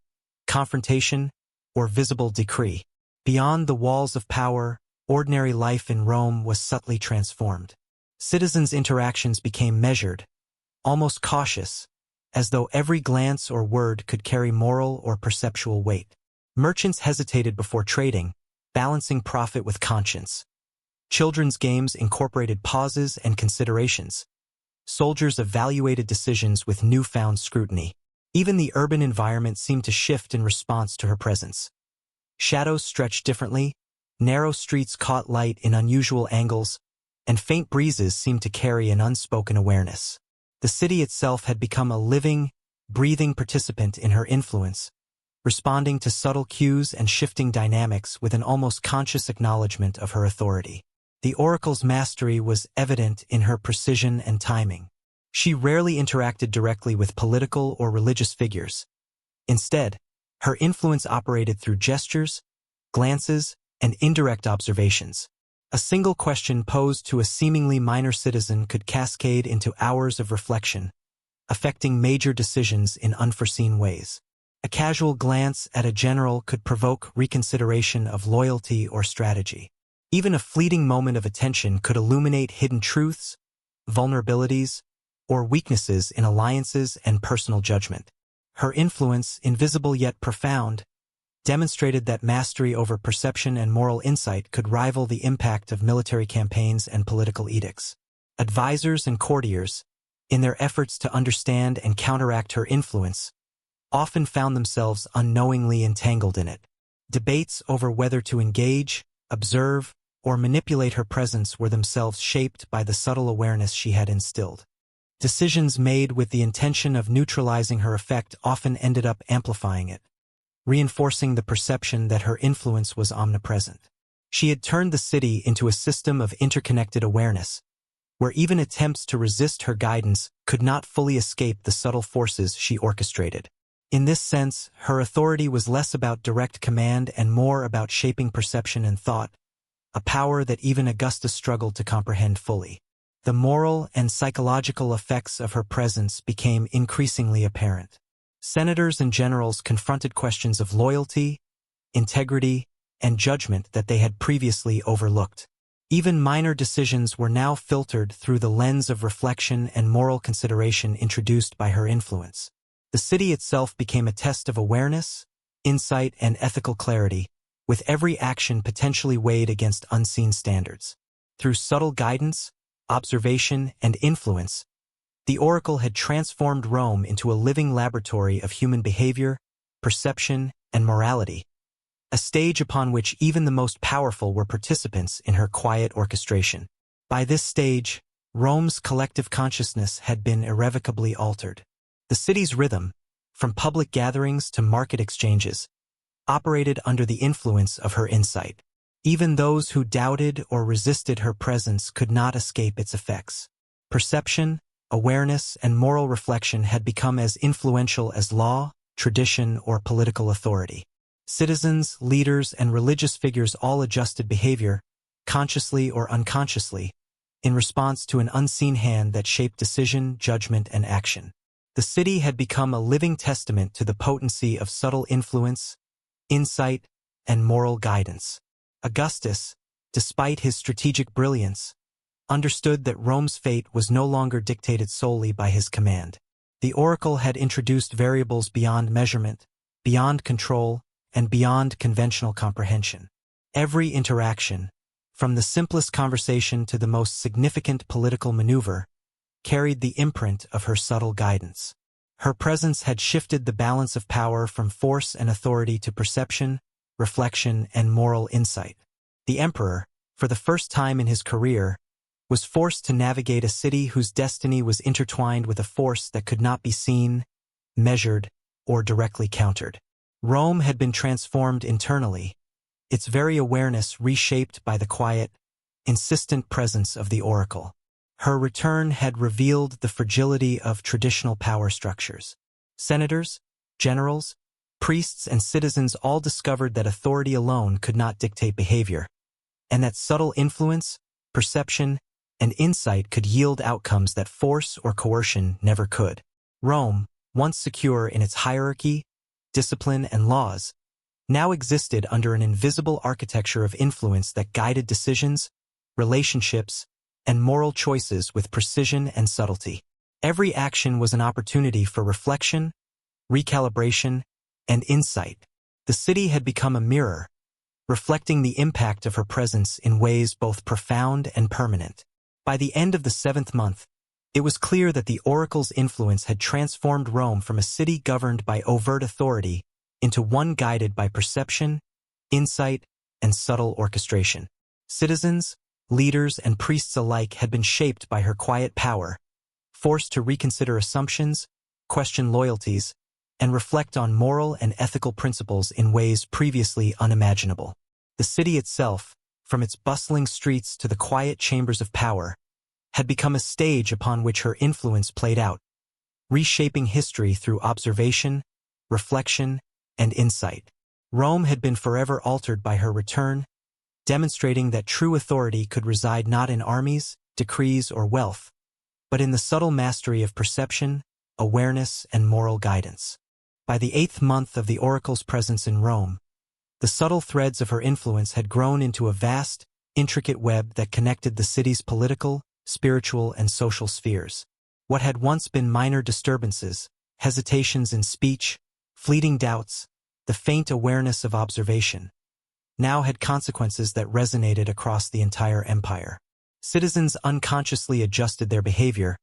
confrontation, or visible decree. Beyond the walls of power, ordinary life in Rome was subtly transformed. Citizens' interactions became measured, almost cautious, as though every glance or word could carry moral or perceptual weight. Merchants hesitated before trading, balancing profit with conscience. Children's games incorporated pauses and considerations. Soldiers evaluated decisions with newfound scrutiny. Even the urban environment seemed to shift in response to her presence. Shadows stretched differently, narrow streets caught light in unusual angles, and faint breezes seemed to carry an unspoken awareness. The city itself had become a living, breathing participant in her influence, responding to subtle cues and shifting dynamics with an almost conscious acknowledgement of her authority. The oracle's mastery was evident in her precision and timing. She rarely interacted directly with political or religious figures. Instead, her influence operated through gestures, glances, and indirect observations. A single question posed to a seemingly minor citizen could cascade into hours of reflection, affecting major decisions in unforeseen ways. A casual glance at a general could provoke reconsideration of loyalty or strategy. Even a fleeting moment of attention could illuminate hidden truths, vulnerabilities, or weaknesses in alliances and personal judgment. Her influence, invisible yet profound, demonstrated that mastery over perception and moral insight could rival the impact of military campaigns and political edicts. Advisors and courtiers, in their efforts to understand and counteract her influence, often found themselves unknowingly entangled in it. Debates over whether to engage, observe, or manipulate her presence were themselves shaped by the subtle awareness she had instilled. Decisions made with the intention of neutralizing her effect often ended up amplifying it, reinforcing the perception that her influence was omnipresent. She had turned the city into a system of interconnected awareness, where even attempts to resist her guidance could not fully escape the subtle forces she orchestrated. In this sense, her authority was less about direct command and more about shaping perception and thought, a power that even Augustus struggled to comprehend fully. The moral and psychological effects of her presence became increasingly apparent. Senators and generals confronted questions of loyalty, integrity, and judgment that they had previously overlooked. Even minor decisions were now filtered through the lens of reflection and moral consideration introduced by her influence. The city itself became a test of awareness, insight, and ethical clarity, with every action potentially weighed against unseen standards. Through subtle guidance, observation, and influence, the oracle had transformed Rome into a living laboratory of human behavior, perception, and morality, a stage upon which even the most powerful were participants in her quiet orchestration. By this stage, Rome's collective consciousness had been irrevocably altered. The city's rhythm, from public gatherings to market exchanges, operated under the influence of her insight. Even those who doubted or resisted her presence could not escape its effects. Perception, awareness, and moral reflection had become as influential as law, tradition, or political authority. Citizens, leaders, and religious figures all adjusted behavior, consciously or unconsciously, in response to an unseen hand that shaped decision, judgment, and action. The city had become a living testament to the potency of subtle influence, insight, and moral guidance. Augustus, despite his strategic brilliance, understood that Rome's fate was no longer dictated solely by his command. The oracle had introduced variables beyond measurement, beyond control, and beyond conventional comprehension. Every interaction, from the simplest conversation to the most significant political maneuver, carried the imprint of her subtle guidance. Her presence had shifted the balance of power from force and authority to perception, reflection, and moral insight. The emperor, for the first time in his career, was forced to navigate a city whose destiny was intertwined with a force that could not be seen, measured, or directly countered. Rome had been transformed internally, its very awareness reshaped by the quiet, insistent presence of the oracle. Her return had revealed the fragility of traditional power structures. Senators, generals, priests, and citizens all discovered that authority alone could not dictate behavior, and that subtle influence, perception, and insight could yield outcomes that force or coercion never could. Rome, once secure in its hierarchy, discipline, and laws, now existed under an invisible architecture of influence that guided decisions, relationships, and moral choices with precision and subtlety. Every action was an opportunity for reflection, recalibration, and insight. The city had become a mirror, reflecting the impact of her presence in ways both profound and permanent. By the end of the 7th month, it was clear that the oracle's influence had transformed Rome from a city governed by overt authority into one guided by perception, insight, and subtle orchestration. Citizens, leaders, and priests alike had been shaped by her quiet power, forced to reconsider assumptions, question loyalties, and reflect on moral and ethical principles in ways previously unimaginable. The city itself, from its bustling streets to the quiet chambers of power, had become a stage upon which her influence played out, reshaping history through observation, reflection, and insight. Rome had been forever altered by her return, demonstrating that true authority could reside not in armies, decrees, or wealth, but in the subtle mastery of perception, awareness, and moral guidance. By the 8th month of the oracle's presence in Rome, the subtle threads of her influence had grown into a vast, intricate web that connected the city's political, spiritual, and social spheres. What had once been minor disturbances, hesitations in speech, fleeting doubts, the faint awareness of observation, now had consequences that resonated across the entire empire. Citizens unconsciously adjusted their behavior,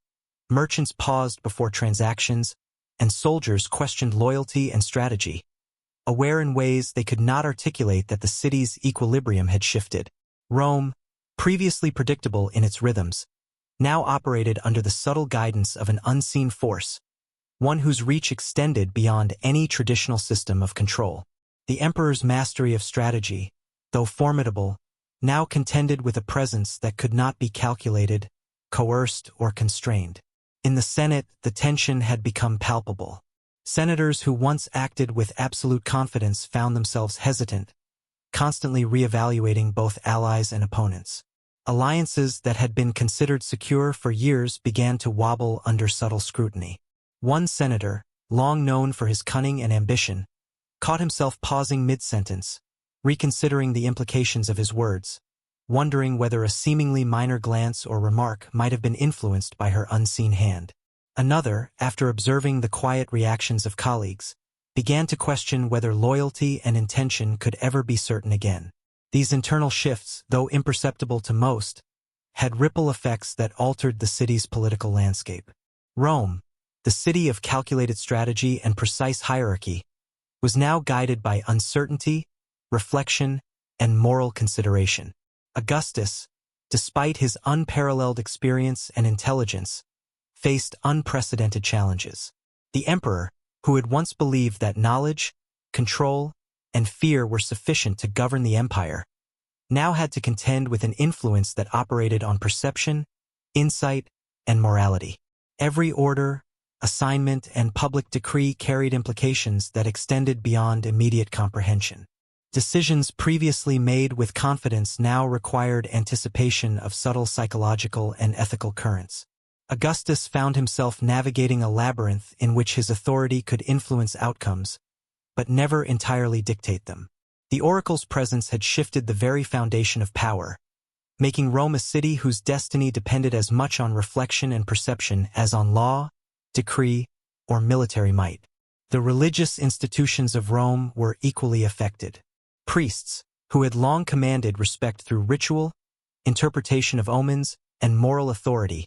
merchants paused before transactions, and soldiers questioned loyalty and strategy, aware in ways they could not articulate that the city's equilibrium had shifted. Rome, previously predictable in its rhythms, now operated under the subtle guidance of an unseen force, one whose reach extended beyond any traditional system of control. The emperor's mastery of strategy, though formidable, now contended with a presence that could not be calculated, coerced, or constrained. In the Senate, the tension had become palpable. Senators who once acted with absolute confidence found themselves hesitant, constantly reevaluating both allies and opponents. Alliances that had been considered secure for years began to wobble under subtle scrutiny. One senator, long known for his cunning and ambition, caught himself pausing mid-sentence, reconsidering the implications of his words, wondering whether a seemingly minor glance or remark might have been influenced by her unseen hand. Another, after observing the quiet reactions of colleagues, began to question whether loyalty and intention could ever be certain again. These internal shifts, though imperceptible to most, had ripple effects that altered the city's political landscape. Rome, the city of calculated strategy and precise hierarchy, was now guided by uncertainty, reflection, and moral consideration. Augustus, despite his unparalleled experience and intelligence, faced unprecedented challenges. The emperor, who had once believed that knowledge, control, and fear were sufficient to govern the empire, now had to contend with an influence that operated on perception, insight, and morality. Every order, assignment, and public decree carried implications that extended beyond immediate comprehension. Decisions previously made with confidence now required anticipation of subtle psychological and ethical currents. Augustus found himself navigating a labyrinth in which his authority could influence outcomes, but never entirely dictate them. The oracle's presence had shifted the very foundation of power, making Rome a city whose destiny depended as much on reflection and perception as on law, decree, or military might. The religious institutions of Rome were equally affected. Priests, who had long commanded respect through ritual, interpretation of omens, and moral authority,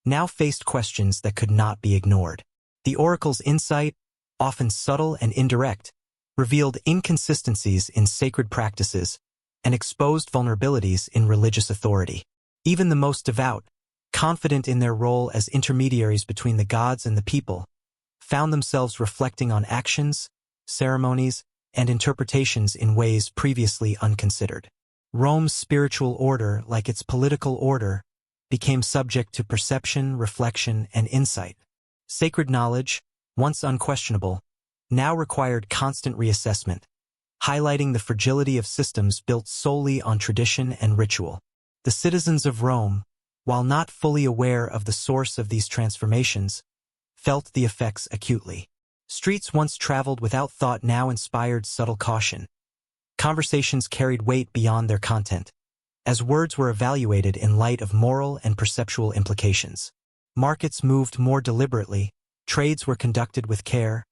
now faced questions that could not be ignored. The oracle's insight, often subtle and indirect, revealed inconsistencies in sacred practices and exposed vulnerabilities in religious authority. Even the most devout, confident in their role as intermediaries between the gods and the people, found themselves reflecting on actions, ceremonies, and interpretations in ways previously unconsidered. Rome's spiritual order, like its political order, became subject to perception, reflection, and insight. Sacred knowledge, once unquestionable, now required constant reassessment, highlighting the fragility of systems built solely on tradition and ritual. The citizens of Rome, while not fully aware of the source of these transformations, felt the effects acutely. Streets once traveled without thought now inspired subtle caution. Conversations carried weight beyond their content, as words were evaluated in light of moral and perceptual implications. Markets moved more deliberately, trades were conducted with care,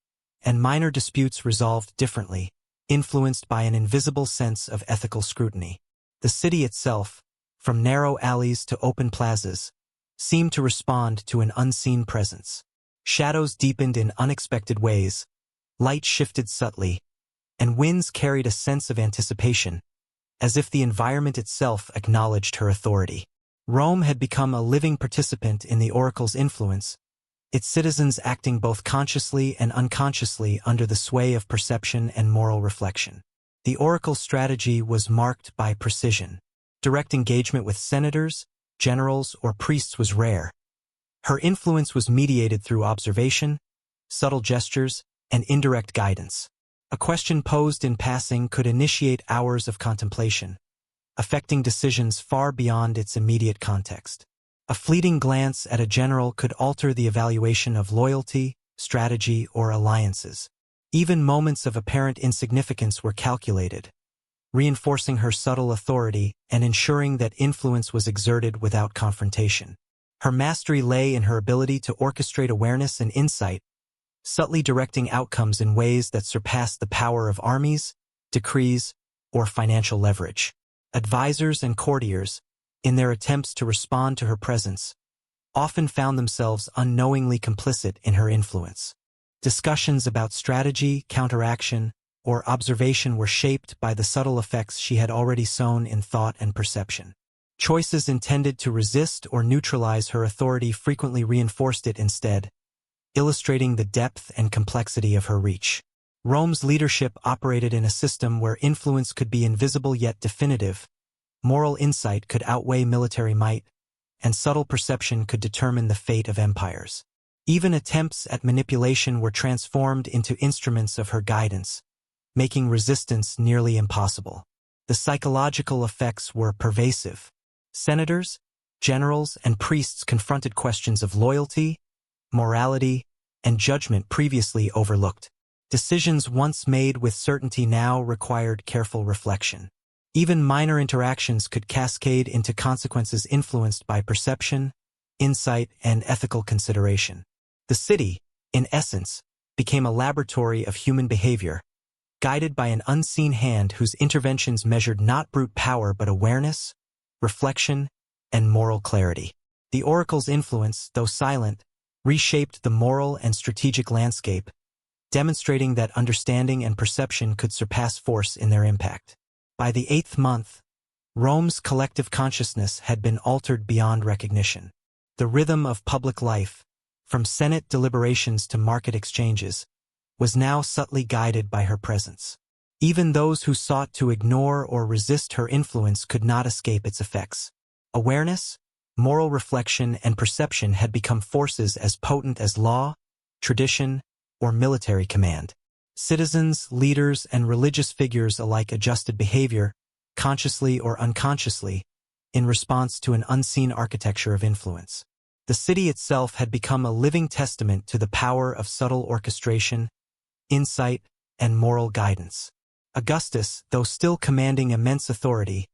and minor disputes resolved differently, influenced by an invisible sense of ethical scrutiny. The city itself, from narrow alleys to open plazas, seemed to respond to an unseen presence. Shadows deepened in unexpected ways, light shifted subtly, and winds carried a sense of anticipation, as if the environment itself acknowledged her authority. Rome had become a living participant in the oracle's influence, its citizens acting both consciously and unconsciously under the sway of perception and moral reflection. The oracle's strategy was marked by precision. Direct engagement with senators, generals, or priests was rare. Her influence was mediated through observation, subtle gestures, and indirect guidance. A question posed in passing could initiate hours of contemplation, affecting decisions far beyond its immediate context. A fleeting glance at a general could alter the evaluation of loyalty, strategy, or alliances. Even moments of apparent insignificance were calculated, reinforcing her subtle authority and ensuring that influence was exerted without confrontation. Her mastery lay in her ability to orchestrate awareness and insight, subtly directing outcomes in ways that surpassed the power of armies, decrees, or financial leverage. Advisors and courtiers, in their attempts to respond to her presence, often found themselves unknowingly complicit in her influence. Discussions about strategy, counteraction, or observation were shaped by the subtle effects she had already sown in thought and perception. Choices intended to resist or neutralize her authority frequently reinforced it instead, illustrating the depth and complexity of her reach. Rome's leadership operated in a system where influence could be invisible yet definitive, moral insight could outweigh military might, and subtle perception could determine the fate of empires. Even attempts at manipulation were transformed into instruments of her guidance, making resistance nearly impossible. The psychological effects were pervasive. Senators, generals, and priests confronted questions of loyalty, morality, and judgment previously overlooked. Decisions once made with certainty now required careful reflection. Even minor interactions could cascade into consequences influenced by perception, insight, and ethical consideration. The city, in essence, became a laboratory of human behavior, guided by an unseen hand whose interventions measured not brute power but awareness, reflection, and moral clarity. The oracle's influence, though silent, reshaped the moral and strategic landscape, demonstrating that understanding and perception could surpass force in their impact. By the 8th month, Rome's collective consciousness had been altered beyond recognition. The rhythm of public life, from Senate deliberations to market exchanges, was now subtly guided by her presence. Even those who sought to ignore or resist her influence could not escape its effects. Awareness, moral reflection, and perception had become forces as potent as law, tradition, or military command. Citizens, leaders, and religious figures alike adjusted behavior, consciously or unconsciously, in response to an unseen architecture of influence. The city itself had become a living testament to the power of subtle orchestration, insight, and moral guidance. Augustus, though still commanding immense authority,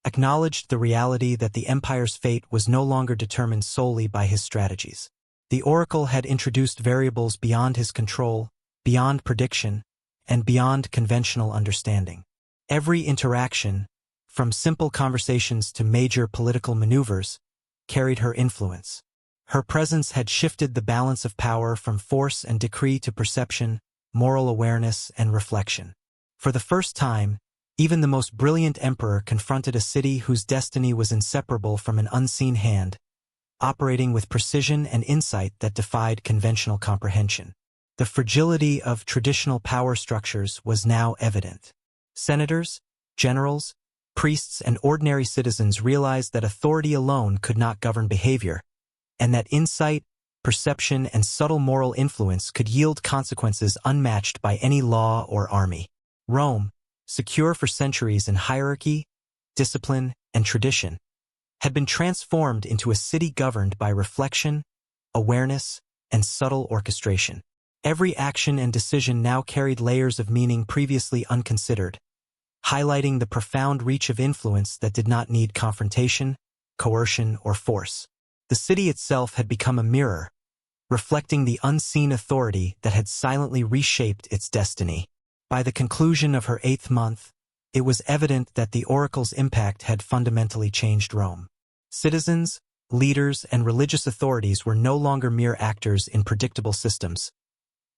acknowledged the reality that the empire's fate was no longer determined solely by his strategies. The oracle had introduced variables beyond his control, beyond prediction, and beyond conventional understanding. Every interaction, from simple conversations to major political maneuvers, carried her influence. Her presence had shifted the balance of power from force and decree to perception, moral awareness, and reflection. For the first time, even the most brilliant emperor confronted a city whose destiny was inseparable from an unseen hand, operating with precision and insight that defied conventional comprehension. The fragility of traditional power structures was now evident. Senators, generals, priests, and ordinary citizens realized that authority alone could not govern behavior, and that insight, perception, and subtle moral influence could yield consequences unmatched by any law or army. Rome, secure for centuries in hierarchy, discipline, and tradition, had been transformed into a city governed by reflection, awareness, and subtle orchestration. Every action and decision now carried layers of meaning previously unconsidered, highlighting the profound reach of influence that did not need confrontation, coercion, or force. The city itself had become a mirror, reflecting the unseen authority that had silently reshaped its destiny. By the conclusion of her 8th month, it was evident that the oracle's impact had fundamentally changed Rome. Citizens, leaders, and religious authorities were no longer mere actors in predictable systems.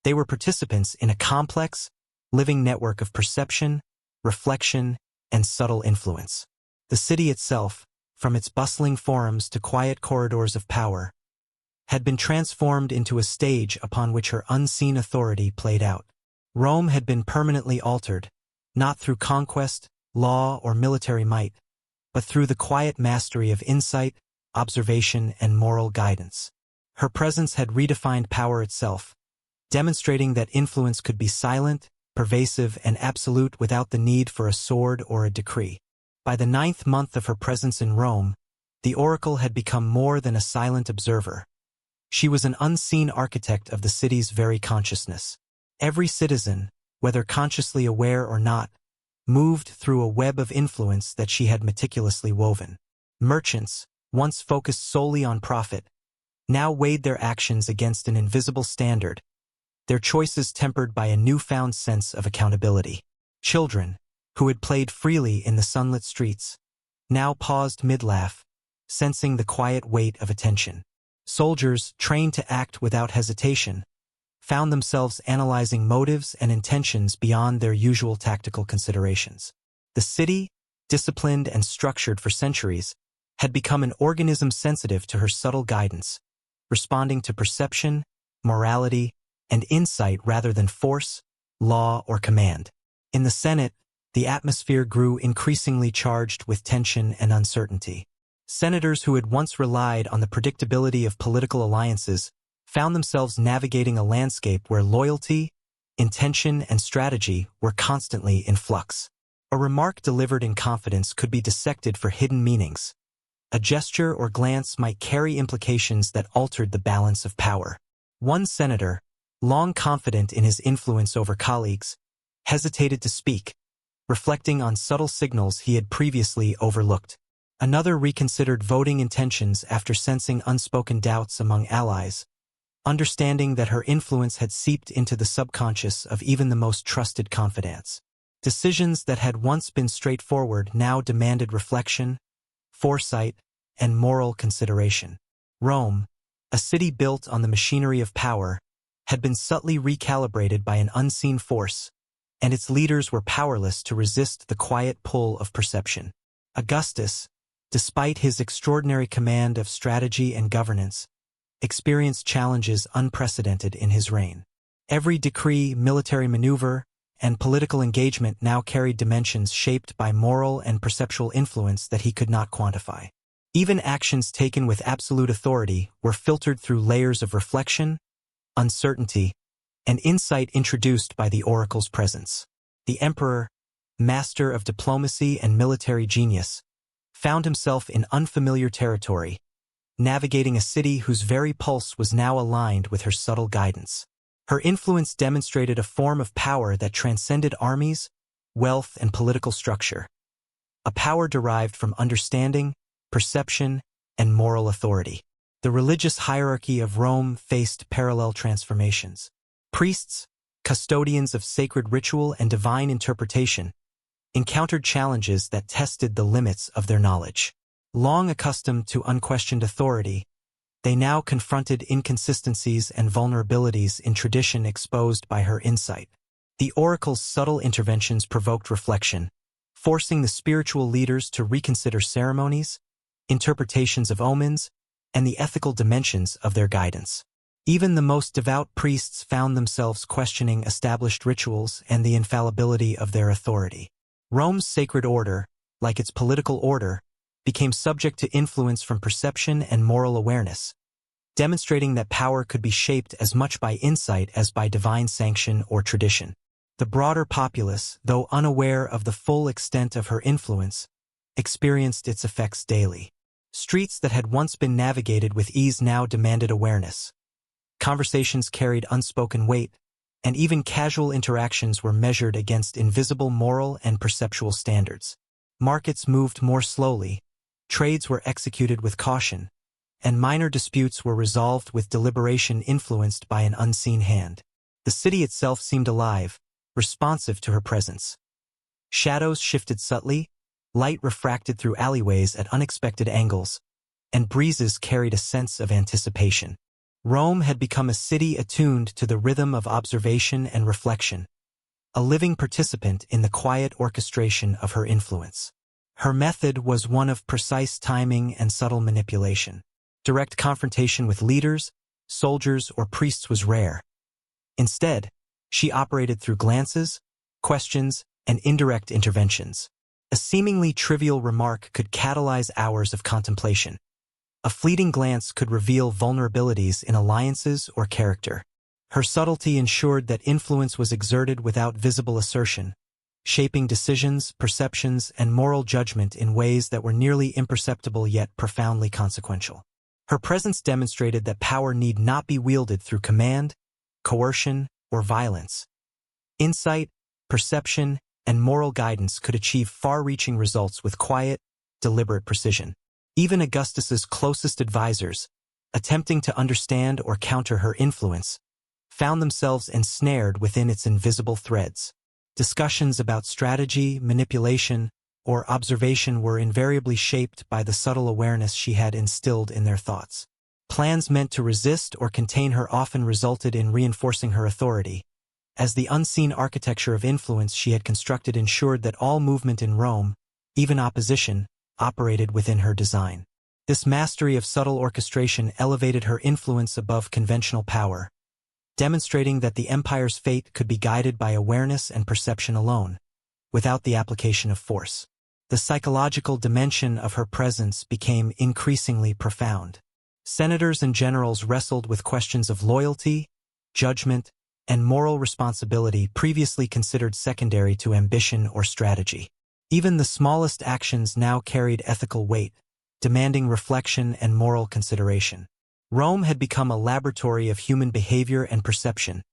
They were participants in a complex, living network of perception, reflection, and subtle influence. The city itself, from its bustling forums to quiet corridors of power, had been transformed into a stage upon which her unseen authority played out. Rome had been permanently altered, not through conquest, law, or military might, but through the quiet mastery of insight, observation, and moral guidance. Her presence had redefined power itself, demonstrating that influence could be silent, pervasive, and absolute without the need for a sword or a decree. By the 9th month of her presence in Rome, the oracle had become more than a silent observer. She was an unseen architect of the city's very consciousness. Every citizen, whether consciously aware or not, moved through a web of influence that she had meticulously woven. Merchants, once focused solely on profit, now weighed their actions against an invisible standard, their choices tempered by a newfound sense of accountability. Children, who had played freely in the sunlit streets, now paused mid-laugh, sensing the quiet weight of attention. Soldiers, trained to act without hesitation, found themselves analyzing motives and intentions beyond their usual tactical considerations. The city, disciplined and structured for centuries, had become an organism sensitive to her subtle guidance, responding to perception, morality, and insight rather than force, law, or command. In the Senate, the atmosphere grew increasingly charged with tension and uncertainty. Senators who had once relied on the predictability of political alliances found themselves navigating a landscape where loyalty, intention, and strategy were constantly in flux. A remark delivered in confidence could be dissected for hidden meanings. A gesture or glance might carry implications that altered the balance of power. One senator, long confident in his influence over colleagues, hesitated to speak, reflecting on subtle signals he had previously overlooked. Another reconsidered voting intentions after sensing unspoken doubts among allies, understanding that her influence had seeped into the subconscious of even the most trusted confidants. Decisions that had once been straightforward now demanded reflection, foresight, and moral consideration. Rome, a city built on the machinery of power, had been subtly recalibrated by an unseen force, and its leaders were powerless to resist the quiet pull of perception. Augustus, despite his extraordinary command of strategy and governance, experienced challenges unprecedented in his reign. Every decree, military maneuver, and political engagement now carried dimensions shaped by moral and perceptual influence that he could not quantify. Even actions taken with absolute authority were filtered through layers of reflection, uncertainty, and insight introduced by the oracle's presence. The emperor, master of diplomacy and military genius, found himself in unfamiliar territory, navigating a city whose very pulse was now aligned with her subtle guidance. Her influence demonstrated a form of power that transcended armies, wealth, and political structure, a power derived from understanding, perception, and moral authority. The religious hierarchy of Rome faced parallel transformations. Priests, custodians of sacred ritual and divine interpretation, encountered challenges that tested the limits of their knowledge. Long accustomed to unquestioned authority, they now confronted inconsistencies and vulnerabilities in tradition exposed by her insight. The oracle's subtle interventions provoked reflection, forcing the spiritual leaders to reconsider ceremonies, interpretations of omens, and the ethical dimensions of their guidance. Even the most devout priests found themselves questioning established rituals and the infallibility of their authority. Rome's sacred order, like its political order, became subject to influence from perception and moral awareness, demonstrating that power could be shaped as much by insight as by divine sanction or tradition. The broader populace, though unaware of the full extent of her influence, experienced its effects daily. Streets that had once been navigated with ease now demanded awareness. Conversations carried unspoken weight, and even casual interactions were measured against invisible moral and perceptual standards. Markets moved more slowly, trades were executed with caution, and minor disputes were resolved with deliberation influenced by an unseen hand. The city itself seemed alive, responsive to her presence. Shadows shifted subtly, light refracted through alleyways at unexpected angles, and breezes carried a sense of anticipation. Rome had become a city attuned to the rhythm of observation and reflection, a living participant in the quiet orchestration of her influence. Her method was one of precise timing and subtle manipulation. Direct confrontation with leaders, soldiers, or priests was rare. Instead, she operated through glances, questions, and indirect interventions. A seemingly trivial remark could catalyze hours of contemplation. A fleeting glance could reveal vulnerabilities in alliances or character. Her subtlety ensured that influence was exerted without visible assertion, shaping decisions, perceptions, and moral judgment in ways that were nearly imperceptible yet profoundly consequential. Her presence demonstrated that power need not be wielded through command, coercion, or violence. Insight, perception, and moral guidance could achieve far-reaching results with quiet, deliberate precision. Even Augustus's closest advisors, attempting to understand or counter her influence, found themselves ensnared within its invisible threads. Discussions about strategy, manipulation, or observation were invariably shaped by the subtle awareness she had instilled in their thoughts. Plans meant to resist or contain her often resulted in reinforcing her authority, as the unseen architecture of influence she had constructed ensured that all movement in Rome, even opposition, operated within her design. This mastery of subtle orchestration elevated her influence above conventional power, demonstrating that the empire's fate could be guided by awareness and perception alone, without the application of force. The psychological dimension of her presence became increasingly profound. Senators and generals wrestled with questions of loyalty, judgment, and moral responsibility previously considered secondary to ambition or strategy. Even the smallest actions now carried ethical weight, demanding reflection and moral consideration. Rome had become a laboratory of human behavior and perception,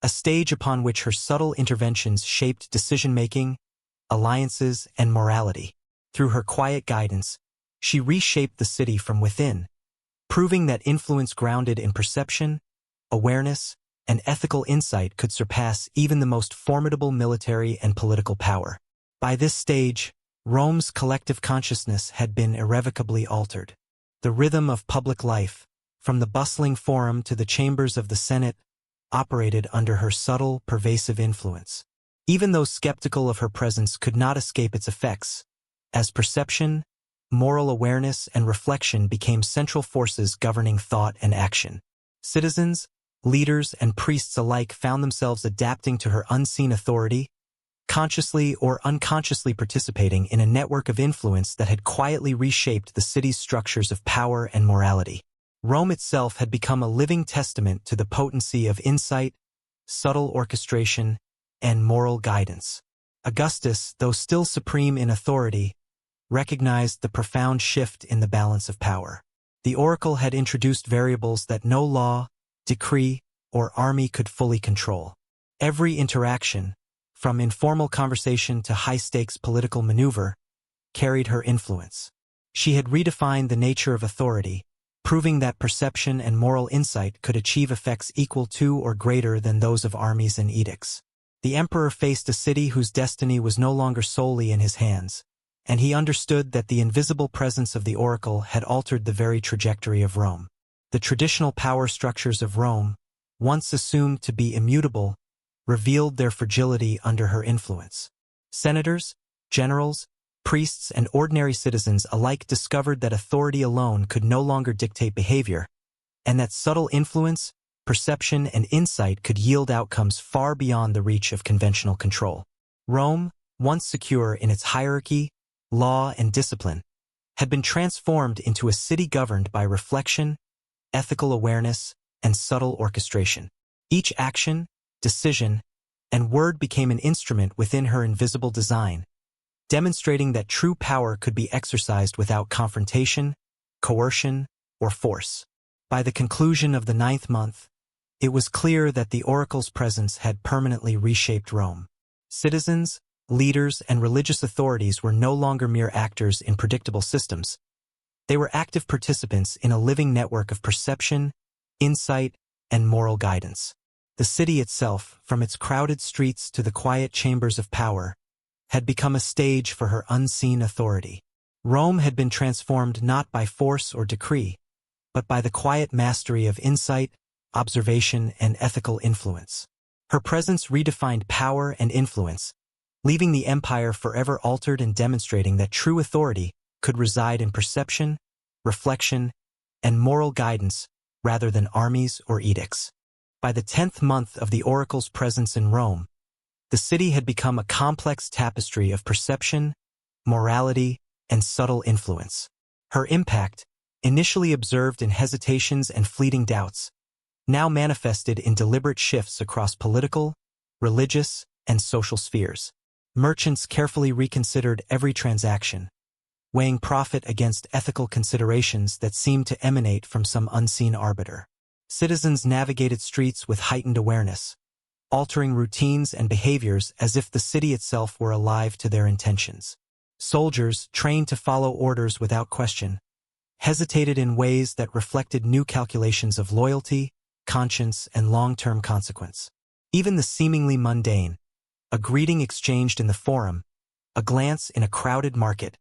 a stage upon which her subtle interventions shaped decision-making, alliances, and morality. Through her quiet guidance, she reshaped the city from within, proving that influence grounded in perception, awareness, and ethical insight could surpass even the most formidable military and political power. By this stage, Rome's collective consciousness had been irrevocably altered. The rhythm of public life, from the bustling forum to the chambers of the Senate, operated under her subtle, pervasive influence. Even those skeptical of her presence could not escape its effects, as perception, moral awareness, and reflection became central forces governing thought and action. Citizens, leaders and priests alike found themselves adapting to her unseen authority, consciously or unconsciously participating in a network of influence that had quietly reshaped the city's structures of power and morality. Rome itself had become a living testament to the potency of insight, subtle orchestration, and moral guidance. Augustus, though still supreme in authority, recognized the profound shift in the balance of power. The oracle had introduced variables that no law, decree, or army could fully control. Every interaction, from informal conversation to high-stakes political maneuver, carried her influence. She had redefined the nature of authority, proving that perception and moral insight could achieve effects equal to or greater than those of armies and edicts. The emperor faced a city whose destiny was no longer solely in his hands, and he understood that the invisible presence of the oracle had altered the very trajectory of Rome. The traditional power structures of Rome, once assumed to be immutable, revealed their fragility under her influence. Senators, generals, priests, and ordinary citizens alike discovered that authority alone could no longer dictate behavior, and that subtle influence, perception, and insight could yield outcomes far beyond the reach of conventional control. Rome, once secure in its hierarchy, law, and discipline, had been transformed into a city governed by reflection, ethical awareness, and subtle orchestration. Each action, decision, and word became an instrument within her invisible design, demonstrating that true power could be exercised without confrontation, coercion, or force. By the conclusion of the 9th month, it was clear that the oracle's presence had permanently reshaped Rome. Citizens, leaders, and religious authorities were no longer mere actors in predictable systems. They were active participants in a living network of perception, insight, and moral guidance. The city itself, from its crowded streets to the quiet chambers of power, had become a stage for her unseen authority. Rome had been transformed not by force or decree, but by the quiet mastery of insight, observation, and ethical influence. Her presence redefined power and influence, leaving the empire forever altered and demonstrating that true authority could reside in perception, reflection, and moral guidance rather than armies or edicts. By the 10th month of the oracle's presence in Rome, the city had become a complex tapestry of perception, morality, and subtle influence. Her impact, initially observed in hesitations and fleeting doubts, now manifested in deliberate shifts across political, religious, and social spheres. Merchants carefully reconsidered every transaction, weighing profit against ethical considerations that seemed to emanate from some unseen arbiter. Citizens navigated streets with heightened awareness, altering routines and behaviors as if the city itself were alive to their intentions. Soldiers, trained to follow orders without question, hesitated in ways that reflected new calculations of loyalty, conscience, and long-term consequence. Even the seemingly mundane, a greeting exchanged in the forum, a glance in a crowded market,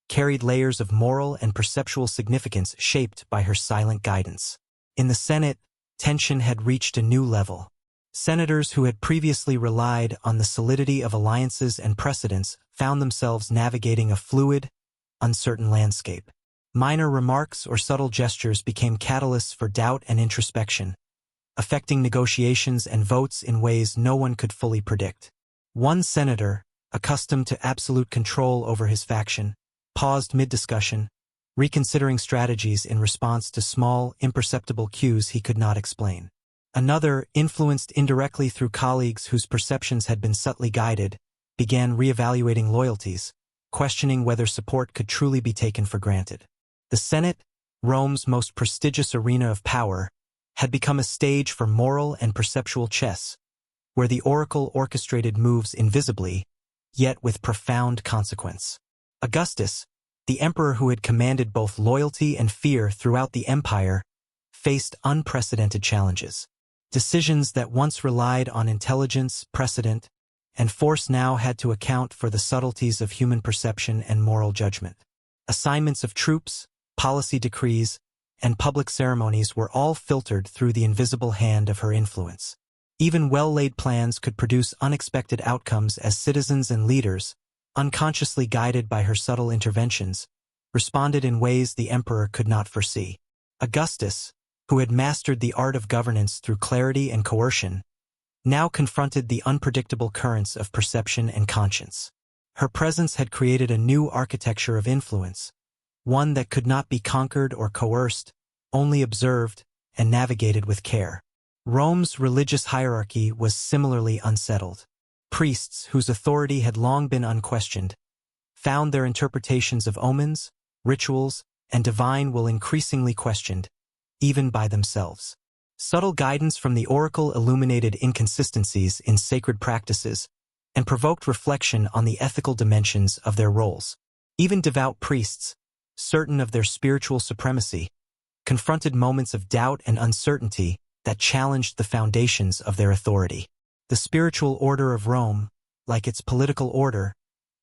carried layers of moral and perceptual significance shaped by her silent guidance. In the Senate, tension had reached a new level. Senators who had previously relied on the solidity of alliances and precedents found themselves navigating a fluid, uncertain landscape. Minor remarks or subtle gestures became catalysts for doubt and introspection, affecting negotiations and votes in ways no one could fully predict. One senator, accustomed to absolute control over his faction, paused mid-discussion, reconsidering strategies in response to small, imperceptible cues he could not explain. Another, influenced indirectly through colleagues whose perceptions had been subtly guided, began reevaluating loyalties, questioning whether support could truly be taken for granted. The Senate, Rome's most prestigious arena of power, had become a stage for moral and perceptual chess, where the oracle orchestrated moves invisibly, yet with profound consequence. Augustus, the emperor who had commanded both loyalty and fear throughout the empire, faced unprecedented challenges. Decisions that once relied on intelligence, precedent, and force now had to account for the subtleties of human perception and moral judgment. Assignments of troops, policy decrees, and public ceremonies were all filtered through the invisible hand of her influence. Even well-laid plans could produce unexpected outcomes as citizens and leaders, unconsciously guided by her subtle interventions, responded in ways the emperor could not foresee. Augustus, who had mastered the art of governance through clarity and coercion, now confronted the unpredictable currents of perception and conscience. Her presence had created a new architecture of influence, one that could not be conquered or coerced, only observed and navigated with care. Rome's religious hierarchy was similarly unsettled. Priests, whose authority had long been unquestioned, found their interpretations of omens, rituals, and divine will increasingly questioned, even by themselves. Subtle guidance from the oracle illuminated inconsistencies in sacred practices and provoked reflection on the ethical dimensions of their roles. Even devout priests, certain of their spiritual supremacy, confronted moments of doubt and uncertainty that challenged the foundations of their authority. The spiritual order of Rome, like its political order,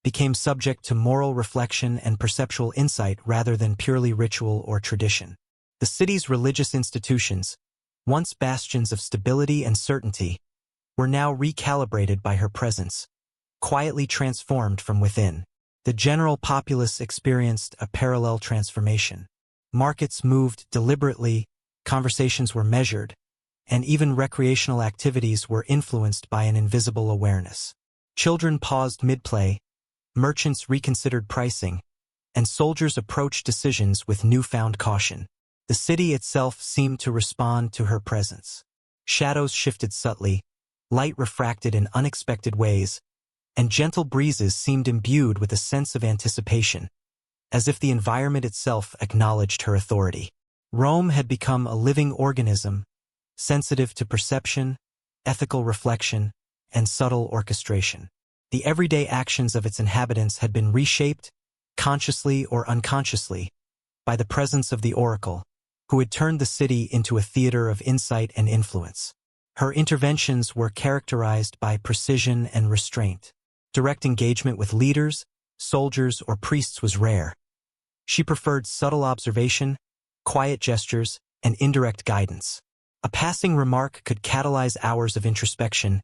became subject to moral reflection and perceptual insight rather than purely ritual or tradition. The city's religious institutions, once bastions of stability and certainty, were now recalibrated by her presence, quietly transformed from within. The general populace experienced a parallel transformation. Markets moved deliberately, conversations were measured, and even recreational activities were influenced by an invisible awareness. Children paused mid-play, merchants reconsidered pricing, and soldiers approached decisions with newfound caution. The city itself seemed to respond to her presence. Shadows shifted subtly, light refracted in unexpected ways, and gentle breezes seemed imbued with a sense of anticipation, as if the environment itself acknowledged her authority. Rome had become a living organism, sensitive to perception, ethical reflection, and subtle orchestration. The everyday actions of its inhabitants had been reshaped, consciously or unconsciously, by the presence of the oracle, who had turned the city into a theater of insight and influence. Her interventions were characterized by precision and restraint. Direct engagement with leaders, soldiers, or priests was rare. She preferred subtle observation, quiet gestures, and indirect guidance. A passing remark could catalyze hours of introspection,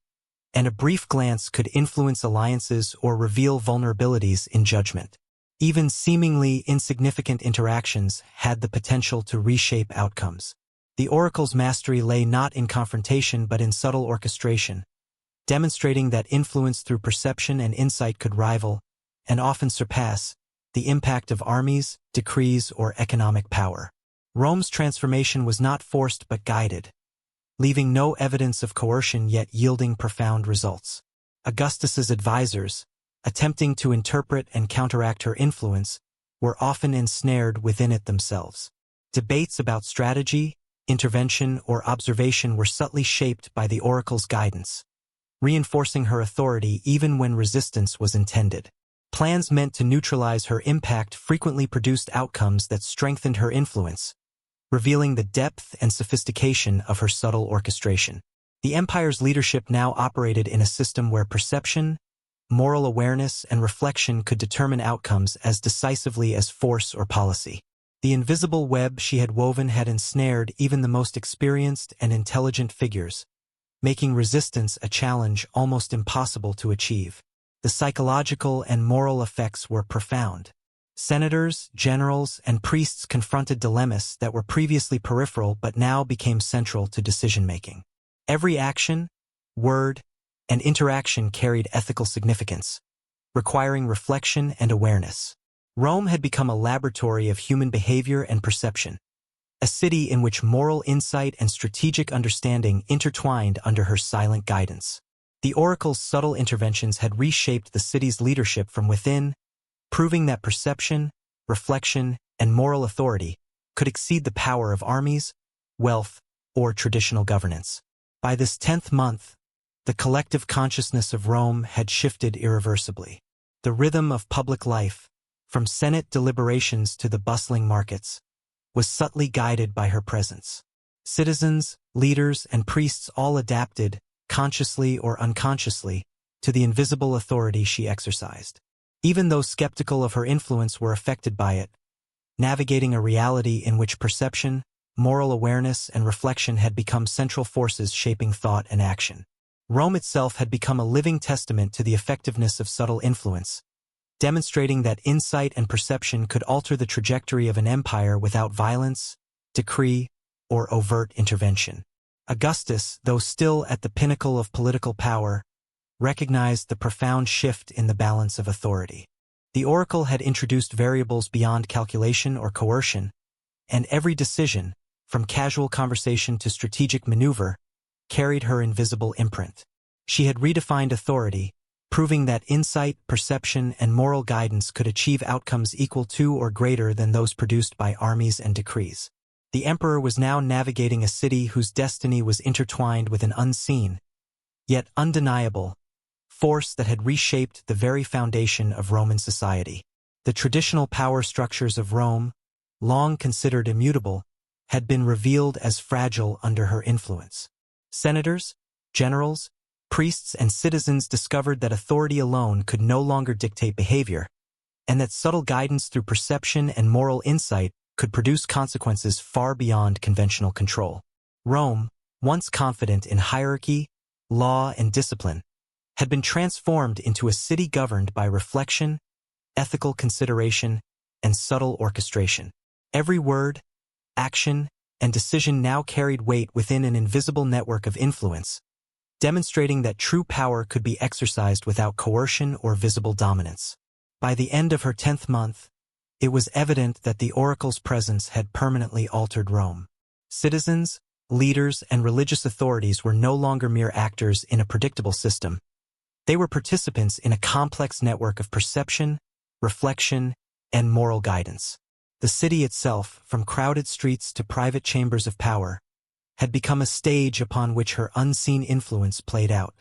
and a brief glance could influence alliances or reveal vulnerabilities in judgment. Even seemingly insignificant interactions had the potential to reshape outcomes. The oracle's mastery lay not in confrontation but in subtle orchestration, demonstrating that influence through perception and insight could rival, and often surpass, the impact of armies, decrees, or economic power. Rome's transformation was not forced but guided, leaving no evidence of coercion yet yielding profound results. Augustus's advisors, attempting to interpret and counteract her influence, were often ensnared within it themselves. Debates about strategy, intervention, or observation were subtly shaped by the oracle's guidance, reinforcing her authority even when resistance was intended. Plans meant to neutralize her impact frequently produced outcomes that strengthened her influence, revealing the depth and sophistication of her subtle orchestration. The empire's leadership now operated in a system where perception, moral awareness, and reflection could determine outcomes as decisively as force or policy. The invisible web she had woven had ensnared even the most experienced and intelligent figures, making resistance a challenge almost impossible to achieve. The psychological and moral effects were profound. Senators, generals, and priests confronted dilemmas that were previously peripheral but now became central to decision-making. Every action, word, and interaction carried ethical significance, requiring reflection and awareness. Rome had become a laboratory of human behavior and perception, a city in which moral insight and strategic understanding intertwined under her silent guidance. The oracle's subtle interventions had reshaped the city's leadership from within, proving that perception, reflection, and moral authority could exceed the power of armies, wealth, or traditional governance. By this 10th month, the collective consciousness of Rome had shifted irreversibly. The rhythm of public life, from Senate deliberations to the bustling markets, was subtly guided by her presence. Citizens, leaders, and priests all adapted, consciously or unconsciously, to the invisible authority she exercised. Even those skeptical of her influence were affected by it, navigating a reality in which perception, moral awareness, and reflection had become central forces shaping thought and action. Rome itself had become a living testament to the effectiveness of subtle influence, demonstrating that insight and perception could alter the trajectory of an empire without violence, decree, or overt intervention. Augustus, though still at the pinnacle of political power, recognized the profound shift in the balance of authority. The oracle had introduced variables beyond calculation or coercion, and every decision, from casual conversation to strategic maneuver, carried her invisible imprint. She had redefined authority, proving that insight, perception, and moral guidance could achieve outcomes equal to or greater than those produced by armies and decrees. The emperor was now navigating a city whose destiny was intertwined with an unseen, yet undeniable, force that had reshaped the very foundation of Roman society. The traditional power structures of Rome, long considered immutable, had been revealed as fragile under her influence. Senators, generals, priests, and citizens discovered that authority alone could no longer dictate behavior, and that subtle guidance through perception and moral insight could produce consequences far beyond conventional control. Rome, once confident in hierarchy, law, and discipline, had been transformed into a city governed by reflection, ethical consideration, and subtle orchestration. Every word, action, and decision now carried weight within an invisible network of influence, demonstrating that true power could be exercised without coercion or visible dominance. By the end of her 10th month, it was evident that the oracle's presence had permanently altered Rome. Citizens, leaders, and religious authorities were no longer mere actors in a predictable system. They were participants in a complex network of perception, reflection, and moral guidance. The city itself, from crowded streets to private chambers of power, had become a stage upon which her unseen influence played out.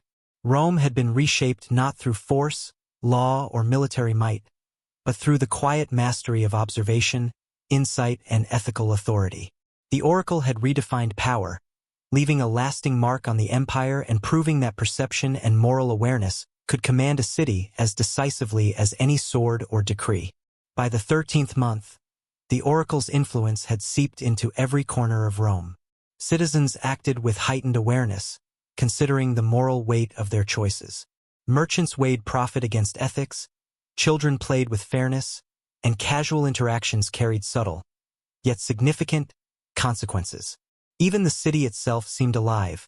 Rome had been reshaped not through force, law, or military might, but through the quiet mastery of observation, insight, and ethical authority. The oracle had redefined power, leaving a lasting mark on the empire and proving that perception and moral awareness could command a city as decisively as any sword or decree. By the 13th month, the oracle's influence had seeped into every corner of Rome. Citizens acted with heightened awareness, considering the moral weight of their choices. Merchants weighed profit against ethics, children played with fairness, and casual interactions carried subtle, yet significant, consequences. Even the city itself seemed alive,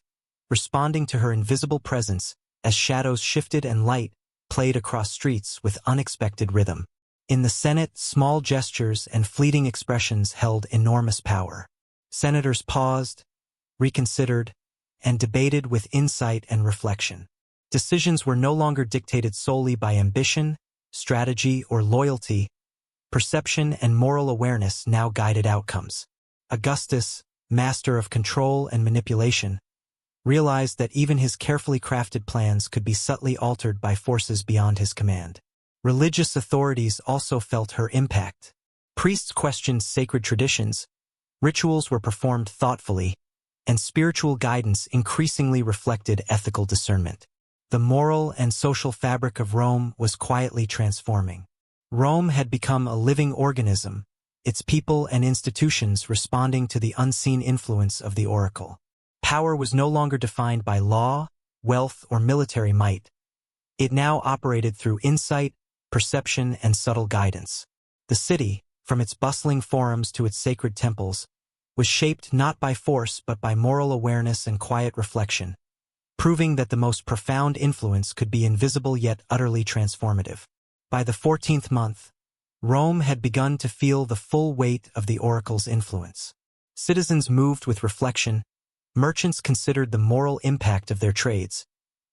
responding to her invisible presence as shadows shifted and light played across streets with unexpected rhythm. In the Senate, small gestures and fleeting expressions held enormous power. Senators paused, reconsidered, and debated with insight and reflection. Decisions were no longer dictated solely by ambition, strategy, or loyalty. Perception and moral awareness now guided outcomes. Augustus, master of control and manipulation, realized that even his carefully crafted plans could be subtly altered by forces beyond his command. Religious authorities also felt her impact. Priests questioned sacred traditions, rituals were performed thoughtfully, and spiritual guidance increasingly reflected ethical discernment. The moral and social fabric of Rome was quietly transforming. Rome had become a living organism, its people and institutions responding to the unseen influence of the oracle. Power was no longer defined by law, wealth, or military might. It now operated through insight, perception, and subtle guidance. The city, from its bustling forums to its sacred temples, was shaped not by force but by moral awareness and quiet reflection, proving that the most profound influence could be invisible yet utterly transformative. By the 14th month, Rome had begun to feel the full weight of the oracle's influence. Citizens moved with reflection, merchants considered the moral impact of their trades,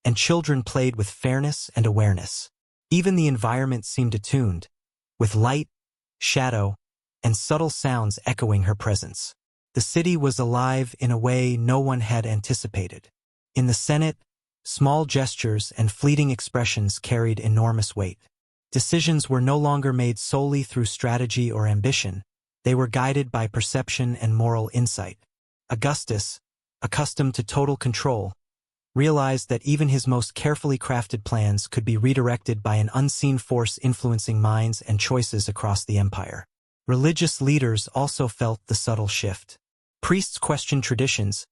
and children played with fairness and awareness. Even the environment seemed attuned, with light, shadow, and subtle sounds echoing her presence. The city was alive in a way no one had anticipated. In the Senate, small gestures and fleeting expressions carried enormous weight. Decisions were no longer made solely through strategy or ambition. They were guided by perception and moral insight. Augustus, accustomed to total control, realized that even his most carefully crafted plans could be redirected by an unseen force influencing minds and choices across the empire. Religious leaders also felt the subtle shift. Priests questioned traditions,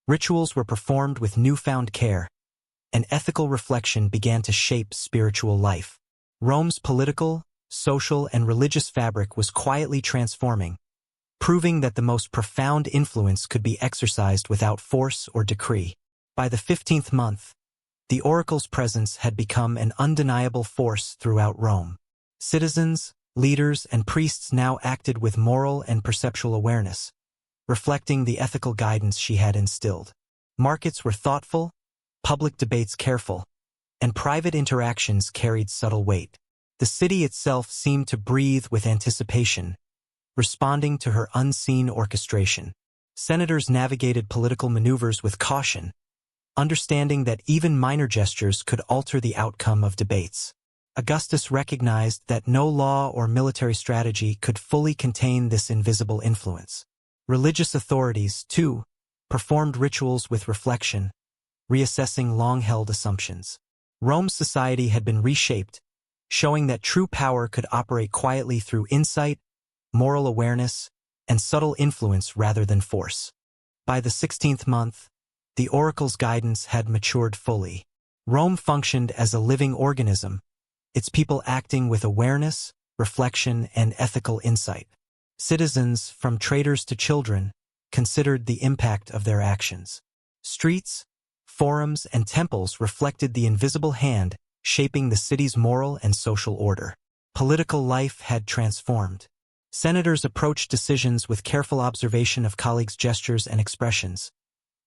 rituals were performed with newfound care, and ethical reflection began to shape spiritual life. Rome's political, social, and religious fabric was quietly transforming, proving that the most profound influence could be exercised without force or decree. By the 15th month, the oracle's presence had become an undeniable force throughout Rome. Citizens, leaders, and priests now acted with moral and perceptual awareness, reflecting the ethical guidance she had instilled. Markets were thoughtful, public debates careful, and private interactions carried subtle weight. The city itself seemed to breathe with anticipation, responding to her unseen orchestration. Senators navigated political maneuvers with caution, understanding that even minor gestures could alter the outcome of debates. Augustus recognized that no law or military strategy could fully contain this invisible influence. Religious authorities, too, performed rituals with reflection, reassessing long-held assumptions. Rome's society had been reshaped, showing that true power could operate quietly through insight, moral awareness, and subtle influence rather than force. By the 16th month, the oracle's guidance had matured fully. Rome functioned as a living organism, its people acting with awareness, reflection, and ethical insight. Citizens, from traders to children, considered the impact of their actions. Streets, forums, and temples reflected the invisible hand shaping the city's moral and social order. Political life had transformed. Senators approached decisions with careful observation of colleagues' gestures and expressions,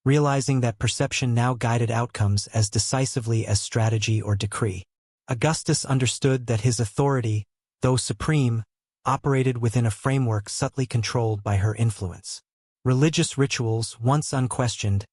realizing that perception now guided outcomes as decisively as strategy or decree. Augustus understood that his authority, though supreme, operated within a framework subtly controlled by her influence. Religious rituals, once unquestioned,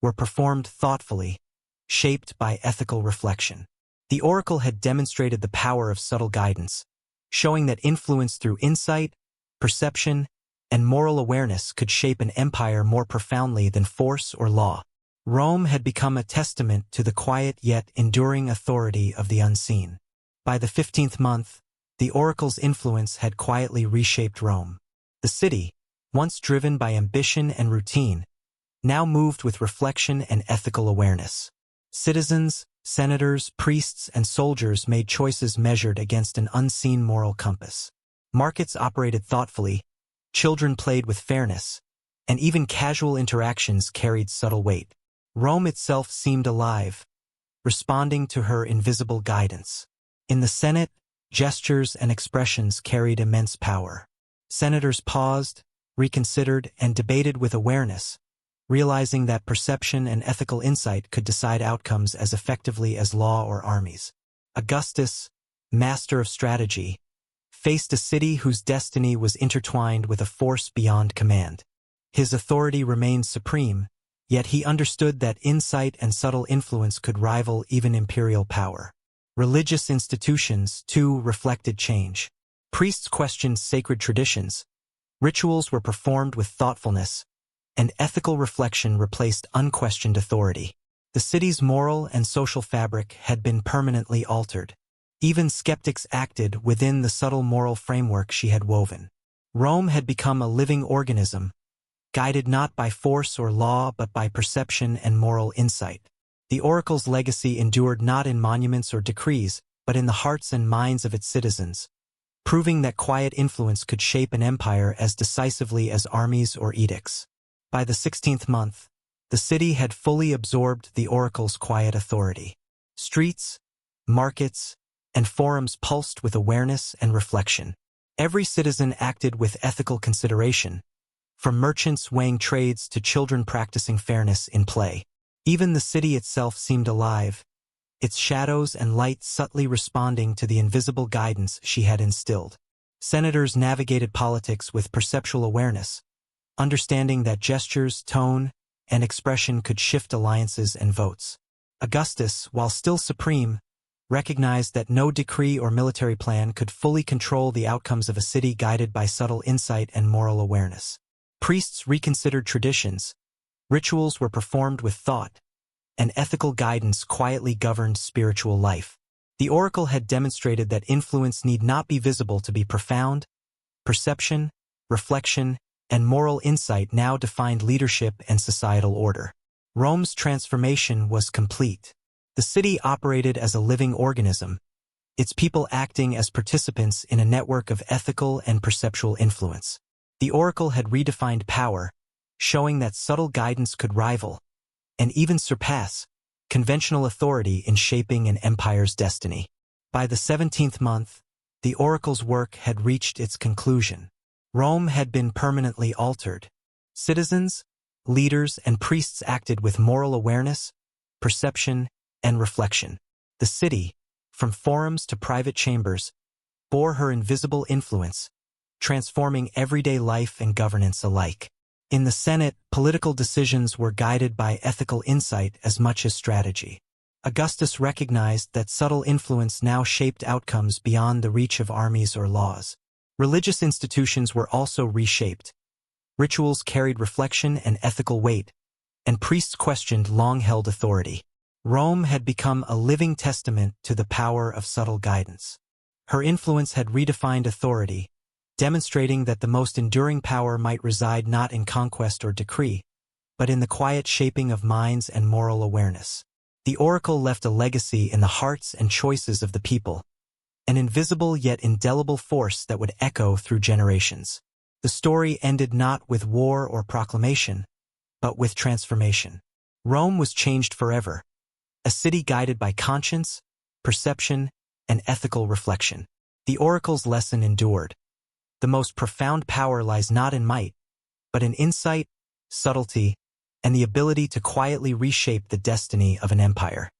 were performed thoughtfully, shaped by ethical reflection. The oracle had demonstrated the power of subtle guidance, showing that influence through insight, perception, and moral awareness could shape an empire more profoundly than force or law. Rome had become a testament to the quiet yet enduring authority of the unseen. By the 15th month, the oracle's influence had quietly reshaped Rome. The city, once driven by ambition and routine, now moved with reflection and ethical awareness. Citizens, senators, priests, and soldiers made choices measured against an unseen moral compass. Markets operated thoughtfully, children played with fairness, and even casual interactions carried subtle weight. Rome itself seemed alive, responding to her invisible guidance. In the Senate, gestures and expressions carried immense power. Senators paused, reconsidered, and debated with awareness, realizing that perception and ethical insight could decide outcomes as effectively as law or armies. Augustus, master of strategy, faced a city whose destiny was intertwined with a force beyond command. His authority remained supreme, yet he understood that insight and subtle influence could rival even imperial power. Religious institutions, too, reflected change. Priests questioned sacred traditions, rituals were performed with thoughtfulness, and ethical reflection replaced unquestioned authority. The city's moral and social fabric had been permanently altered. Even skeptics acted within the subtle moral framework she had woven. Rome had become a living organism, guided not by force or law but by perception and moral insight. The oracle's legacy endured not in monuments or decrees, but in the hearts and minds of its citizens, proving that quiet influence could shape an empire as decisively as armies or edicts. By the 16th month, the city had fully absorbed the oracle's quiet authority. Streets, markets, and forums pulsed with awareness and reflection. Every citizen acted with ethical consideration, from merchants weighing trades to children practicing fairness in play. Even the city itself seemed alive, its shadows and light subtly responding to the invisible guidance she had instilled. Senators navigated politics with perceptual awareness, understanding that gestures, tone, and expression could shift alliances and votes. Augustus, while still supreme, recognized that no decree or military plan could fully control the outcomes of a city guided by subtle insight and moral awareness. Priests reconsidered traditions, rituals were performed with thought, and ethical guidance quietly governed spiritual life. The oracle had demonstrated that influence need not be visible to be profound. Perception, reflection, and moral insight now defined leadership and societal order. Rome's transformation was complete. The city operated as a living organism, its people acting as participants in a network of ethical and perceptual influence. The oracle had redefined power, showing that subtle guidance could rival, and even surpass, conventional authority in shaping an empire's destiny. By the 17th month, the oracle's work had reached its conclusion. Rome had been permanently altered. Citizens, leaders, and priests acted with moral awareness, perception, and reflection. The city, from forums to private chambers, bore her invisible influence, transforming everyday life and governance alike. In the Senate, political decisions were guided by ethical insight as much as strategy. Augustus recognized that subtle influence now shaped outcomes beyond the reach of armies or laws. Religious institutions were also reshaped. Rituals carried reflection and ethical weight, and priests questioned long-held authority. Rome had become a living testament to the power of subtle guidance. Her influence had redefined authority, demonstrating that the most enduring power might reside not in conquest or decree, but in the quiet shaping of minds and moral awareness. The oracle left a legacy in the hearts and choices of the people, an invisible yet indelible force that would echo through generations. The story ended not with war or proclamation, but with transformation. Rome was changed forever, a city guided by conscience, perception, and ethical reflection. The oracle's lesson endured. The most profound power lies not in might, but in insight, subtlety, and the ability to quietly reshape the destiny of an empire.